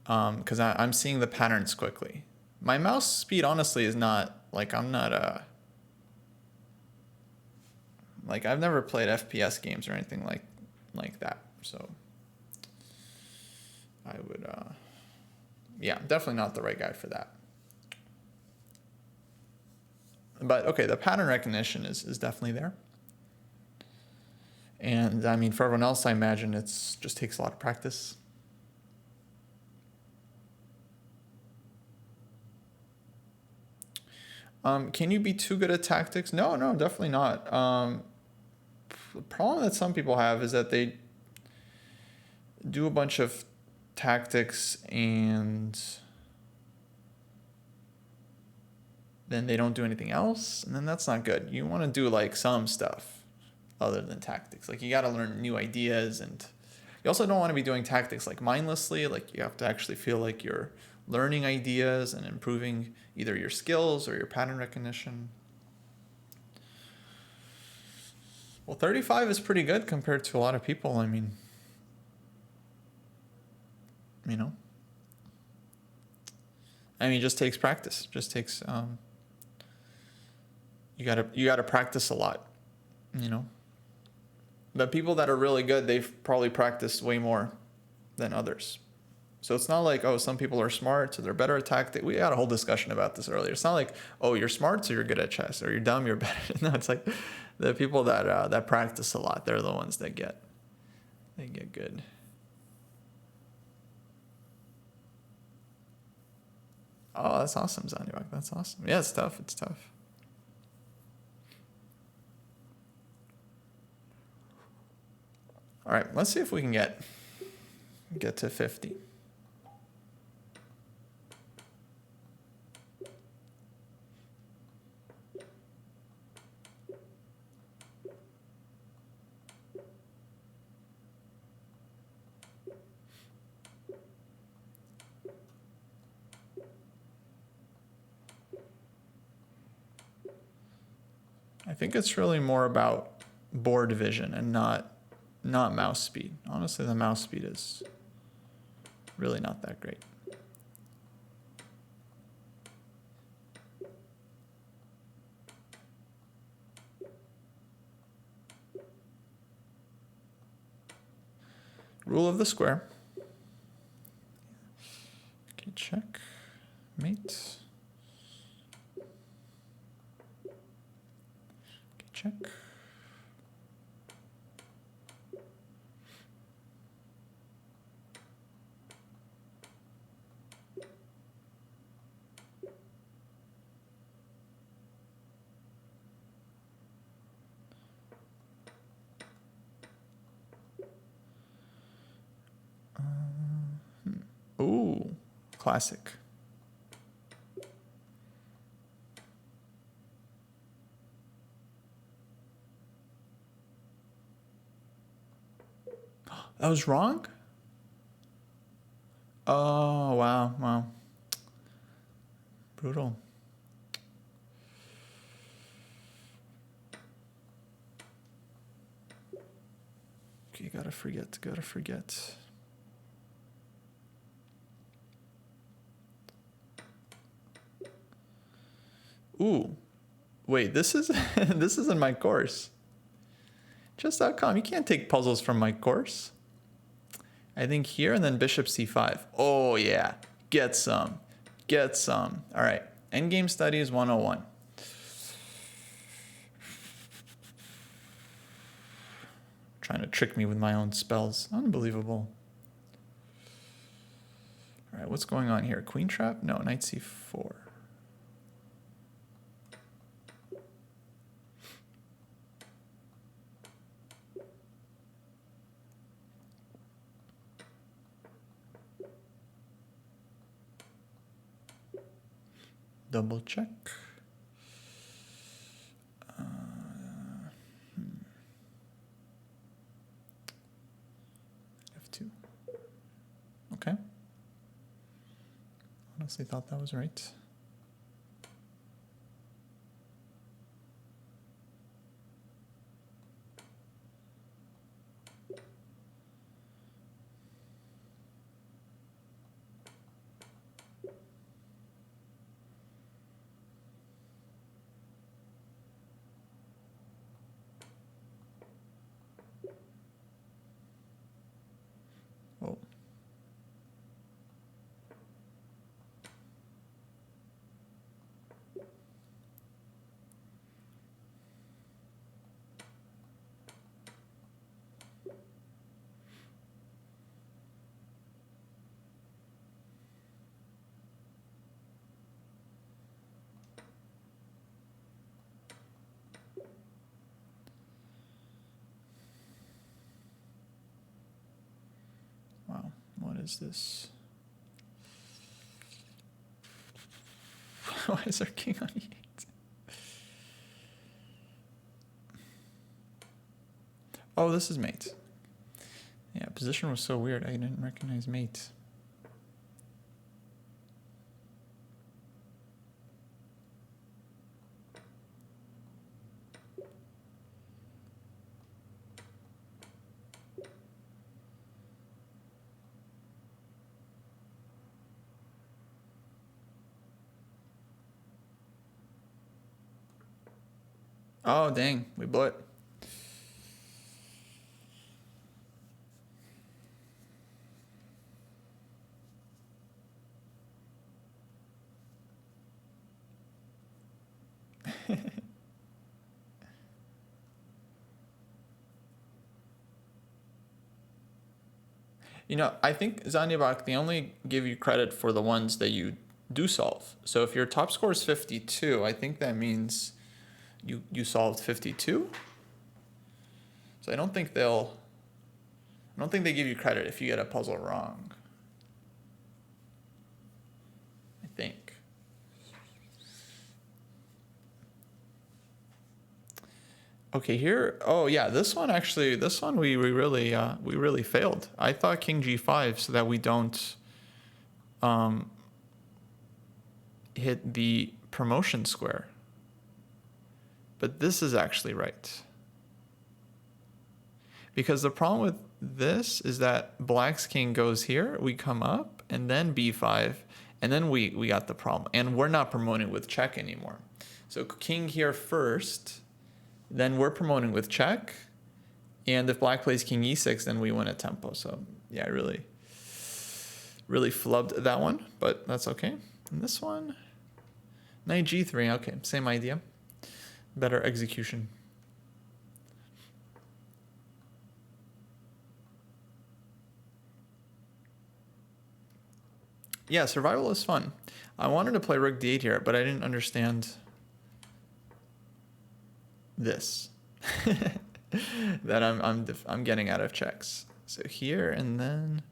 because I'm seeing the patterns quickly. My mouse speed honestly is not like I'm not like I've never played FPS games or anything like that. So I would yeah, definitely not the right guy for that. But okay, the pattern recognition is definitely there. And I mean, for everyone else, I imagine it's just takes a lot of practice. Can you be too good at tactics? No, definitely not. The problem that some people have is that they do a bunch of tactics and then they don't do anything else, and then that's not good. You want to do like some stuff other than tactics. Like you got to learn new ideas, and you also don't want to be doing tactics like mindlessly. Like you have to actually feel like you're learning ideas and improving either your skills or your pattern recognition. Well, 35 is pretty good compared to a lot of people. I mean, you know, it just takes practice. Just takes you gotta practice a lot, you know. The people that are really good, they've probably practiced way more than others. So it's not like, oh, some people are smart, so they're better at tactics. We had a whole discussion about this earlier. It's not like, oh, you're smart, so you're good at chess, or you're dumb, you're better. No, it's like the people that practice a lot, they're the ones that get good. Oh, that's awesome, Zanyuak. That's awesome. Yeah, it's tough. It's tough. All right, let's see if we can get to 50. I think it's really more about board vision and not mouse speed. Honestly, the mouse speed is really not that great. Rule of the square. Okay, check, mate. Okay, check. Ooh, classic. That was wrong? Oh, wow, wow. Brutal. Okay, gotta forget. Ooh, wait, this is this isn't my course. Chess.com, you can't take puzzles from my course. I think here and then bishop c5. Oh yeah, get some. All right, endgame studies 101. Trying to trick me with my own spells. Unbelievable. All right, what's going on here? Queen trap? No, knight c4. Double check. F2. Okay. Honestly thought that was right. Oh. Wow, what is this? Why is our king on e8? Oh, this is mate. Yeah, position was so weird. I didn't recognize mate. Oh, dang, we blew it. You know, I think Zanyabak, they only give you credit for the ones that you do solve. So if your top score is 52, I think that means you solved 52. So I don't think they give you credit if you get a puzzle wrong. I think. Okay, here. Oh yeah, this one we really failed. I thought king g5 so that we don't hit the promotion square. But this is actually right. Because the problem with this is that black's king goes here, we come up, and then b5, and then we got the problem. And we're not promoting with check anymore. So king here first, then we're promoting with check, and if black plays king e6, then we win at tempo. So yeah, I really flubbed that one, but that's okay. And this one, knight g3, okay, same idea. Better execution. Yeah, survival is fun. I wanted to play rook d8 here, but I didn't understand this. That I'm getting out of checks. So here and then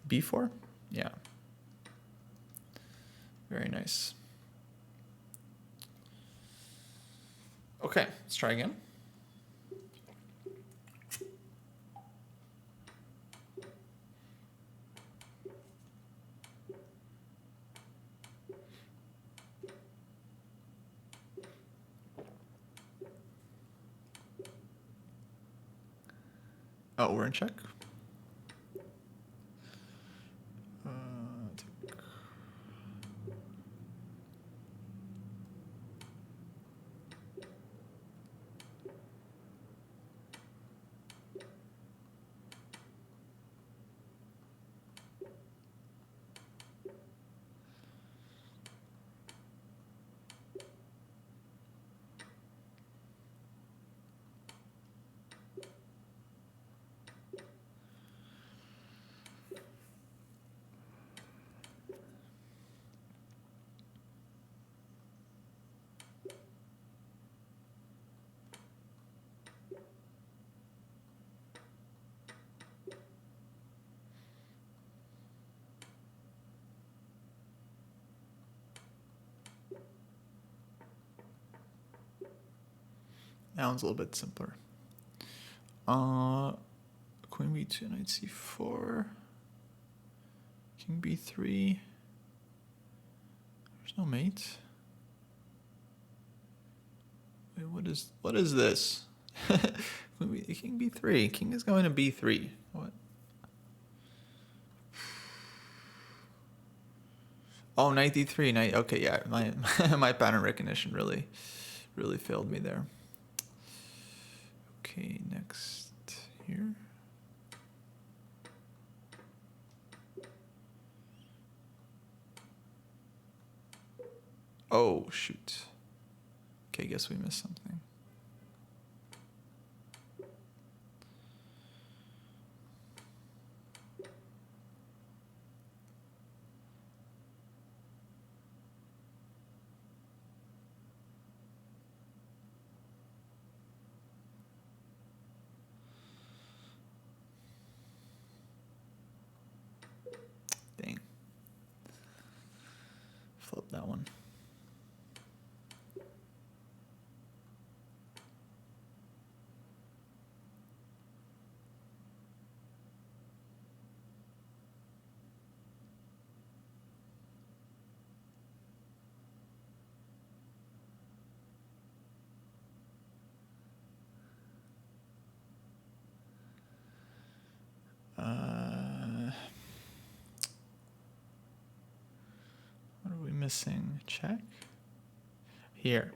b4. Yeah. Very nice. Okay, let's try again. Oh, we're in check. That one's a little bit simpler. Queen b2, knight c4, king b3. There's no mate. Wait, what is this? King b3. King is going to b3. What? Oh, knight d3. Knight. Okay, yeah. My pattern recognition really failed me there. Okay, next here. Oh, shoot. Okay, guess we missed something. Dang. Flip that one. What are we missing? Check. Here.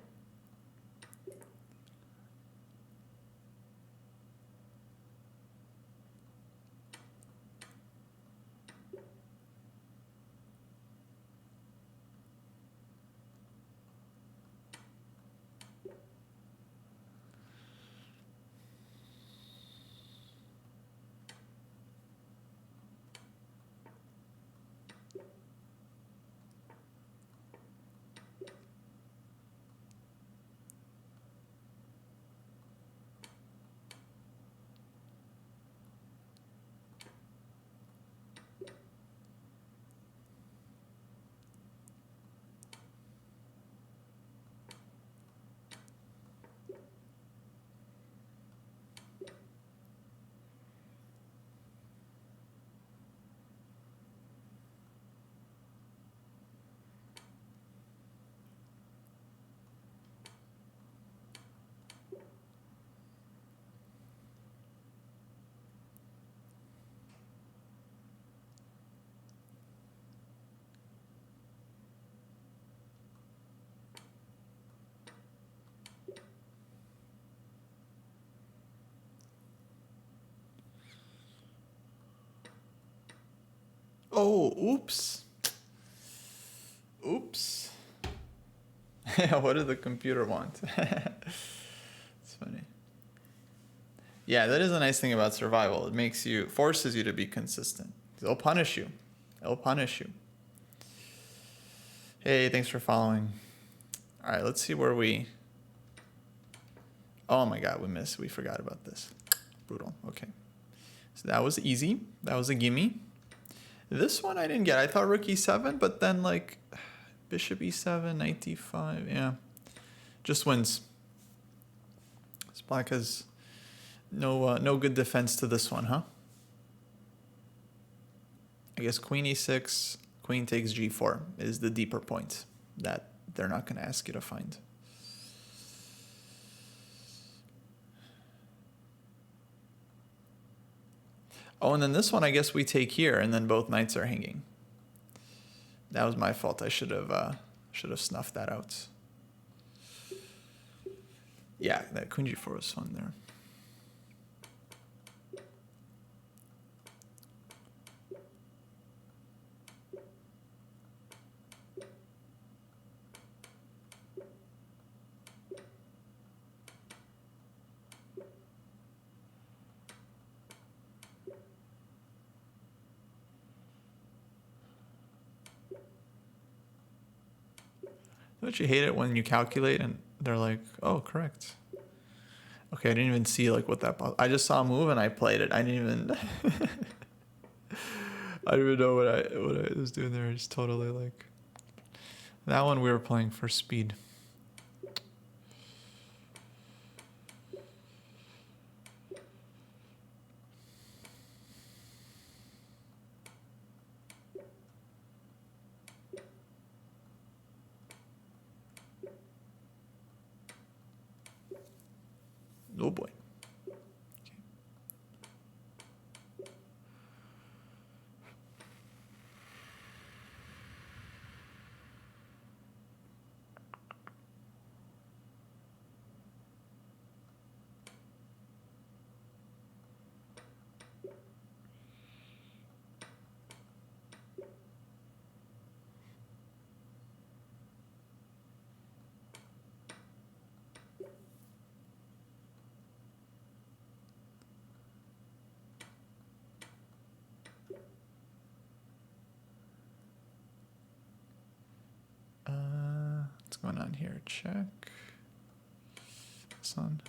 Oh, oops. Oops. What did the computer want? It's funny. Yeah, that is a nice thing about survival. It forces you to be consistent. It'll punish you. It'll punish you. Hey, thanks for following. All right, let's see where we... Oh my God, we forgot about this. Brutal, okay. So that was easy. That was a gimme. This one I didn't get. I thought rook e7, but then like bishop e7, knight d5, yeah. Just wins. This black has no good defense to this one, huh? I guess queen e6, queen takes g4 is the deeper point that they're not going to ask you to find. Oh, and then this one, I guess we take here, and then both knights are hanging. That was my fault. I should have snuffed that out. Yeah, that queen g4 was fun there. Don't you hate it when you calculate and they're like, oh, correct. Okay, I didn't even see like what that. I just saw a move and I played it. I didn't even. I didn't even know what I was doing there. Just totally like. That one we were playing for speed. Oh boy. What's going on here? Check. This one.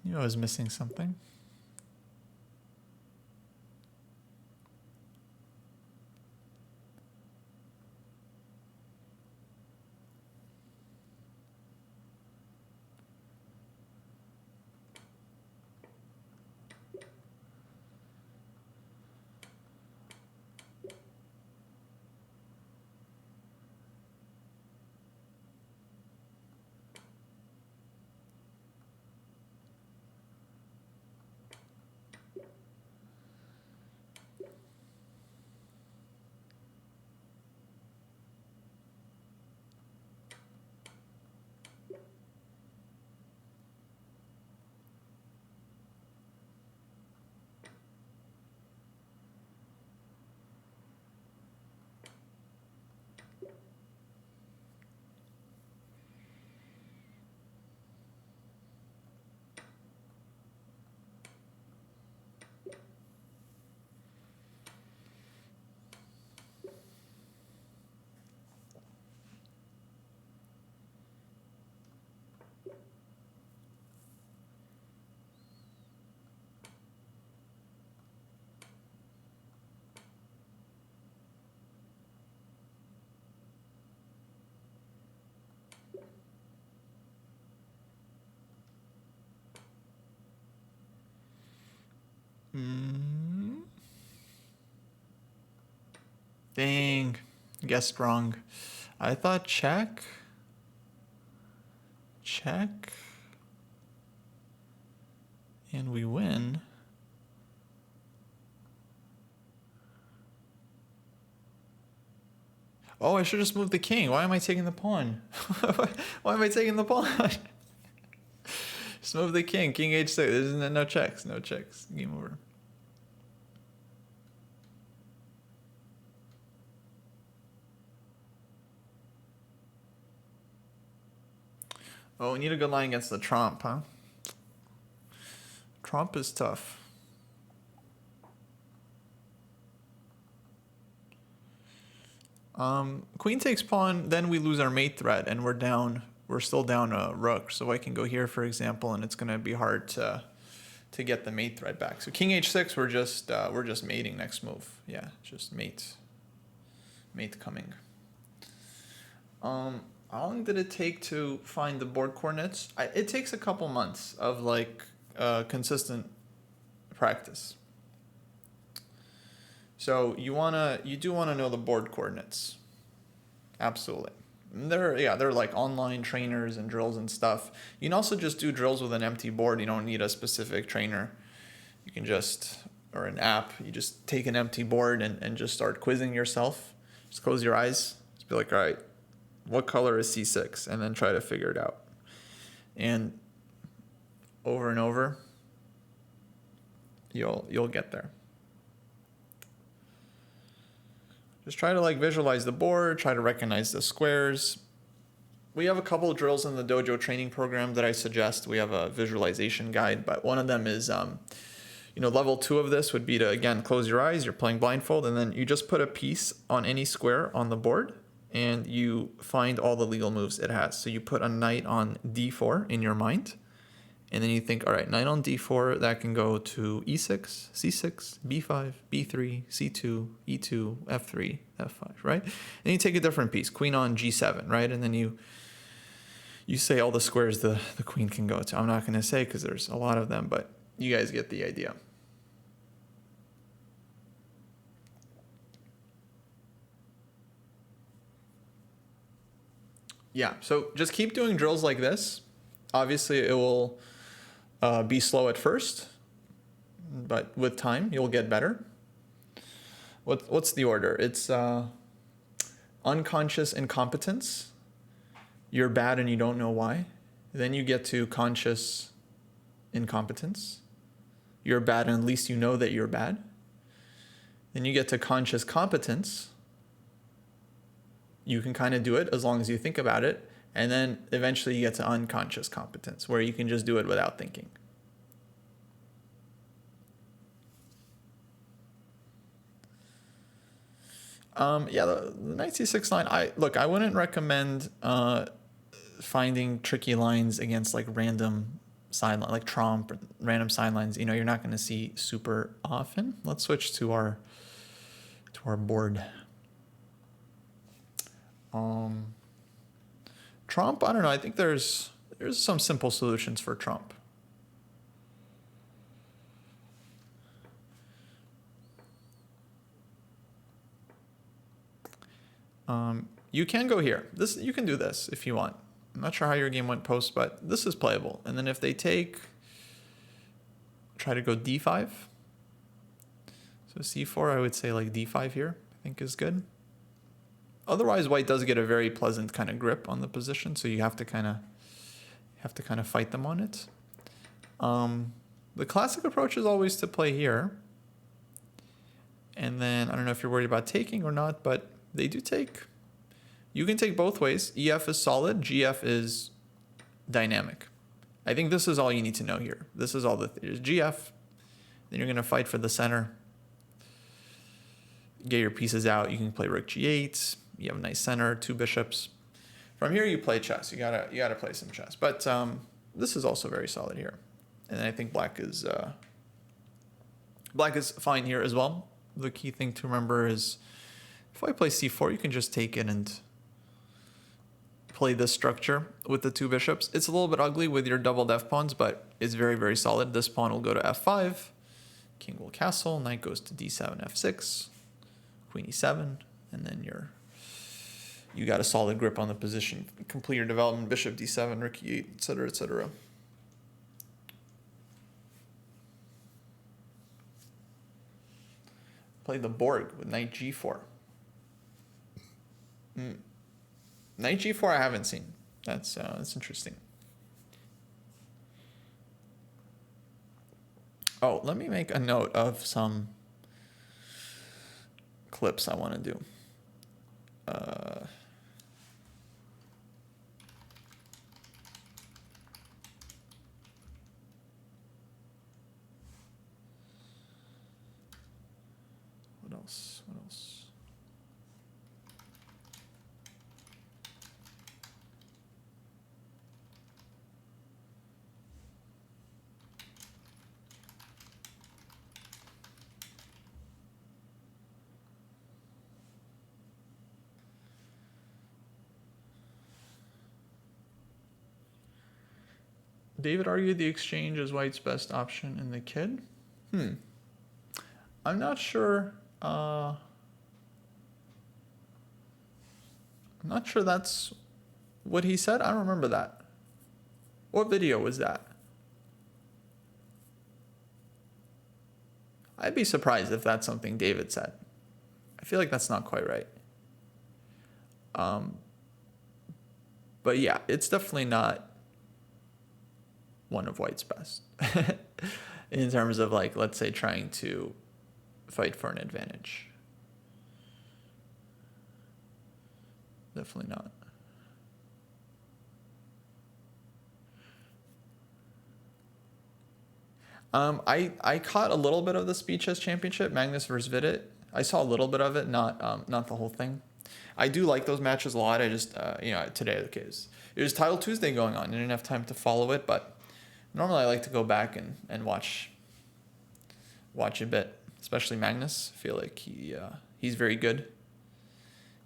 Knew I was missing something. Dang. Guessed wrong. I thought check. Check. And we win. Oh, I should just move the king. Why am I taking the pawn? Why am I taking the pawn? Just move the king. King h6. There's no checks. No checks. Game over. Oh, we need a good line against the trompe, huh? Trompe is tough. Queen takes pawn, then we lose our mate threat, and we're down. We're still down a rook, so I can go here, for example, and it's gonna be hard to get the mate threat back. So king h6, we're just mating next move. Yeah, just mate coming. How long did it take to find the board coordinates? It takes a couple months of like consistent practice. So you do wanna know the board coordinates. Absolutely. They're like online trainers and drills and stuff. You can also just do drills with an empty board. You don't need a specific trainer. You can just, or an app, you just take an empty board and just start quizzing yourself. Just close your eyes. Just be like, all right, what color is C6? And then try to figure it out. And over, you'll get there. Just try to like visualize the board, try to recognize the squares. We have a couple of drills in the Dojo training program that I suggest. We have a visualization guide, but one of them is, level 2 of this would be to, again, close your eyes, you're playing blindfold, and then you just put a piece on any square on the board, and you find all the legal moves it has. So you put a knight on D4 in your mind, and then you think, all right, knight on D4, that can go to E6, C6, B5, B3, C2, E2, F3, F5, right? And you take a different piece, queen on G7, right? And then you say all the squares the queen can go to. I'm not going to say because there's a lot of them, but you guys get the idea. Yeah, so just keep doing drills like this. Obviously, it will be slow at first, but with time, you'll get better. What's the order? It's unconscious incompetence. You're bad and you don't know why. Then you get to conscious incompetence. You're bad and at least you know that you're bad. Then you get to conscious competence. You can kind of do it as long as you think about it. And then eventually you get to unconscious competence, where you can just do it without thinking. The knight c6 line, I wouldn't recommend finding tricky lines against like random side line, like trompe or random side lines. You're not going to see super often. Let's switch to our board. Trompe, I don't know. I think there's some simple solutions for trompe. You can go here. You can do this if you want. I'm not sure how your game went post, but this is playable. And then if they try to go d5. So c4, I would say like d5 here, I think is good. Otherwise, white does get a very pleasant kind of grip on the position, so you have to kind of fight them on it. The classic approach is always to play here. And then, I don't know if you're worried about taking or not, but they do take. You can take both ways. EF is solid, GF is dynamic. I think this is all you need to know here. This is all there's GF, then you're going to fight for the center. Get your pieces out. You can play rook g8. You have a nice center, 2 bishops. From here, you play chess. You gotta play some chess. But this is also very solid here, and I think black is fine here as well. The key thing to remember is if I play c4, you can just take it and play this structure with the 2 bishops. It's a little bit ugly with your doubled f pawns, but it's very, very solid. This pawn will go to f5. King will castle. Knight goes to d7, f6. Queen e7, and then you got a solid grip on the position. Complete your development, bishop d7, rook e8, etc., etc. Play the Borg with knight g4. Knight g4 I haven't seen. That's interesting. Oh, let me make a note of some clips I want to do. What else? David argued the exchange is white's best option in the kid. I'm not sure I'm not sure that's what he said. I don't remember that. What video was that? I'd be surprised if that's something David said. I feel like that's not quite right. But yeah, it's definitely not one of White's best in terms of, like, let's say trying to fight for an advantage. Definitely not. I caught a little bit of the Speed Chess Championship, Magnus versus Vidit. I saw a little bit of it, not the whole thing. I do like those matches a lot. I just today the case. It was Title Tuesday going on. I didn't have time to follow it, but normally I like to go back and watch a bit, especially Magnus. I feel like he's very good,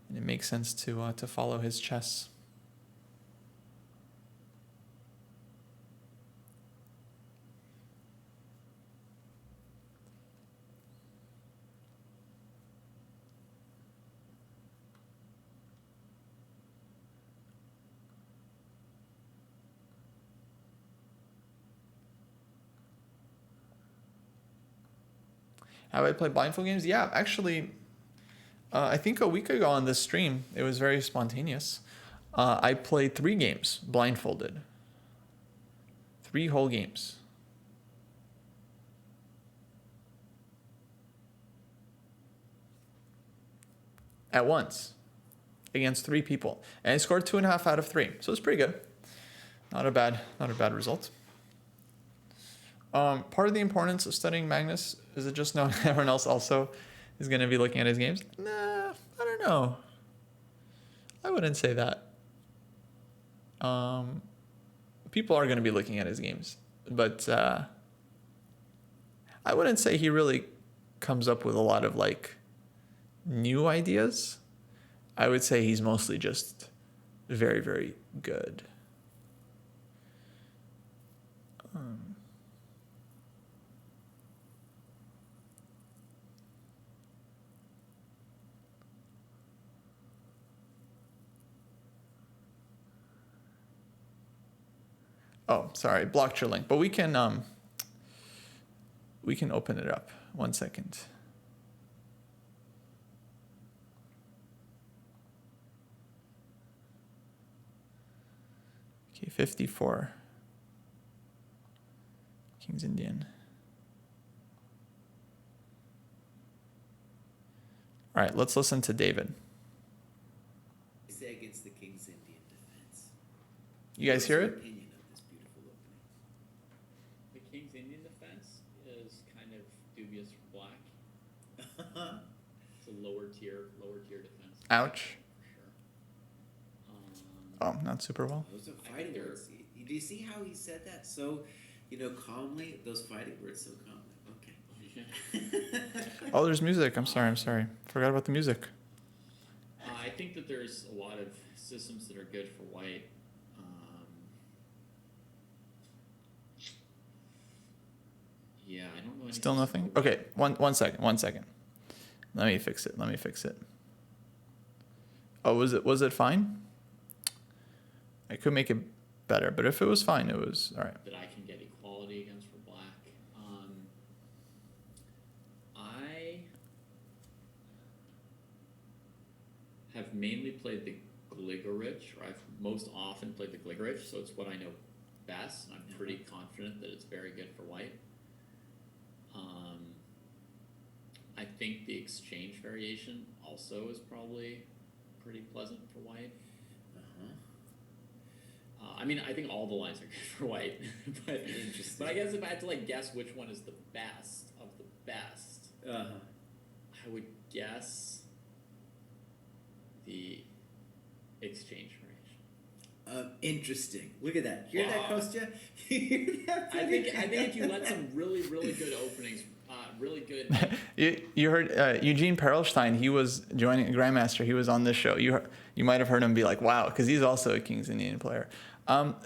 and it makes sense to follow his chess. Have I played blindfold games? Yeah, actually, I think a week ago on this stream, it was very spontaneous. I played 3 games blindfolded. 3 whole games. At once. Against 3 people. And I scored 2.5 out of 3. So it's pretty good. Not a bad result. Part of the importance of studying Magnus, is it just knowing everyone else also is going to be looking at his games? Nah, I don't know. I wouldn't say that. People are going to be looking at his games, but I wouldn't say he really comes up with a lot of, like, new ideas. I would say he's mostly just very, very good. Oh, sorry, blocked your link, but we can open it up. 1 second. Okay, 54. King's Indian. All right, let's listen to David. Say against the King's Indian defense. You guys hear it? Opinion of this beautiful opening. The King's Indian defense is kind of dubious for black. It's a lower tier defense. Ouch. For sure. Oh, not super well. Those are fighting words. Do you see how he said that so, calmly? Those fighting words so calmly. Okay. Oh, there's music. I'm sorry. Forgot about the music. I think that there's a lot of systems that are good for white. Yeah, I don't know. Still nothing? Okay, one second. Let me fix it. Oh, was it fine? I could make it better, but if it was fine, it was all right. That I can get equality against for black. I have mainly played the Gligorich, or I've most often played the Gligorich, so it's what I know best, and I'm pretty confident that it's very good for white. I think the exchange variation also is probably pretty pleasant for white. I think all the lines are good for white, but I guess if I had to guess which one is the best of the best, I would guess the exchange variation. Interesting. Look at that. Hear that, Kostya? I think if you let some really, really good openings, really good. You heard Eugene Perelstein. He was joining Grandmaster. He was on this show. You might have heard him be like, "Wow," because he's also a King's Indian player.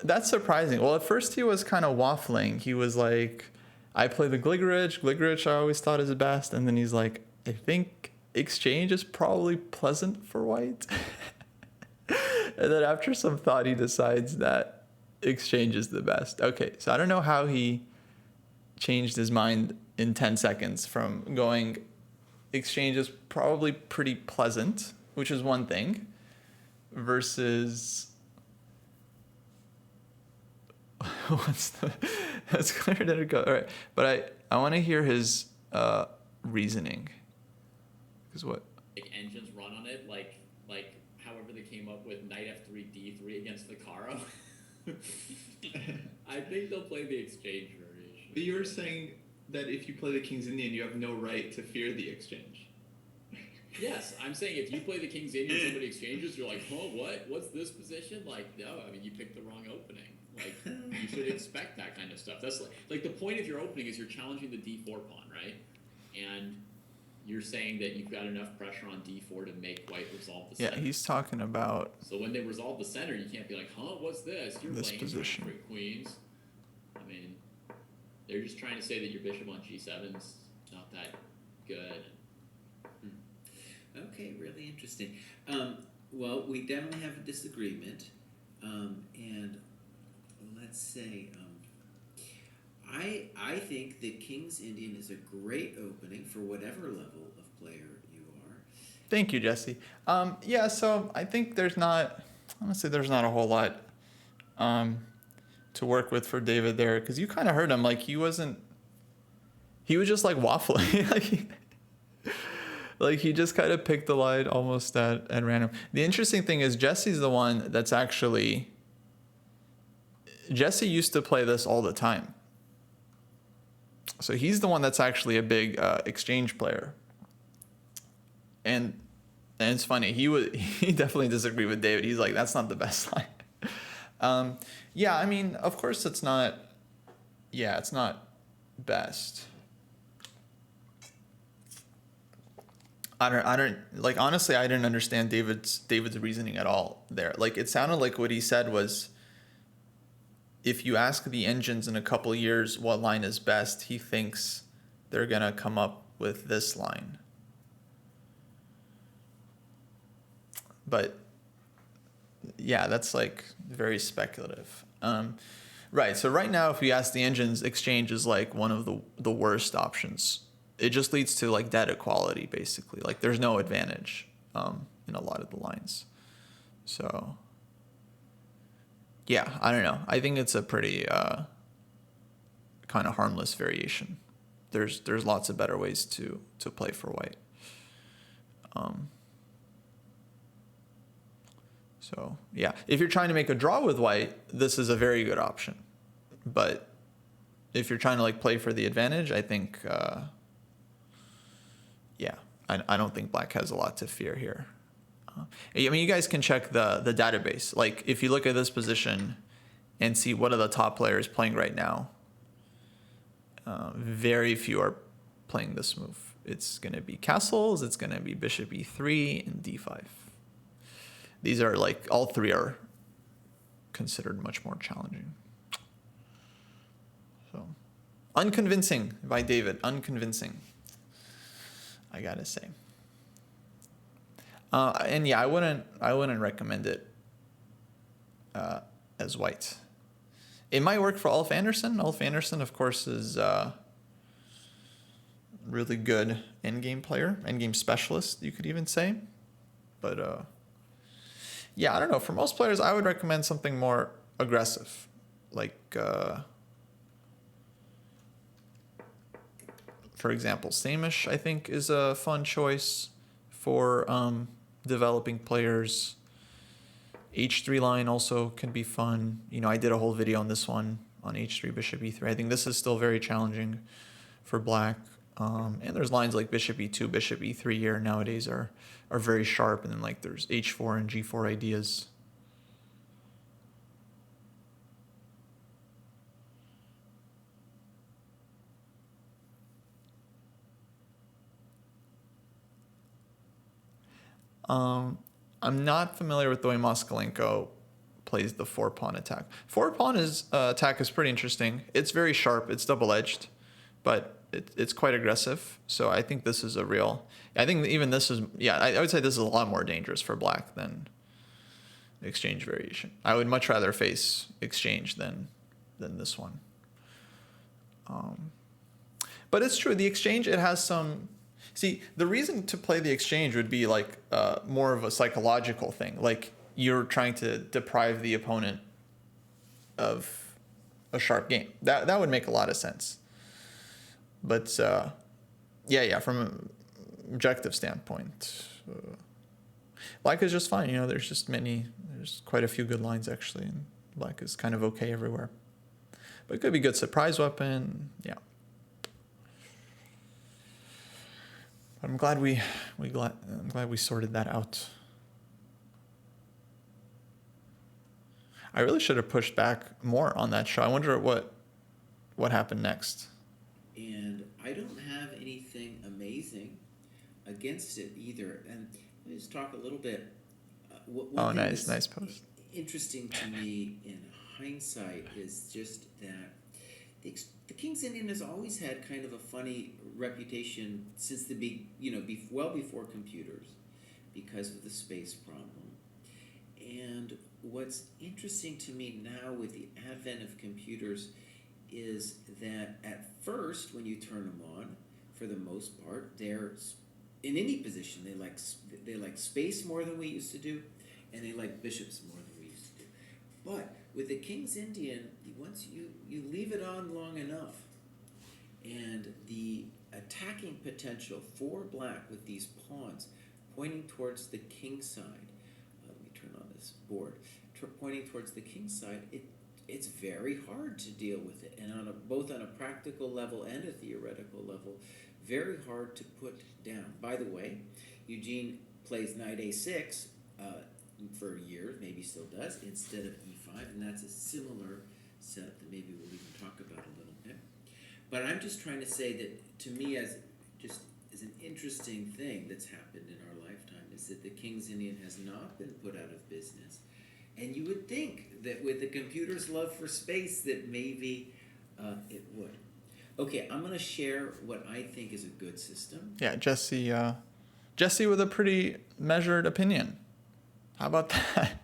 That's surprising. Well, at first he was kind of waffling. He was like, "I play the Gligorich. Gligorich I always thought is the best," and then he's like, I think exchange is probably pleasant for white. And then after some thought, he decides that exchange is the best. Okay, so I don't know how he changed his mind in 10 seconds from going exchange is probably pretty pleasant, which is one thing, versus that's clear to go. All right, but I want to hear his reasoning. Because what? Like engines run on it, like however they came up with knight f3 d3 against the Caro. I think they'll play the exchange variation. But you were saying that if you play the King's Indian, you have no right to fear the exchange. Yes, I'm saying if you play the King's Indian and somebody exchanges, you're like, oh, what? What's this position? Like, no, I mean, you picked the wrong opening. Like, you should expect that kind of stuff. That's like the point of your opening is you're challenging the d4 pawn, right? And you're saying that you've got enough pressure on d4 to make white resolve the center. Yeah, he's talking about... So when they resolve the center, you can't be like, huh, what's this? You're this playing position. for queens. I mean, they're just trying to say that your bishop on g7's not that good. Okay, really interesting. Well, we definitely have a disagreement, and let's say I think the King's Indian is a great opening for whatever level of player you are. Thank you, Jesse. Yeah, so I think there's not a whole lot to work with for David there, because you kind of heard him, like he was just like waffling. Like he just kind of picked the line almost at random. The interesting thing is Jesse's the one that's actually... Jesse used to play this all the time. So he's the one that's actually a big exchange player. And it's funny. He definitely disagreed with David. He's like, that's not the best line. Yeah, I mean, of course it's not... Yeah, it's not best. I don't like, honestly, I didn't understand David's reasoning at all there. Like it sounded like what he said was, if you ask the engines in a couple years what line is best, he thinks they're gonna come up with this line. But yeah, that's like very speculative. Right. So right now, if we ask the engines, exchange is like one of the worst options. It just leads to like dead equality, basically. Like there's no advantage in a lot of the lines. So yeah, I don't know. I think it's a pretty kind of harmless variation. There's lots of better ways to play for white. So yeah, if you're trying to make a draw with white, this is a very good option. But if you're trying to like play for the advantage, I think. Yeah, I don't think black has a lot to fear here. I mean, you guys can check the database. Like, if you look at this position and see what are the top players playing right now, very few are playing this move. It's going to be castles, it's going to be bishop e3 and d5. These are like, all three are considered much more challenging. So, unconvincing by David, unconvincing, I gotta say. And yeah, I wouldn't recommend it as white. It might work for Ulf Anderson. Ulf Anderson, of course, is really good endgame player, endgame specialist, you could even say. But yeah, I don't know. For most players, I would recommend something more aggressive, like for example, Samish, I think, is a fun choice for developing players. H3 line also can be fun. You know, I did a whole video on this one, on H3, bishop E3. I think this is still very challenging for black. And there's lines like bishop E2, bishop E3 here nowadays are very sharp. And then like there's H4 and G4 ideas. I'm not familiar with the way Moskalenko plays the 4-pawn attack. 4-pawn attack is pretty interesting. It's very sharp. It's double-edged, but it's quite aggressive. So I think this is a real. I think even this is I would say this is a lot more dangerous for black than exchange variation. I would much rather face exchange than this one. But it's true. The exchange, it has some. See, the reason to play the exchange would be like more of a psychological thing. Like you're trying to deprive the opponent of a sharp game. That would make a lot of sense. But from an objective standpoint, black is just fine. There's quite a few good lines actually, and black is kind of okay everywhere. But it could be good surprise weapon. Yeah. But I'm glad we sorted that out. I really should have pushed back more on that show. I wonder what happened next. And I don't have anything amazing against it either. And let me just talk a little bit. Nice post. Interesting to me in hindsight is just that the King's Indian has always had kind of a funny reputation since well before computers, because of the space problem. And what's interesting to me now with the advent of computers is that at first, when you turn them on, for the most part, they're in any position. They like space more than we used to do, and they like bishops more than we used to do. But with the King's Indian, once you leave it on long enough, and the attacking potential for black with these pawns pointing towards the king side, let me turn on this board, pointing towards the king side, it's very hard to deal with it, and both on a practical level and a theoretical level, very hard to put down. By the way, Eugene plays knight a6 for years, maybe still does, instead of e5, and that's a similar setup that maybe we'll even talk about a little bit. But I'm just trying to say that, to me, as an interesting thing that's happened in our lifetime, is that the King's Indian has not been put out of business. And you would think that with the computer's love for space that maybe it would. Okay, I'm going to share what I think is a good system. Yeah, Jesse with a pretty measured opinion. How about that?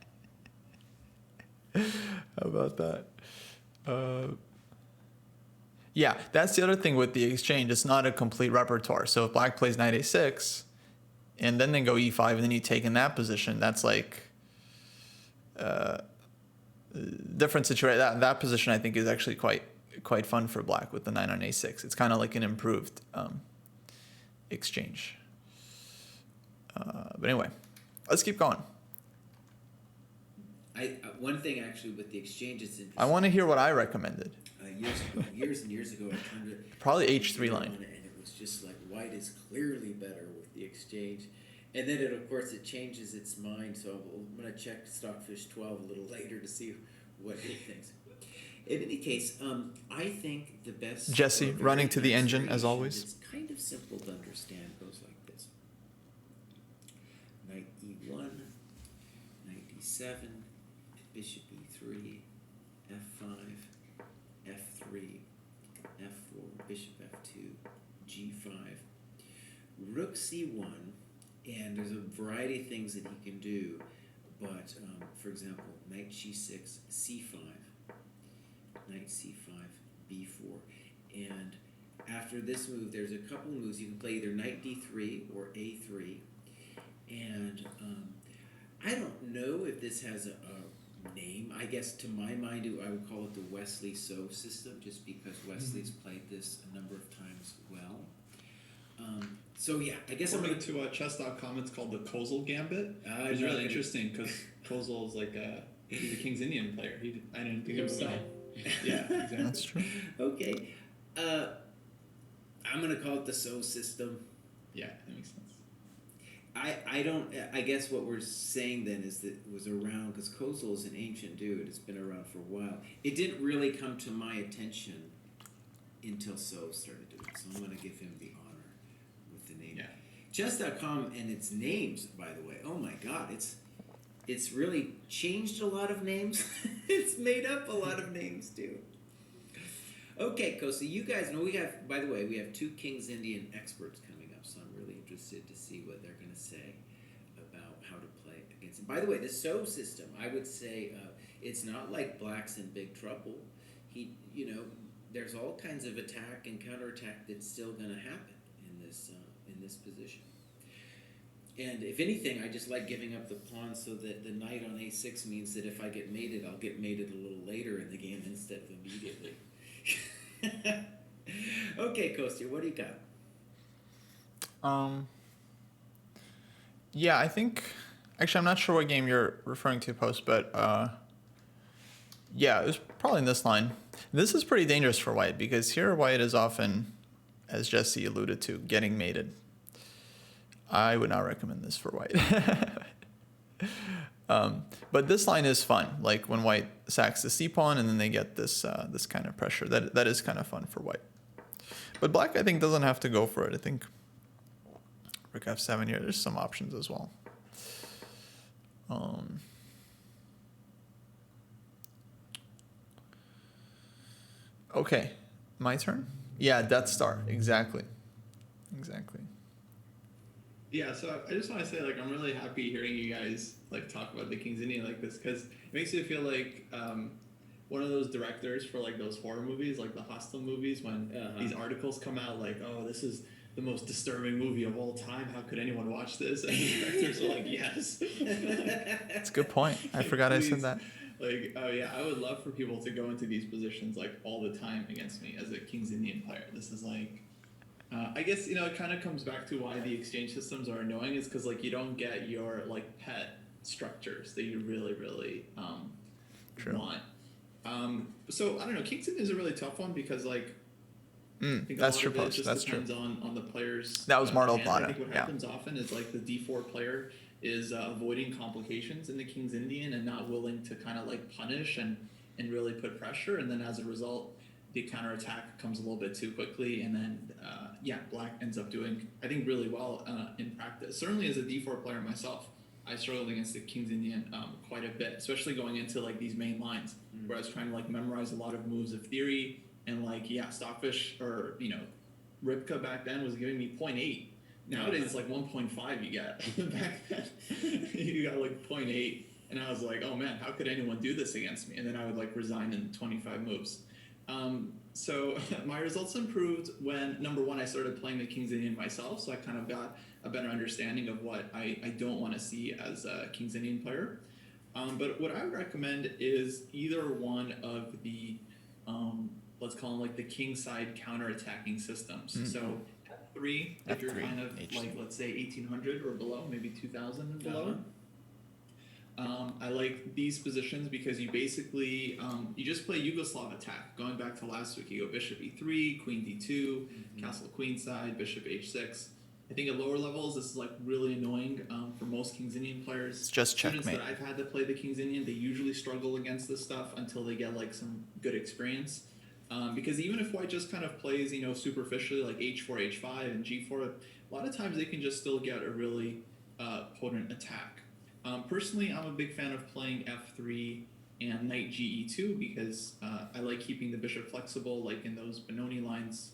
Yeah, that's the other thing with the exchange. It's not a complete repertoire. So if black plays knight a6, and then they go e5, and then you take in that position, that's like different situation. That position I think is actually quite fun for black with the knight on a6. It's kind of like an improved exchange. But anyway, let's keep going. One thing actually with the exchange is interesting. I want to hear what I recommended. Years and years ago, I turned it probably h3 line, and it was just like white is clearly better with the exchange, and then of course it changes its mind. So I'm going to check Stockfish 12 a little later to see what he thinks. In any case, I think the best Jesse running to the engine as always. It's kind of simple to understand. Goes like this: knight e1, knight d7, bishop e3, f5, f3, f4, bishop f2, g5, rook c1, and there's a variety of things that he can do, but for example, knight g6, c5, knight c5, b4, and after this move, there's a couple moves. You can play either knight d3 or a3, and I don't know if this has a name. I guess to my mind, I would call it the Wesley So system, just because Wesley's played this a number of times well. So yeah, I guess According to chess.com, it's called the Kozel Gambit. It's really interesting because Kozel is like he's a King's Indian player. I didn't think himself. Yeah, exactly. That's true. Okay, I'm gonna call it the So system. Yeah, that makes sense. I guess what we're saying then is that it was around, because Kozel is an ancient dude. It's been around for a while. It didn't really come to my attention until So started doing it. So I'm going to give him the honor with the name. Yeah. Chess.com and its names, by the way. Oh my God, it's really changed a lot of names. It's made up a lot of names too. Okay, Kostya, you guys know we have. By the way, we have 2 King's Indian experts coming up, so I'm really interested to see what they're going to say about how to play against it. By the way, the So system, I would say, it's not like Black's in big trouble. There's all kinds of attack and counterattack that's still going to happen in this position. And if anything, I just like giving up the pawn so that the knight on a6 means that if I get mated, I'll get mated a little later in the game instead of immediately. Okay, Kostya, what do you got? Yeah, I think. Actually, I'm not sure what game you're referring to, Post, but yeah, it was probably in this line. This is pretty dangerous for White because here White is often, as Jesse alluded to, getting mated. I would not recommend this for White. But this line is fun. Like when White sacks the c-pawn and then they get this this kind of pressure. That is kind of fun for White. But Black, I think, doesn't have to go for it. I think Rook f7 here. There's some options as well. Okay, my turn. Yeah, Death Star. Exactly. Yeah, so I just want to say, like, I'm really happy hearing you guys, like, talk about the King's Indian like this, because it makes me feel like one of those directors for, like, those horror movies, like the Hostel movies, when these articles come out, like, oh, this is the most disturbing movie of all time. How could anyone watch this? And the directors are like, yes. That's a good point. I forgot I said that. Like, oh, yeah, I would love for people to go into these positions, like, all the time against me as a King's Indian player. This is, like... I guess, it kind of comes back to why the exchange systems are annoying is because, like, you don't get your, like, pet structures that you really, really want. So, I don't know. King's Indian is a really tough one because, like, I think that's a true, lot of it Post. just That's depends true. on the player's... That was Martel hand. Plata. I think what happens often is, like, the d4 player is avoiding complications in the King's Indian and not willing to kind of, like, punish and really put pressure. And then as a result... the counterattack comes a little bit too quickly, and then, Black ends up doing, I think, really well in practice. Certainly as a d4 player myself, I struggled against the King's Indian quite a bit, especially going into, like, these main lines, where I was trying to, like, memorize a lot of moves of theory, and, like, Stockfish, or, Ripka back then was giving me 0.8. Nowadays, it's like 1.5 you get. Back then, you got, like, 0.8, and I was like, oh, man, how could anyone do this against me? And then I would, like, resign in 25 moves. So my results improved when, number one, I started playing the King's Indian myself, so I kind of got a better understanding of what I don't want to see as a King's Indian player. But what I would recommend is either one of the, let's call them, like, the king side counter-attacking systems. Mm-hmm. So F3, if you're kind of H3. Like, let's say 1800 or below, maybe 2000 and below. I like these positions because you basically, you just play Yugoslav attack. Going back to last week, you go bishop e3, queen d2, castle queenside, bishop h6. I think at lower levels, this is, like, really annoying for most King's Indian players. It's just checkmate. Students that I've had to play the King's Indian, they usually struggle against this stuff until they get, like, some good experience. Because even if White just kind of plays, superficially, like h4, h5, and g4, a lot of times they can just still get a really potent attack. Personally, I'm a big fan of playing f3 and knight ge2 because I like keeping the bishop flexible, like in those Benoni lines.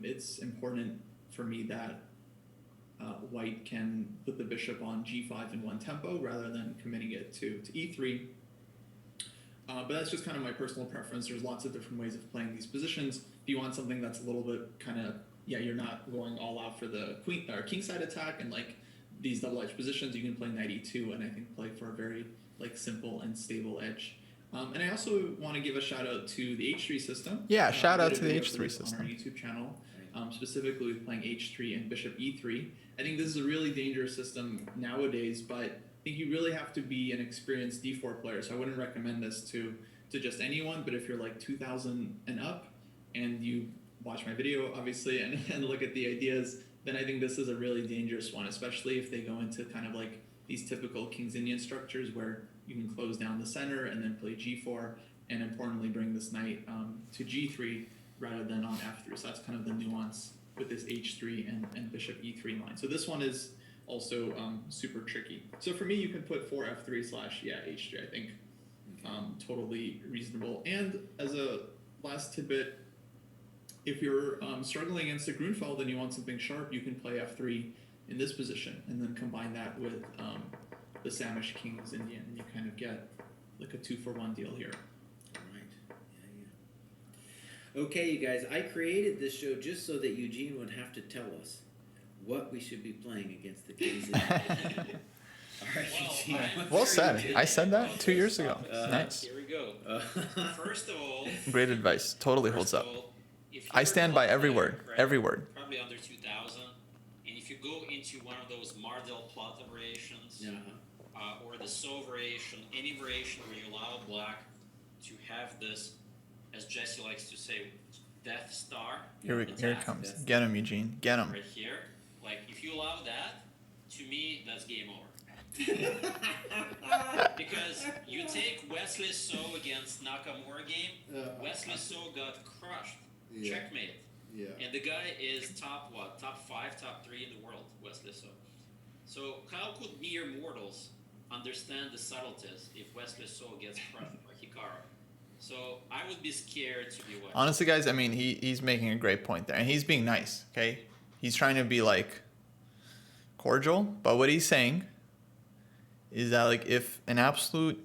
It's important for me that White can put the bishop on g5 in one tempo rather than committing it to e3. But that's just kind of my personal preference. There's lots of different ways of playing these positions. If you want something that's a little bit kind of, you're not going all out for the queen or king side attack and, like, these double-edged positions, you can play knight e2 and I think play for a very, like, simple and stable edge. And I also want to give a shout out to the h3 system. Yeah, shout out to the h3 system on our YouTube channel, specifically with playing h3 and bishop e3. I think this is a really dangerous system nowadays, but I think you really have to be an experienced d4 player. So I wouldn't recommend this to just anyone, but if you're like 2000 and up and you watch my video, obviously, and look at the ideas, then I think this is a really dangerous one, especially if they go into kind of like these typical King's Indian structures where you can close down the center and then play g4, and importantly bring this knight to g3 rather than on f3. So that's kind of the nuance with this h3 and bishop e3 line. So this one is also super tricky. So for me, you can put 4f3 / h3, I think. Totally reasonable. And as a last tidbit, if you're struggling against the Grunfeld and you want something sharp, you can play f3 in this position and then combine that with the Samish King's Indian, and you kind of get like a 2-for-1 deal here. Right. Yeah. Okay, you guys, I created this show just so that Eugene would have to tell us what we should be playing against the Kings. All right, Eugene. Well said. I said that 2 years ago. Nice. Here we go. First of all, Great advice. Totally holds up. If I you're stand a by top every player, word. right, Every word. probably under 2,000, and if you go into one of those Mardel Plata variations, or the So variation, any variation where you allow black to have this, as Jesse likes to say, Death Star. Here it attack, comes. Get him, Eugene. Get him. right here. Like, if you allow that, to me, that's game over. Because you take Wesley So against Nakamura game, Wesley So got crushed, checkmate. Yeah. And the guy is top 5, top 3 in the world, Wesley So. So how could mere mortals understand the subtleties if Wesley So gets crushed by Hikaru? So I would be scared to be Wesley. Honestly, guys, I mean, he's making a great point there. And he's being nice, okay? He's trying to be, like, cordial. But what he's saying is that, like, if an absolute,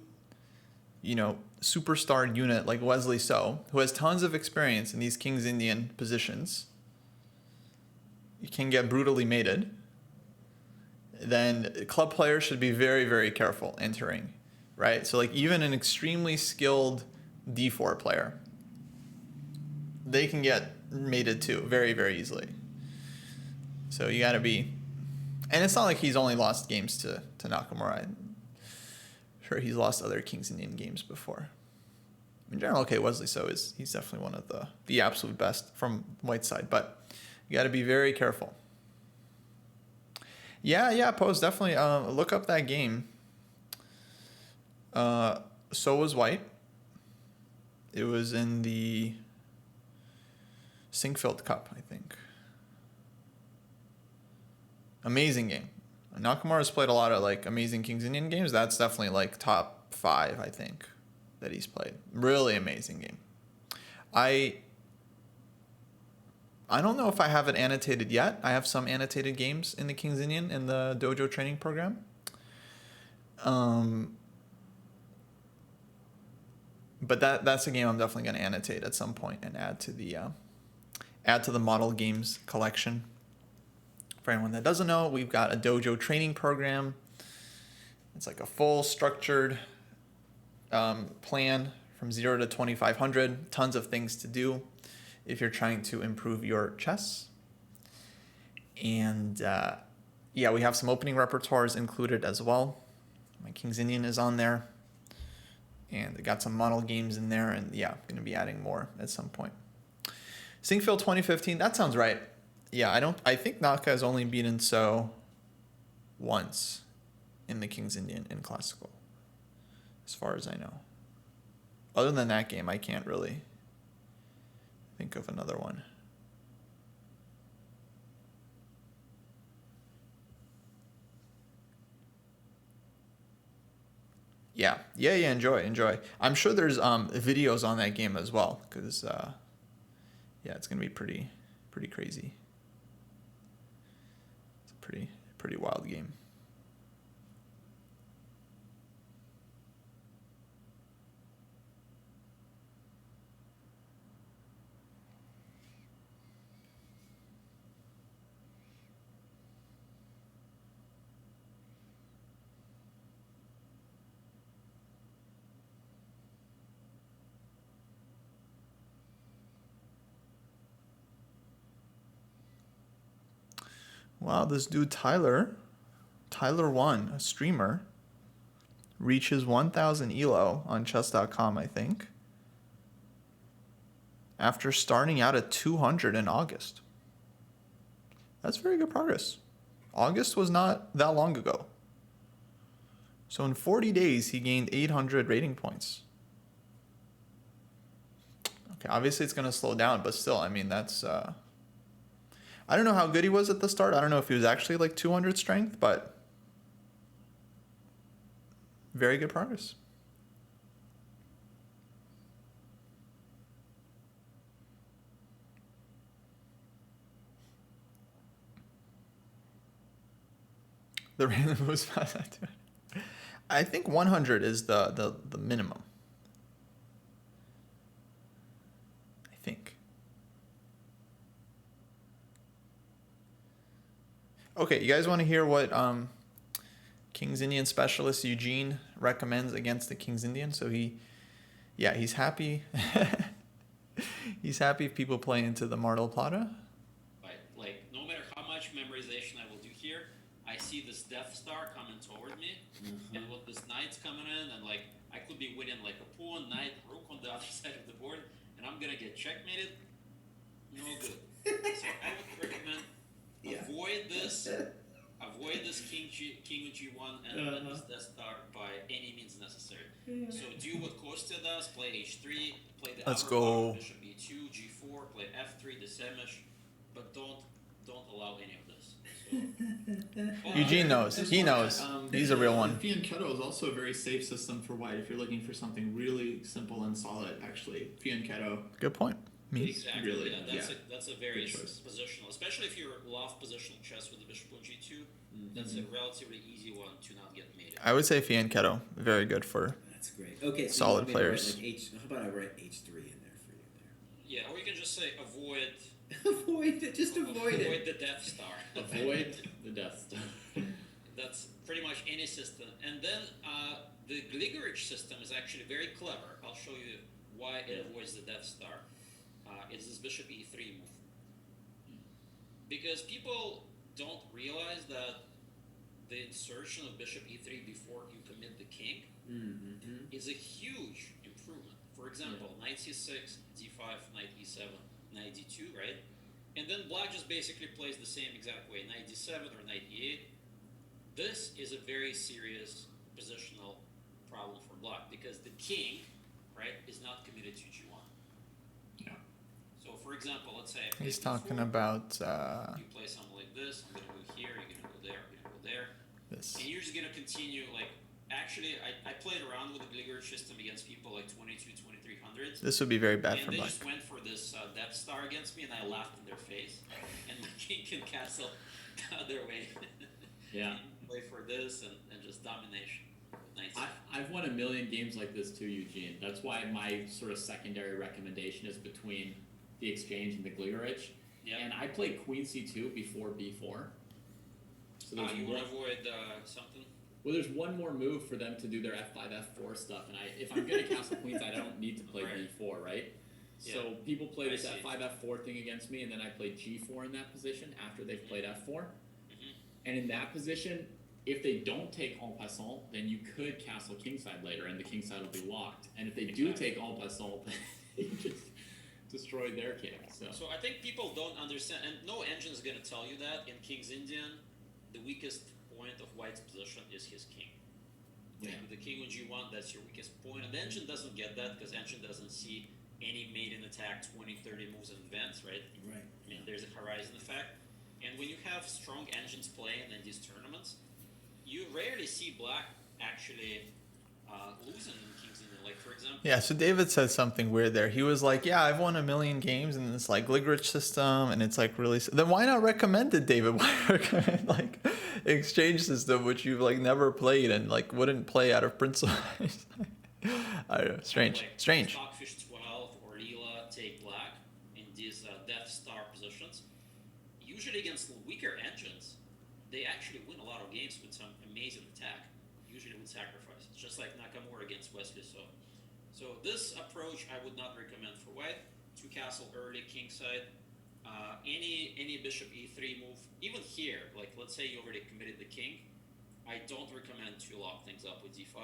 superstar unit like Wesley So, who has tons of experience in these King's Indian positions, can get brutally mated, then club players should be very, very careful entering, right? So, like, even an extremely skilled D4 player, they can get mated too very, very easily. So you got to be, and it's not like he's only lost games to Nakamura. I'm sure he's lost other King's Indian games before. In general, okay, Wesley So he's definitely one of the absolute best from white side, but you got to be very careful. Yeah, Pose, definitely look up that game. So was white. It was in the Sinkfield Cup, I think. Amazing game. Nakamura's played a lot of like amazing King's Indian games. That's definitely like top 5, I think, that he's played. Really amazing game. I don't know if I have it annotated yet. I have some annotated games in the King's Indian in the Dojo training program. But that's a game I'm definitely going to annotate at some point and add to the model games collection. For anyone that doesn't know, we've got a Dojo training program. It's like a full structured plan from 0 to 2,500. Tons of things to do if you're trying to improve your chess. And we have some opening repertoires included as well. My King's Indian is on there. And they got some model games in there, and going to be adding more at some point. Sinkfield 2015, that sounds right. Yeah, I think Naka has only beaten So once in the King's Indian in Classical, as far as I know. Other than that game, I can't really think of another one. Yeah, enjoy. I'm sure there's videos on that game as well, because it's gonna be pretty crazy. It's a pretty wild game. Wow, this dude Tyler 1, a streamer, reaches 1,000 elo on chess.com, I think, after starting out at 200 in August. That's very good progress. August was not that long ago. So in 40 days, he gained 800 rating points. Okay, obviously it's going to slow down, but still, I mean, that's... I don't know how good he was at the start. I don't know if he was actually like 200 strength, but very good progress. The random moves pass out to it. I think 100 is the minimum. I think. Okay, you guys want to hear what King's Indian specialist Eugene recommends against the King's Indian? So he's happy. He's happy if people play into the Mar del Plata. Right, like no matter how much memorization I will do here, I see this Death Star coming toward me, and with this knight's coming in, and like I could be winning like a pawn, knight, rook on the other side of the board, and I'm gonna get checkmated. No good. So I would recommend avoid this king on G1 and this Death Star by any means necessary. So do what Kostya does, play H3, play the Let's upper go. bar, bishop B2, G4, play F3, the semish, but don't allow any of this. So, Eugene knows. He knows. He's a real one. Fianchetto is also a very safe system for white if you're looking for something really simple and solid, actually. Fianchetto. Good point. Me. Exactly. Really, That's a very good choice. positional, especially if you're loft positional chess with the bishop on G2. That's a relatively easy one to not get mated. I would say Fianchetto. Very good for. That's great. Okay, so Solid you want me to write, players. like, how about I write H3 in there for you Yeah, or you can just say avoid. there? Avoid it. Just avoid it. Avoid the Death Star. Avoid the Death Star. That's pretty much any system. And then the Gligorich system is actually very clever. I'll show you why it avoids the Death Star. It's this bishop E3 move. Because people don't realize that the insertion of bishop E3 before you commit the king is a huge improvement. For example, knight C6, D5, knight E7, knight D2, right? And then black just basically plays the same exact way, knight D7 or knight E8. This is a very serious positional problem for black because the king, right, is not committed to G1. Yeah. So, for example, let's say I play He's D4, talking about you play something like this. I'm gonna go here. You're gonna go there. I'm gonna go there. this. And you're just gonna continue. Like, actually, I played around with the Gligorich system against people like 2300s. This would be very bad And for they black. just went for this Death Star against me, and I laughed in their face. And the king can castle the other way. Yeah. Play for this and just domination. Nice. I've won a million games like this too, Eugene. That's why my sort of secondary recommendation is between the exchange and the Gligorich. Yeah. And I play Queen C2 before B4. So there's You one, want to avoid something? well, there's one more move for them to do their F5, F4 stuff. And if I'm going to castle queens, I don't need to play Right. B4, right? Yeah. So people play I this see. F5, F4 thing against me, and then I play G4 in that position after they've played F4. And in that position, if they don't take en passant, then you could castle kingside later, and the kingside will be locked. And if they do Exactly. take en passant, then you just destroy their king. So I think people don't understand, and no engine is going to tell you that in King's Indian, the weakest point of white's position is his king. Yeah. With the king on G1, that's your weakest point. And the engine doesn't get that because engine doesn't see any maiden attack 20, 30 moves in advance, right? Right. I mean, there's a horizon effect. And when you have strong engines playing in these tournaments, you rarely see black actually losing in King's Indian. Like, for example, Yeah, so David said something weird there. He was like, "Yeah, I've won a million games in this like Gligorich system, and it's like really." Then why not recommend it, David? Why recommend like exchange system which you've like never played and like wouldn't play out of principle? I don't know. Strange. like Strange. Stockfish 12 or Leela take black in these Death Star positions. Usually against weaker engines, they actually win a lot of games with some amazing attack, usually with sacrifice. It's just like Nakamura against Wesley So. So this approach I would not recommend for white. Two castle early, kingside. Any bishop e3 move, even here, like let's say you already committed the king, I don't recommend to lock things up with d5.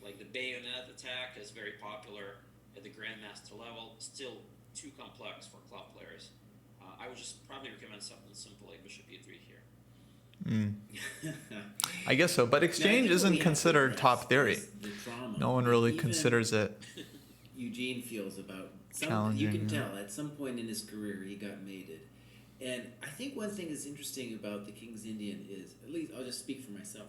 Like the bayonet attack is very popular at the grandmaster level, still too complex for club players. I would just probably recommend something simple like bishop e3 here. I guess so, but exchange isn't considered top theory. The trauma. No one really Even considers it. Eugene feels about some. Challenging, You can yeah. tell at some point in his career he got mated, and I think one thing that's interesting about the King's Indian is, at least I'll just speak for myself,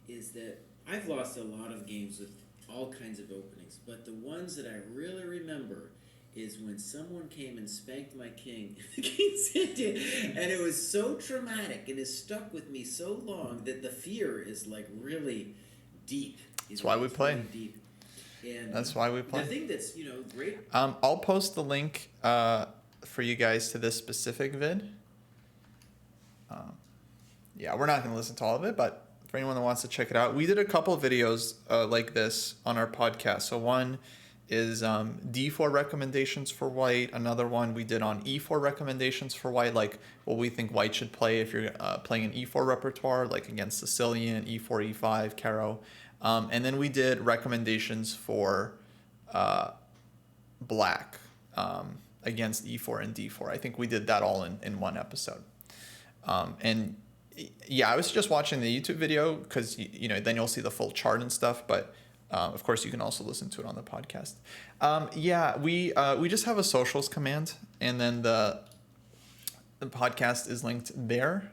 is that I've lost a lot of games with all kinds of openings, but the ones that I really remember is when someone came and spanked my king in the King's Indian, and it was so traumatic and it stuck with me so long that the fear is like really deep. That's why we play. Really deep. And That's why we play. The thing that's great. I'll post the link for you guys to this specific vid. Yeah, we're not going to listen to all of it, but for anyone that wants to check it out, we did a couple of videos like this on our podcast. So one is D4 recommendations for white. Another one we did on E4 recommendations for white, like what we think white should play if you're playing an E4 repertoire, like against Sicilian, E4, E5, Caro. And then we did recommendations for black against E4 and D4. I think we did that all in one episode. And yeah, I was just watching the YouTube video because, then you'll see the full chart and stuff. But of course, you can also listen to it on the podcast. Yeah, we just have a socials command, and then the podcast is linked there.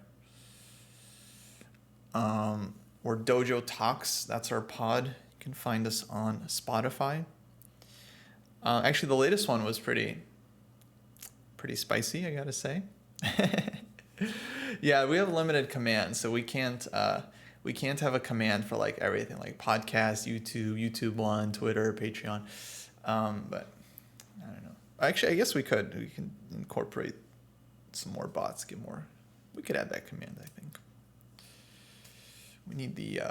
Or Dojo Talks, that's our pod. You can find us on Spotify. Actually, the latest one was pretty spicy, I gotta say. Yeah, we have limited commands, so we can't have a command for like everything, like podcast, YouTube One, Twitter, Patreon. But I don't know. Actually, I guess we could. We can incorporate some more bots. We could add that command, I think. We need the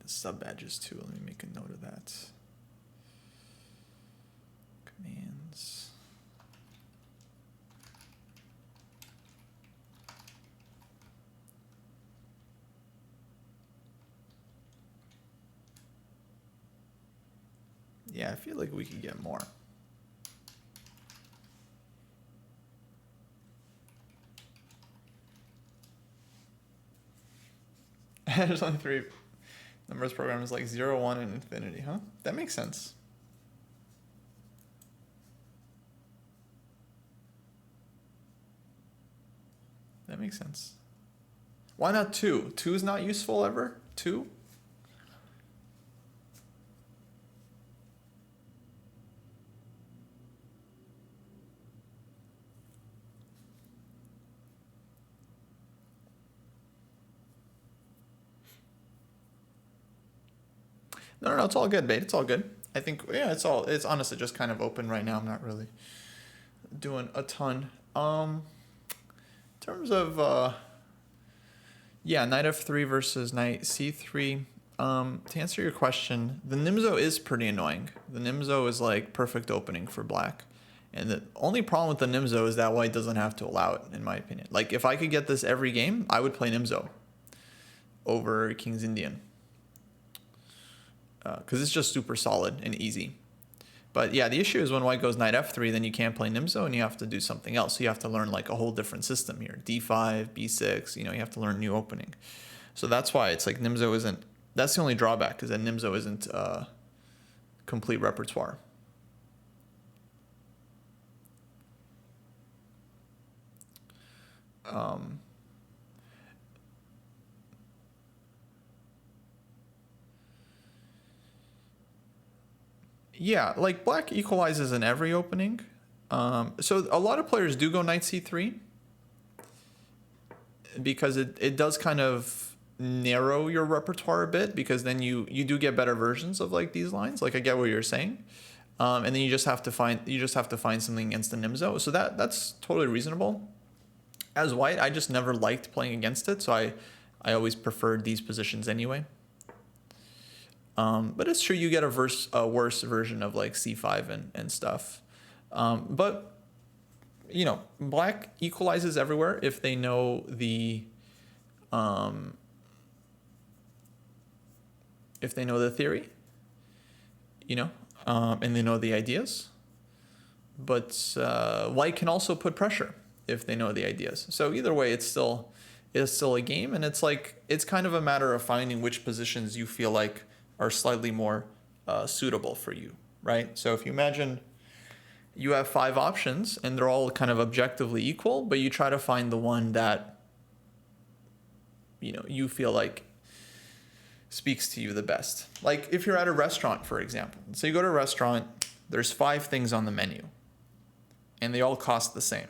sub badges too. Let me make a note of that. Commands. Yeah, I feel like we could get more. There's only 3 numbers program is like 0, 1, and infinity, huh? That makes sense. That makes sense. Why not 2? 2 is not useful ever? 2? No, it's all good, babe. It's all good. I think, yeah, it's honestly just kind of open right now. I'm not really doing a ton. In terms of, knight f3 versus knight c3, to answer your question, the Nimzo is pretty annoying. The Nimzo is like perfect opening for black. And the only problem with the Nimzo is that white doesn't have to allow it, in my opinion. Like, if I could get this every game, I would play Nimzo over King's Indian. Because it's just super solid and easy. But yeah, the issue is when white goes knight f3, then you can't play Nimzo and you have to do something else. So you have to learn like a whole different system here. d5, b6, you have to learn new opening. So that's why it's like Nimzo isn't, that's the only drawback, is that Nimzo isn't complete repertoire. Yeah, like black equalizes in every opening. So a lot of players do go knight c3 because it does kind of narrow your repertoire a bit, because then you do get better versions of like these lines. Like, I get what you're saying. And then you just have to find something against the Nimzo. So that's totally reasonable. As white, I just never liked playing against it, so I always preferred these positions anyway. But it's true, you get a worse version of like c5 and stuff. But black equalizes everywhere if they know the theory, and they know the ideas. But white can also put pressure if they know the ideas. So either way, it's still a game, and it's kind of a matter of finding which positions you feel like are slightly more suitable for you, right? So if you imagine you have 5 options and they're all kind of objectively equal, but you try to find the one that you feel like speaks to you the best. Like if you're at a restaurant, for example. So you go to a restaurant, there's 5 things on the menu, and they all cost the same.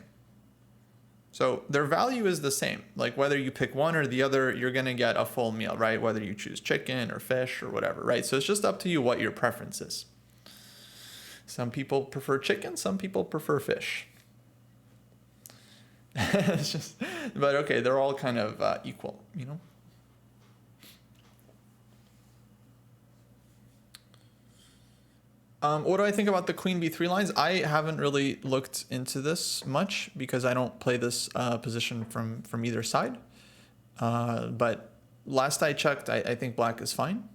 So their value is the same. Like whether you pick one or the other, you're going to get a full meal, right? Whether you choose chicken or fish or whatever, right? So it's just up to you what your preference is. Some people prefer chicken, some people prefer fish. It's just, but okay, they're all kind of equal, you know? What do I think about the queen b3 lines? I haven't really looked into this much because I don't play this position from either side. But last I checked, I think black is fine.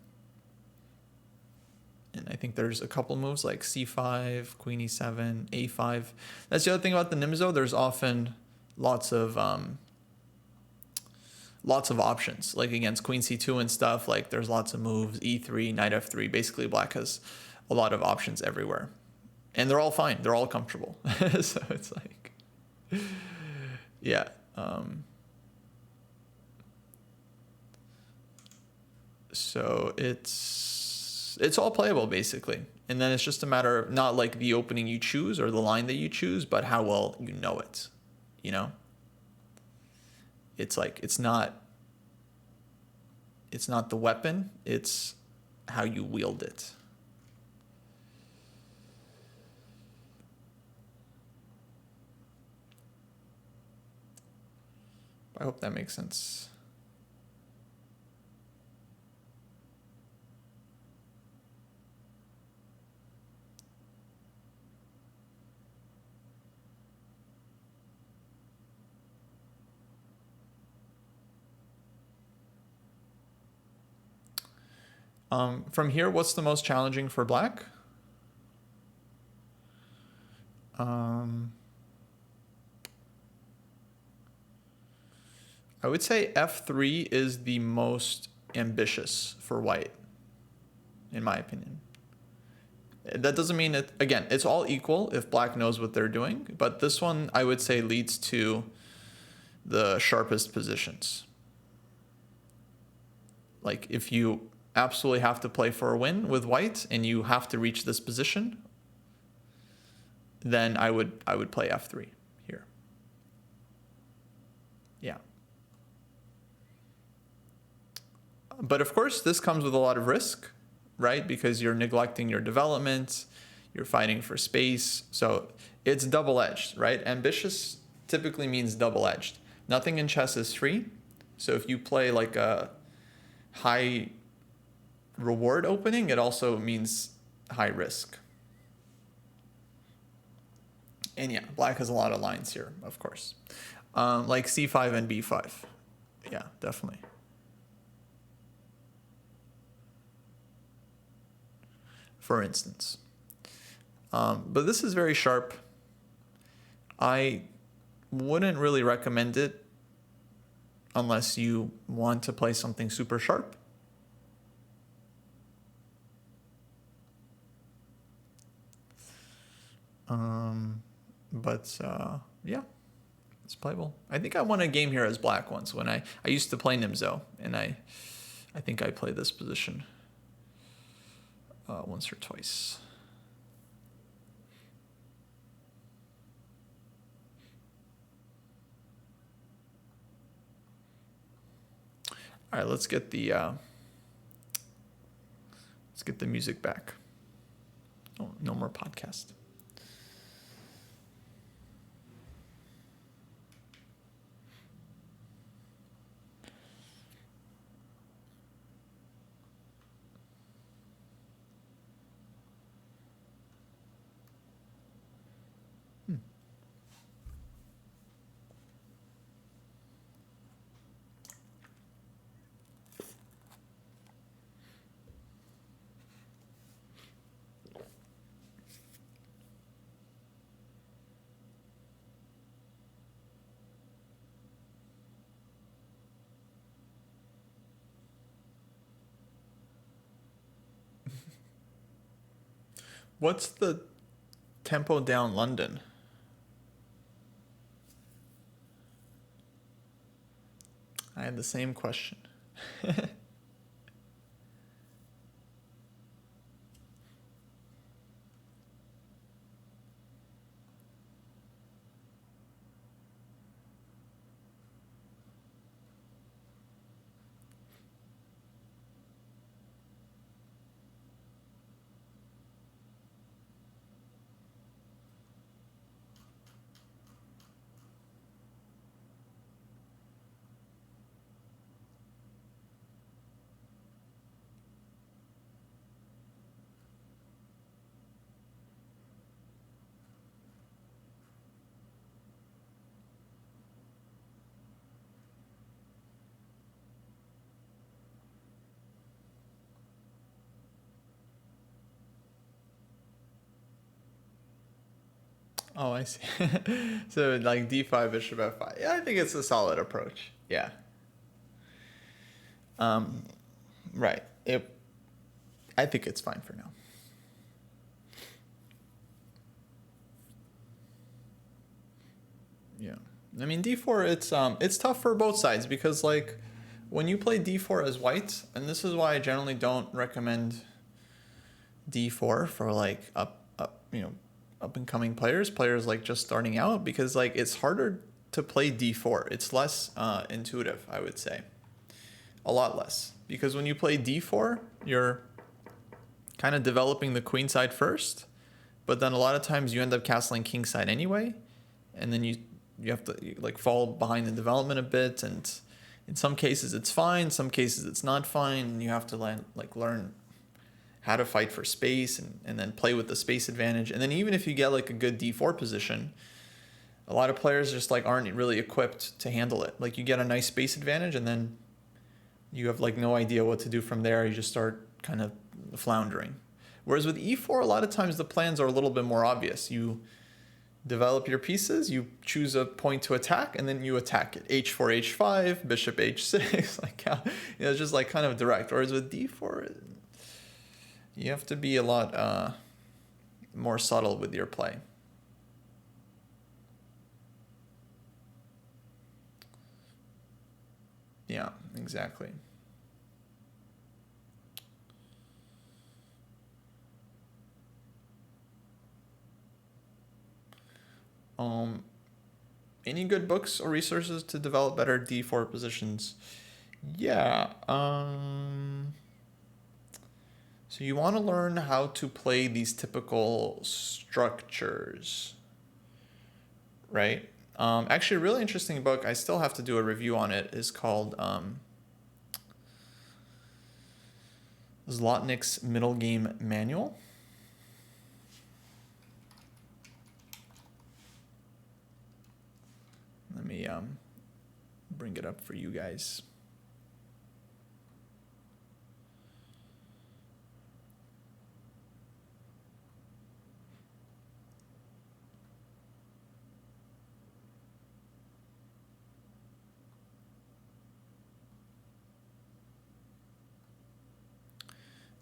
And I think there's a couple moves like c5, queen e7, a5. That's the other thing about the Nimzo. There's often lots of options. Like against queen c2 and stuff, like there's lots of moves, e3, knight f3. Basically, black has a lot of options everywhere. And they're all fine. They're all comfortable. So it's like, yeah. So it's all playable basically. And then it's just a matter of not like the opening you choose or the line that you choose, but how well you know it, you know? It's like, it's not the weapon, it's how you wield it. I hope that makes sense. From here, what's the most challenging for black? I would say f3 is the most ambitious for white, in my opinion. That doesn't mean it, again, it's all equal if black knows what they're doing, but this one I would say leads to the sharpest positions. Like if you absolutely have to play for a win with white and you have to reach this position, then I would play f3 here. Yeah. But of course, this comes with a lot of risk, right? Because you're neglecting your development, you're fighting for space. So it's double-edged, right? Ambitious typically means double-edged. Nothing in chess is free. So if you play like a high reward opening, it also means high risk. And yeah, black has a lot of lines here, of course. Like c5 and b5. Yeah, definitely. For instance. But this is very sharp. I wouldn't really recommend it unless you want to play something super sharp. Yeah, it's playable. I think I won a game here as black once when I used to play Nimzo, and I think I played this position once or twice. All right, let's get the music back. Oh, no more podcast. What's the tempo down London? I had the same question. Oh, I see. So like d5, bishop f5. Yeah, I think it's a solid approach. Yeah. Right. I think it's fine for now. Yeah. I mean, d4, it's tough for both sides because like when you play d4 as white, and this is why I generally don't recommend d4 for like up and coming players like just starting out, because like it's harder to play d4. It's less intuitive, I would say. A lot less, because when you play d4, you're kind of developing the queen side first, but then a lot of times you end up castling king side anyway, and then you have to like fall behind the development a bit, and in some cases it's fine, some cases it's not fine, and you have to learn how to fight for space and then play with the space advantage. And then even if you get like a good d4 position, a lot of players just like aren't really equipped to handle it. Like you get a nice space advantage and then you have like no idea what to do from there. You just start kind of floundering. Whereas with e4, a lot of times the plans are a little bit more obvious. You develop your pieces, you choose a point to attack, and then you attack it. h4, h5, bishop h6, like it's just like kind of direct. Whereas with d4, you have to be a lot more subtle with your play. Yeah, exactly. Any good books or resources to develop better d4 positions? Yeah. So you want to learn how to play these typical structures, right? Actually, a really interesting book, I still have to do a review on it, is called Zlotnick's Middle Game Manual. Let me bring it up for you guys.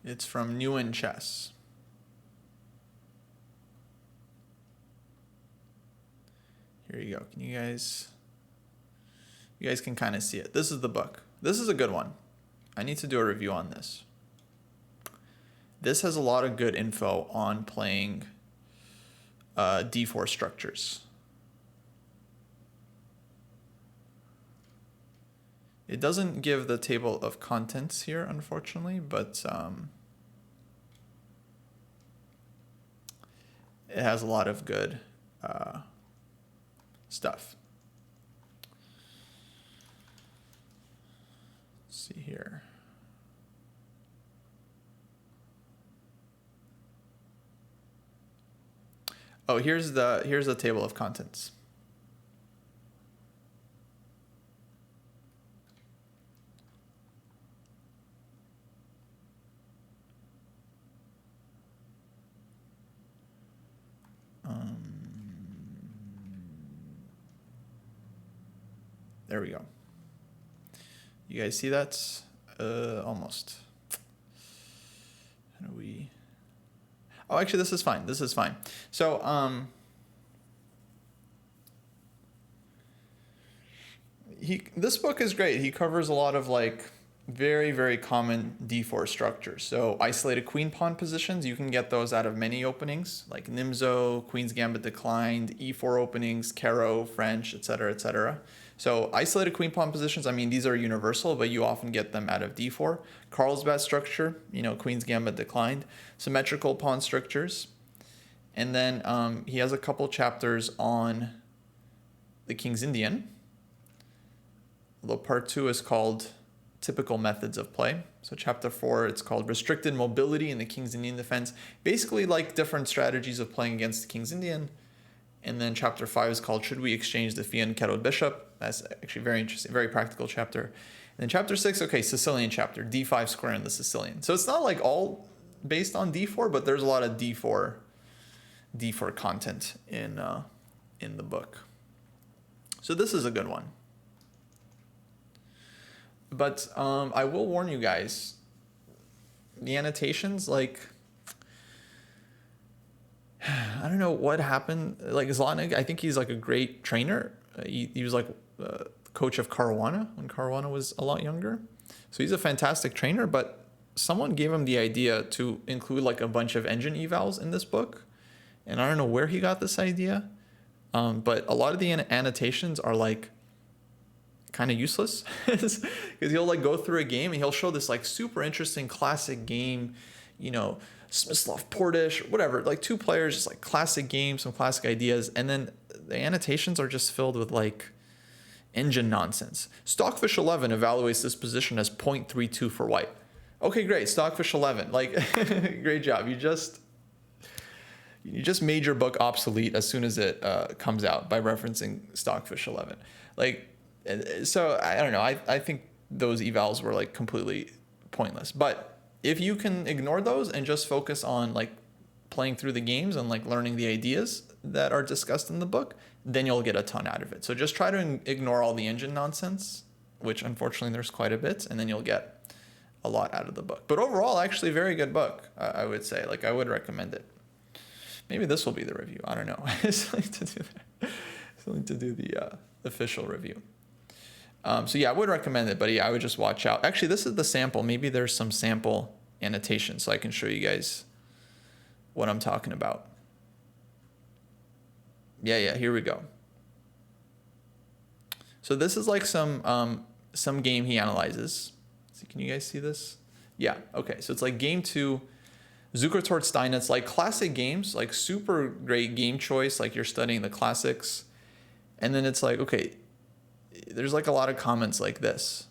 It's from New in Chess. Here you go. You guys can kind of see it. This is the book. This is a good one. I need to do a review on this. This has a lot of good info on playing d4 structures. It doesn't give the table of contents here, unfortunately, but it has a lot of good stuff. Let's see here. Oh, here's the table of contents. There we go. You guys see that? Almost. How do we... Oh, actually, this is fine. This is fine. So, this book is great. He covers a lot of like very, very common d4 structures. So isolated queen pawn positions, you can get those out of many openings, like Nimzo, Queen's Gambit Declined, e4 openings, Caro, French, etc., etc. So isolated queen pawn positions, I mean, these are universal, but you often get them out of d4. Carlsbad structure, Queen's Gambit Declined. Symmetrical pawn structures. And then he has a couple chapters on the King's Indian. Although part 2 is called Typical Methods of Play. So chapter 4, it's called Restricted Mobility in the King's Indian Defense. Basically like different strategies of playing against the King's Indian. And then chapter 5 is called Should We Exchange the Fian Kettled Bishop? That's actually very interesting, very practical chapter. And then chapter 6, okay, Sicilian chapter, d5 square in the Sicilian. So it's not like all based on d4, but there's a lot of d4 D4 content in the book. So this is a good one. But I will warn you guys, the annotations, like, I don't know what happened. Like Zlotnick, I think he's like a great trainer. He was like coach of Caruana when Caruana was a lot younger. So he's a fantastic trainer, but someone gave him the idea to include like a bunch of engine evals in this book. And I don't know where he got this idea. But a lot of the annotations are like kind of useless because he'll like go through a game and he'll show this like super interesting classic game, you know, Smyslov Portish, whatever, like two players, just like classic games, some classic ideas. And then the annotations are just filled with like engine nonsense. Stockfish 11 evaluates this position as 0.32 for white. Okay, great. Stockfish 11, like, great job. You just made your book obsolete as soon as it comes out by referencing Stockfish 11. Like, so I don't know. I think those evals were like completely pointless. But if you can ignore those and just focus on like playing through the games and like learning the ideas that are discussed in the book, then you'll get a ton out of it. So just try to ignore all the engine nonsense, which unfortunately there's quite a bit, and then you'll get a lot out of the book. But overall, actually, very good book, I would say. Like, I would recommend it. Maybe this will be the review. I don't know. Something to do the official review. So yeah, I would recommend it, but yeah, I would just watch out. Actually, this is the sample. Maybe there's some sample annotation so I can show you guys what I'm talking about. Yeah, here we go. So this is like some game he analyzes. So can you guys see this? Yeah, okay. So it's like game 2, Zukertort Steinitz, like classic games, like super great game choice, like you're studying the classics. And then it's like, okay, there's like a lot of comments like this.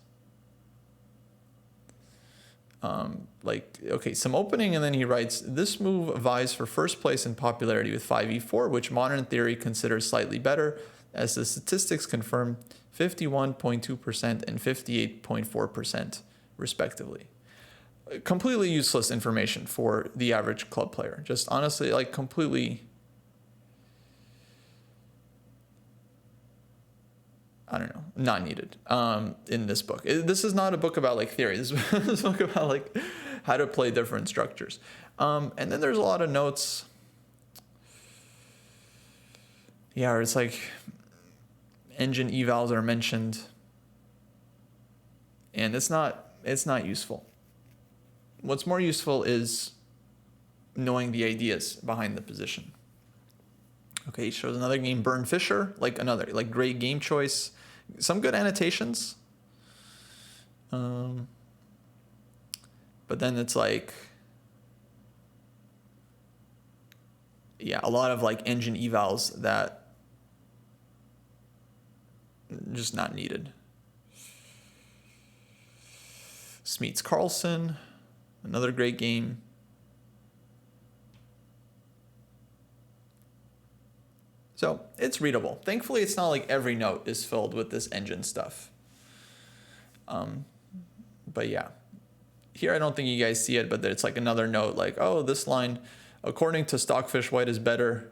Like, okay, some opening, and then he writes, this move vies for first place in popularity with 5e4, which modern theory considers slightly better, as the statistics confirm 51.2% and 58.4% respectively. Completely useless information for the average club player. Just honestly, like completely, I don't know, not needed in this book. This is not a book about like theory. This is a book about like how to play different structures. And then there's a lot of notes. Yeah, it's like engine evals are mentioned, and it's not useful. What's more useful is knowing the ideas behind the position. Okay, he shows another game, Burn Fisher, like another like great game choice, some good annotations. But then it's like, yeah, a lot of like engine evals that just not needed. Smeets Carlson, another great game. So it's readable. Thankfully, it's not like every note is filled with this engine stuff. But yeah, here I don't think you guys see it, but it's like another note like, oh, this line, according to Stockfish, white is better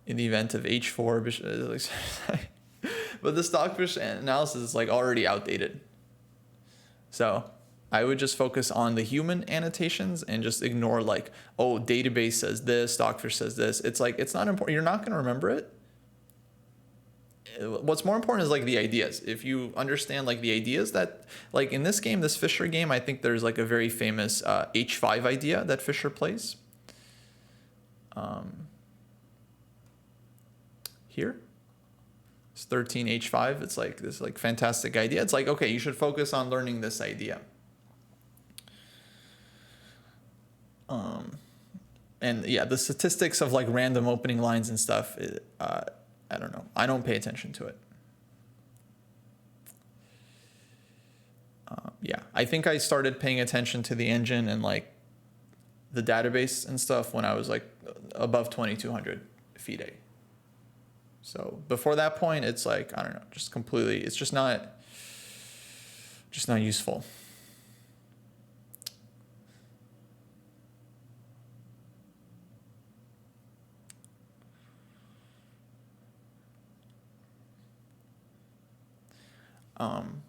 in the event of h4. But the Stockfish analysis is like already outdated. So I would just focus on the human annotations and just ignore like, oh, database says this, Stockfish says this. It's like, it's not important. You're not going to remember it. What's more important is like the ideas. If you understand like the ideas that, like in this game, this Fischer game, I think there's like a very famous h5 idea that Fischer plays. Here. It's 13 h5. It's like this like fantastic idea. It's like, okay, you should focus on learning this idea. And yeah, the statistics of like random opening lines and stuff, I don't know. I don't pay attention to it. Yeah, I think I started paying attention to the engine and like the database and stuff when I was like above 2200 FIDE. So before that point, it's like, I don't know, just completely, it's just not useful.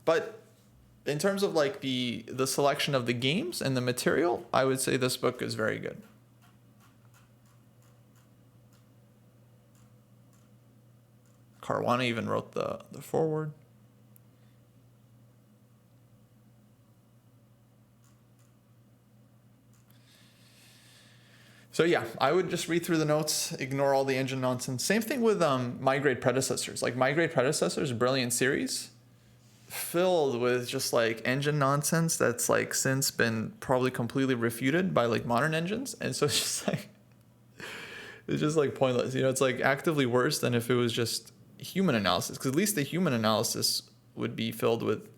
But in terms of like the selection of the games and the material, I would say this book is very good. Caruana even wrote the foreword. So yeah, I would just read through the notes, ignore all the engine nonsense. Same thing with My Great Predecessors. Like My Great Predecessors, brilliant series, filled with just like engine nonsense that's like since been probably completely refuted by like modern engines. And so it's just like pointless. You know, it's like actively worse than if it was just human analysis, because at least the human analysis would be filled with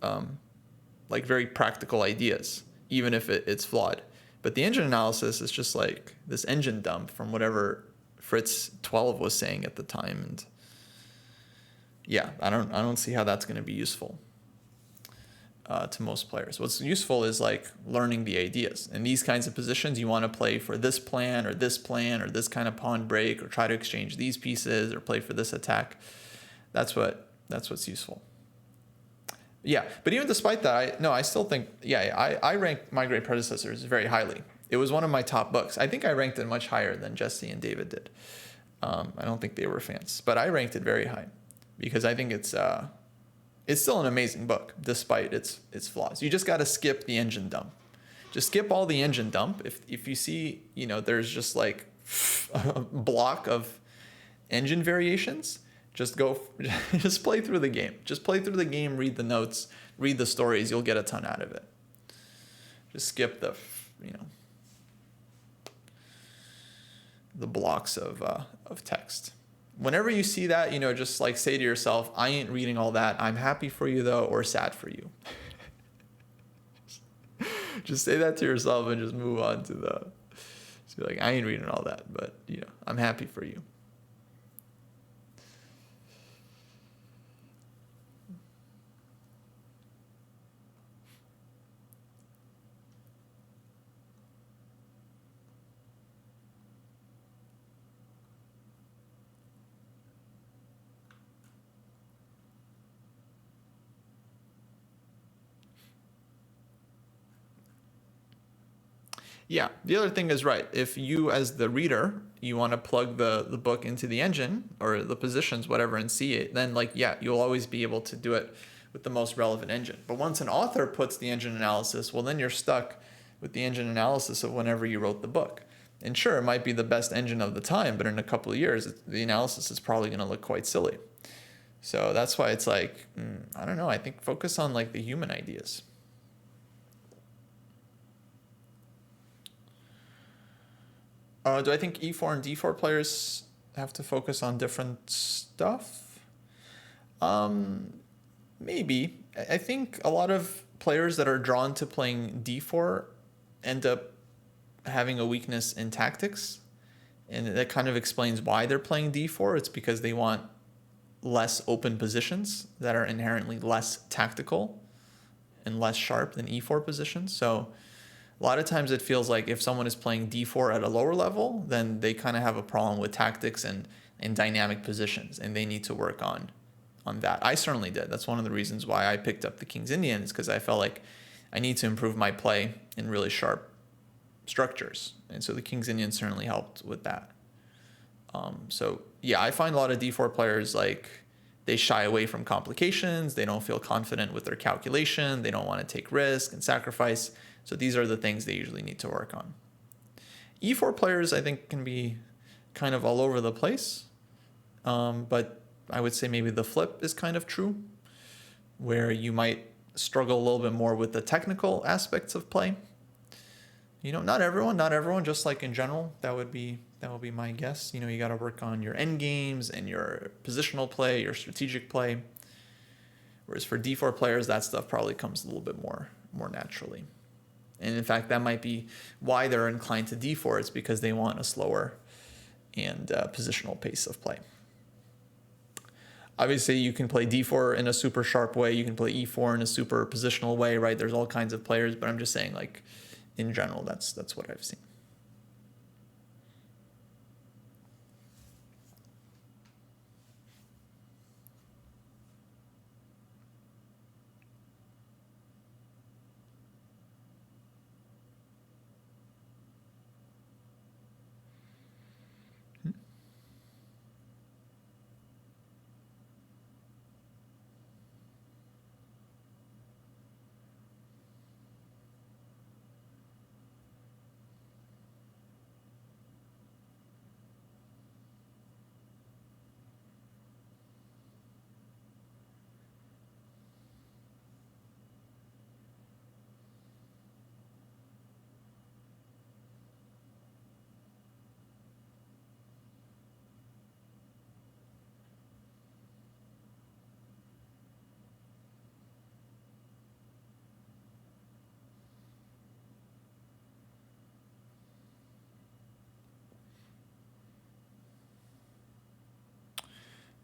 like very practical ideas, even if it's flawed. But the engine analysis is just like this engine dump from whatever Fritz 12 was saying at the time. And yeah, I don't see how that's going to be useful to most players. What's useful is like learning the ideas. In these kinds of positions, you want to play for this plan or this this kind of pawn break, or try to exchange these pieces, or play for this attack. That's what's useful. Yeah, but even despite that, I still think, I rank My Great Predecessors very highly. It was one of my top books. I think I ranked it much higher than Jesse and David did. I don't think they were fans, but I ranked it very high because I think it's still an amazing book despite its flaws. You just got to skip the engine dump. Just skip all the engine dump. If you see, there's just like a block of engine variations, just play through the game. Just play through the game, read the notes, read the stories. You'll get a ton out of it. Just skip the blocks of text. Whenever you see that, just like say to yourself, I ain't reading all that. I'm happy for you though, or sad for you. Just say that to yourself and just move on to just be like, I ain't reading all that, but I'm happy for you. Yeah, the other thing is right. If you, as the reader, you want to plug the book into the engine or the positions, whatever, and see it, then you'll always be able to do it with the most relevant engine. But once an author puts the engine analysis, well, then you're stuck with the engine analysis of whenever you wrote the book. And sure, it might be the best engine of the time, but in a couple of years, the analysis is probably going to look quite silly. So that's why it's like, I don't know, I think focus on like the human ideas. Do I think E4 and D4 players have to focus on different stuff? Maybe. I think a lot of players that are drawn to playing D4 end up having a weakness in tactics. And that kind of explains why they're playing D4. It's because they want less open positions that are inherently less tactical and less sharp than E4 positions. So a lot of times it feels like if someone is playing D4 at a lower level, then they kind of have a problem with tactics and dynamic positions, and they need to work on that. I certainly did. That's one of the reasons why I picked up the King's Indian, is because I felt like I need to improve my play in really sharp structures. And so the King's Indian certainly helped with that. I find a lot of D4 players, like, they shy away from complications. They don't feel confident with their calculation. They don't want to take risk and sacrifice. So these are the things they usually need to work on. E4 players, I think, can be kind of all over the place. But I would say maybe the flip is kind of true, where you might struggle a little bit more with the technical aspects of play. Not everyone, just like in general, that would be my guess. You got to work on your end games and your positional play, your strategic play. Whereas for D4 players, that stuff probably comes a little bit more naturally. And in fact, that might be why they're inclined to D4. It's because they want a slower and positional pace of play. Obviously, you can play D4 in a super sharp way. You can play E4 in a super positional way, right? There's all kinds of players, but I'm just saying, like, in general, that's what I've seen.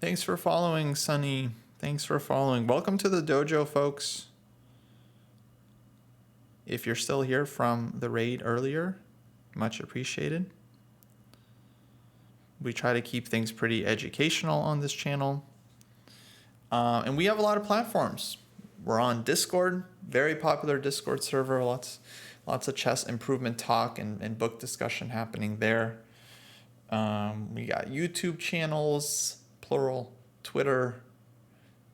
Thanks for following, Sunny. Thanks for following. Welcome to the dojo, folks. If you're still here from the raid earlier, much appreciated. We try to keep things pretty educational on this channel. And we have a lot of platforms. We're on Discord, very popular Discord server, lots of chess improvement talk and book discussion happening there. We got YouTube channels, plural, Twitter,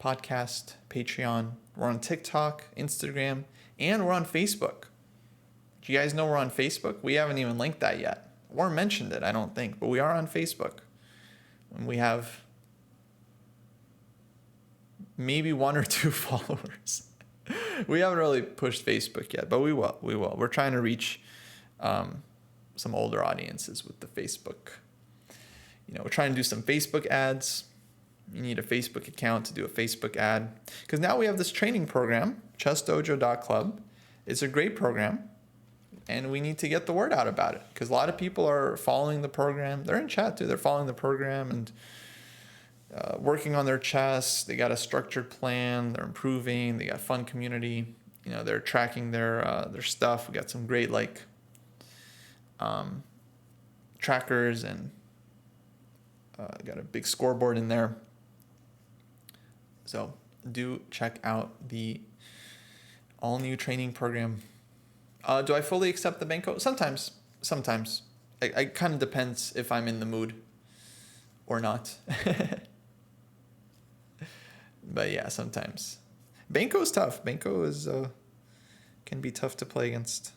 podcast, Patreon. We're on TikTok, Instagram, and we're on Facebook. Do you guys know we're on Facebook? We haven't even linked that yet or mentioned it, I don't think, but we are on Facebook. And we have maybe 1 or 2 followers. We haven't really pushed Facebook yet, but we will. We're trying to reach some older audiences with the Facebook. We're trying to do some Facebook ads. You need a Facebook account to do a Facebook ad. Because now we have this training program, ChessDojo.club. It's a great program. And we need to get the word out about it. Because a lot of people are following the program. They're in chat too. They're following the program and working on their chess. They got a structured plan. They're improving. They got fun community. They're tracking their stuff. We got some great trackers and got a big scoreboard in there. So do check out the all new training program. Do I fully accept the Benko? Sometimes. It kind of depends if I'm in the mood or not. But yeah, sometimes. Benko is tough. Benko is can be tough to play against.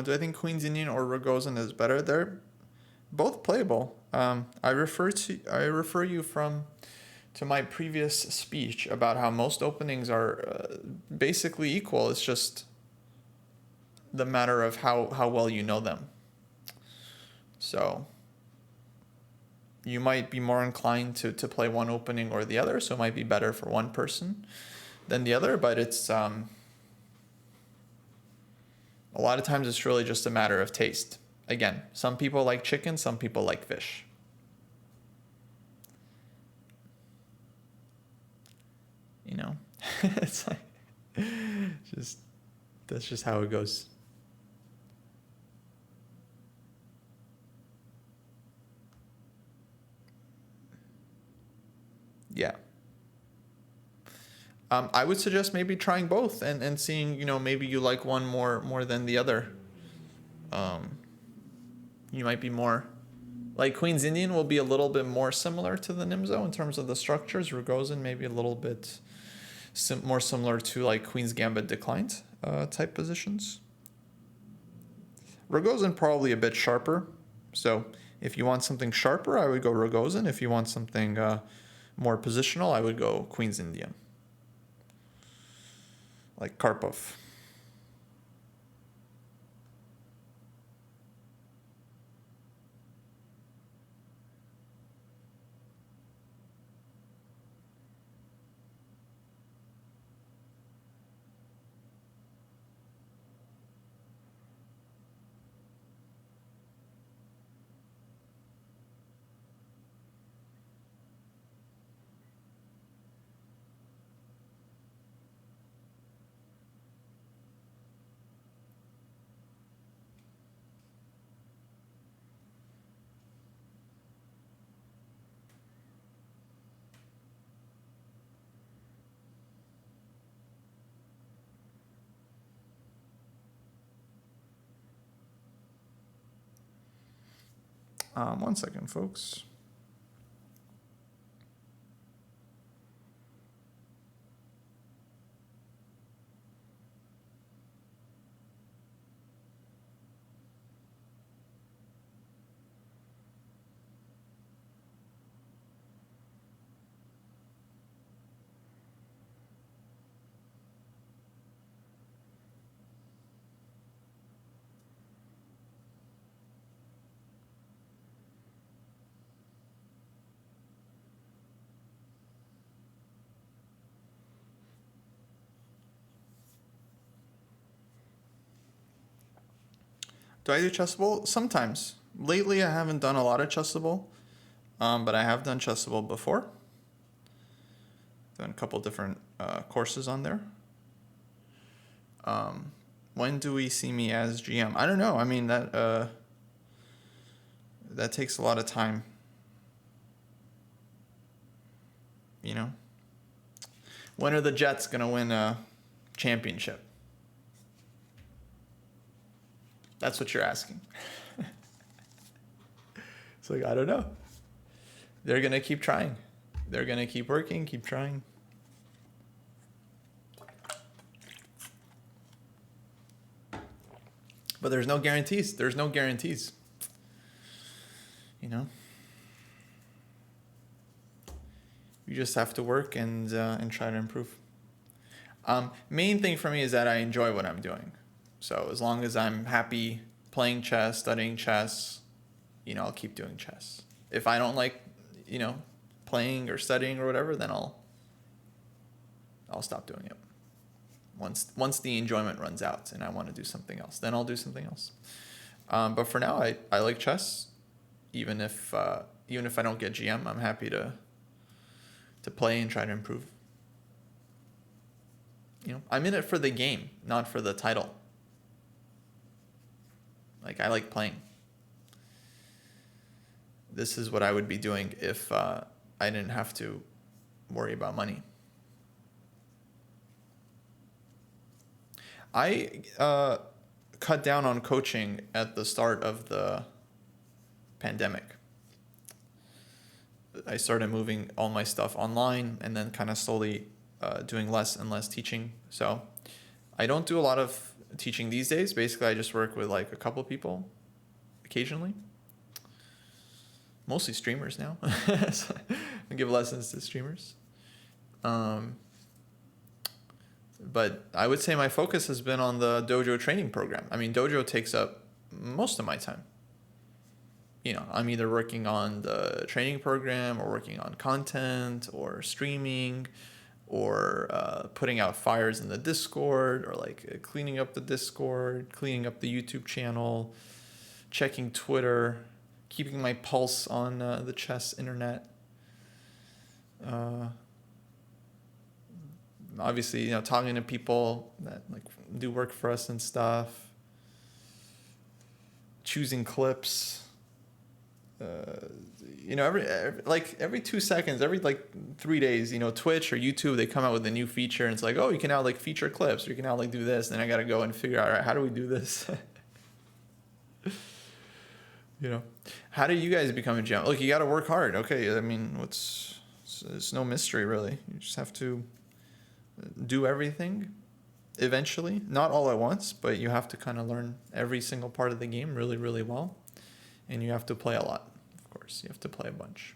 Do I think Queen's Indian or Rogozin is better? They're both playable. I refer you to my previous speech about how most openings are basically equal. It's just the matter of how well you know them. So you might be more inclined to play one opening or the other, so it might be better for one person than the other, but it's a lot of times it's really just a matter of taste. Again, some people like chicken, some people like fish. It's like that's just how it goes. Yeah. I would suggest maybe trying both and seeing, maybe you like one more than the other. You might be more like Queen's Indian will be a little bit more similar to the Nimzo in terms of the structures. Rogozin maybe a little bit more similar to like Queen's Gambit declined type positions. Rogozin probably a bit sharper. So if you want something sharper, I would go Rogozin. If you want something more positional, I would go Queen's Indian. Like Karpov. One second, folks. Do I do Chessable? Sometimes. Lately, I haven't done a lot of Chessable, but I have done Chessable before. Done a couple different courses on there. When do we see me as GM? I don't know. I mean, that takes a lot of time. You know? When are the Jets going to win a championship? That's what you're asking. It's like, I don't know. They're going to keep trying. They're going to keep working, keep trying. But there's no guarantees. There's no guarantees. You know? You just have to work and try to improve. Main thing for me is that I enjoy what I'm doing. So as long as I'm happy playing chess, studying chess, you know, I'll keep doing chess. If I don't like, you know, playing or studying or whatever, then I'll stop doing it. Once the enjoyment runs out and I want to do something else, then I'll do something else. But for now, I like chess. Even if I don't get GM, I'm happy to play and try to improve. You know, I'm in it for the game, not for the title. Like, I like playing. This is what I would be doing if I didn't have to worry about money. I cut down on coaching at the start of the pandemic. I started moving all my stuff online and then kind of slowly doing less and less teaching. So I don't do a lot of teaching these days. Basically, I just work with like a couple people occasionally. Mostly streamers now. So I give lessons to streamers. But I would say my focus has been on the Dojo training program. I mean, Dojo takes up most of my time. You know, I'm either working on the training program or working on content or streaming or putting out fires in the Discord or like cleaning up the Discord, cleaning up the YouTube channel, checking Twitter, keeping my pulse on the chess internet. Obviously, you know, talking to people that like do work for us and stuff, choosing clips. You know, every 2 seconds, every like 3 days, you know, Twitch or YouTube, they come out with a new feature and it's like, oh, you can now like feature clips or you can now like do this. And then I got to go and figure out, all right, how do we do this? You know, how do you guys become a GM? Look, you got to work hard. Okay. I mean, it's no mystery really. You just have to do everything eventually, not all at once, but you have to kind of learn every single part of the game really, really well. And you have to play a lot. Of course, you have to play a bunch.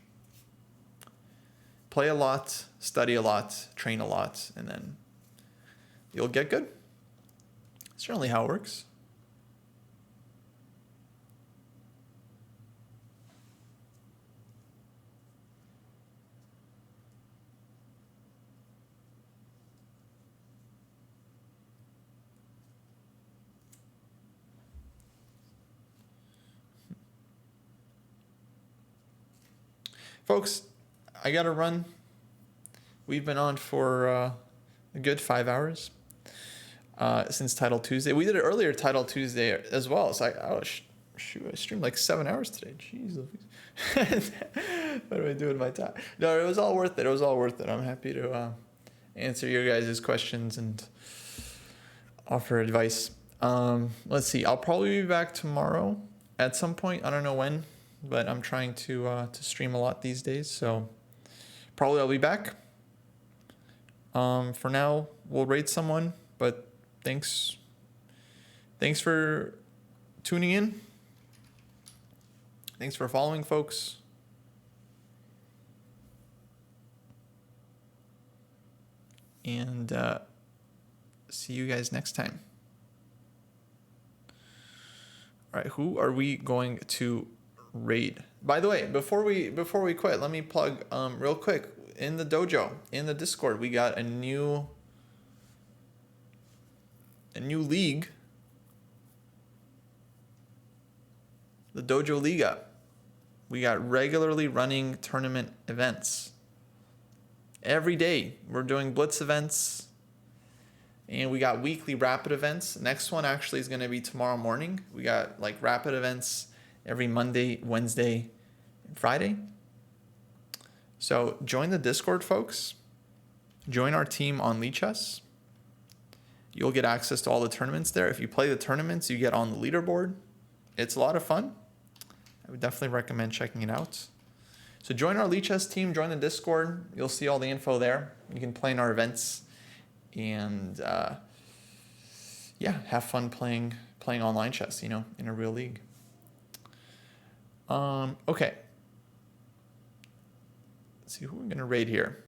Play a lot, study a lot, train a lot, and then you'll get good. That's generally how it works. Folks, I got to run. We've been on for a good 5 hours since Title Tuesday. We did it earlier, Title Tuesday as well. It's like, oh, shoot, I streamed like 7 hours today. Jeez. What do I do with my time? No, it was all worth it. It was all worth it. I'm happy to answer your guys' questions and offer advice. Let's see. I'll probably be back tomorrow at some point. I don't know when. but I'm trying to stream a lot these days, so probably I'll be back. For now, we'll raid someone, but thanks for tuning in. Thanks for following, folks. And see you guys next time. All right, who are we going to raid? By the way, before we quit, let me plug real quick. In the dojo, in the Discord, we got a new league. The Dojo Liga. We got regularly running tournament events. Every day we're doing blitz events, and we got weekly rapid events. Next one actually is going to be tomorrow morning. We got like rapid events every Monday, Wednesday, and Friday. So join the Discord, folks. Join our team on Lichess. You'll get access to all the tournaments there. If you play the tournaments, you get on the leaderboard. It's a lot of fun. I would definitely recommend checking it out. So join our Lichess team, join the Discord. You'll see all the info there. You can play in our events and have fun playing online chess, in a real league. Okay. Let's see who we're going to raid here.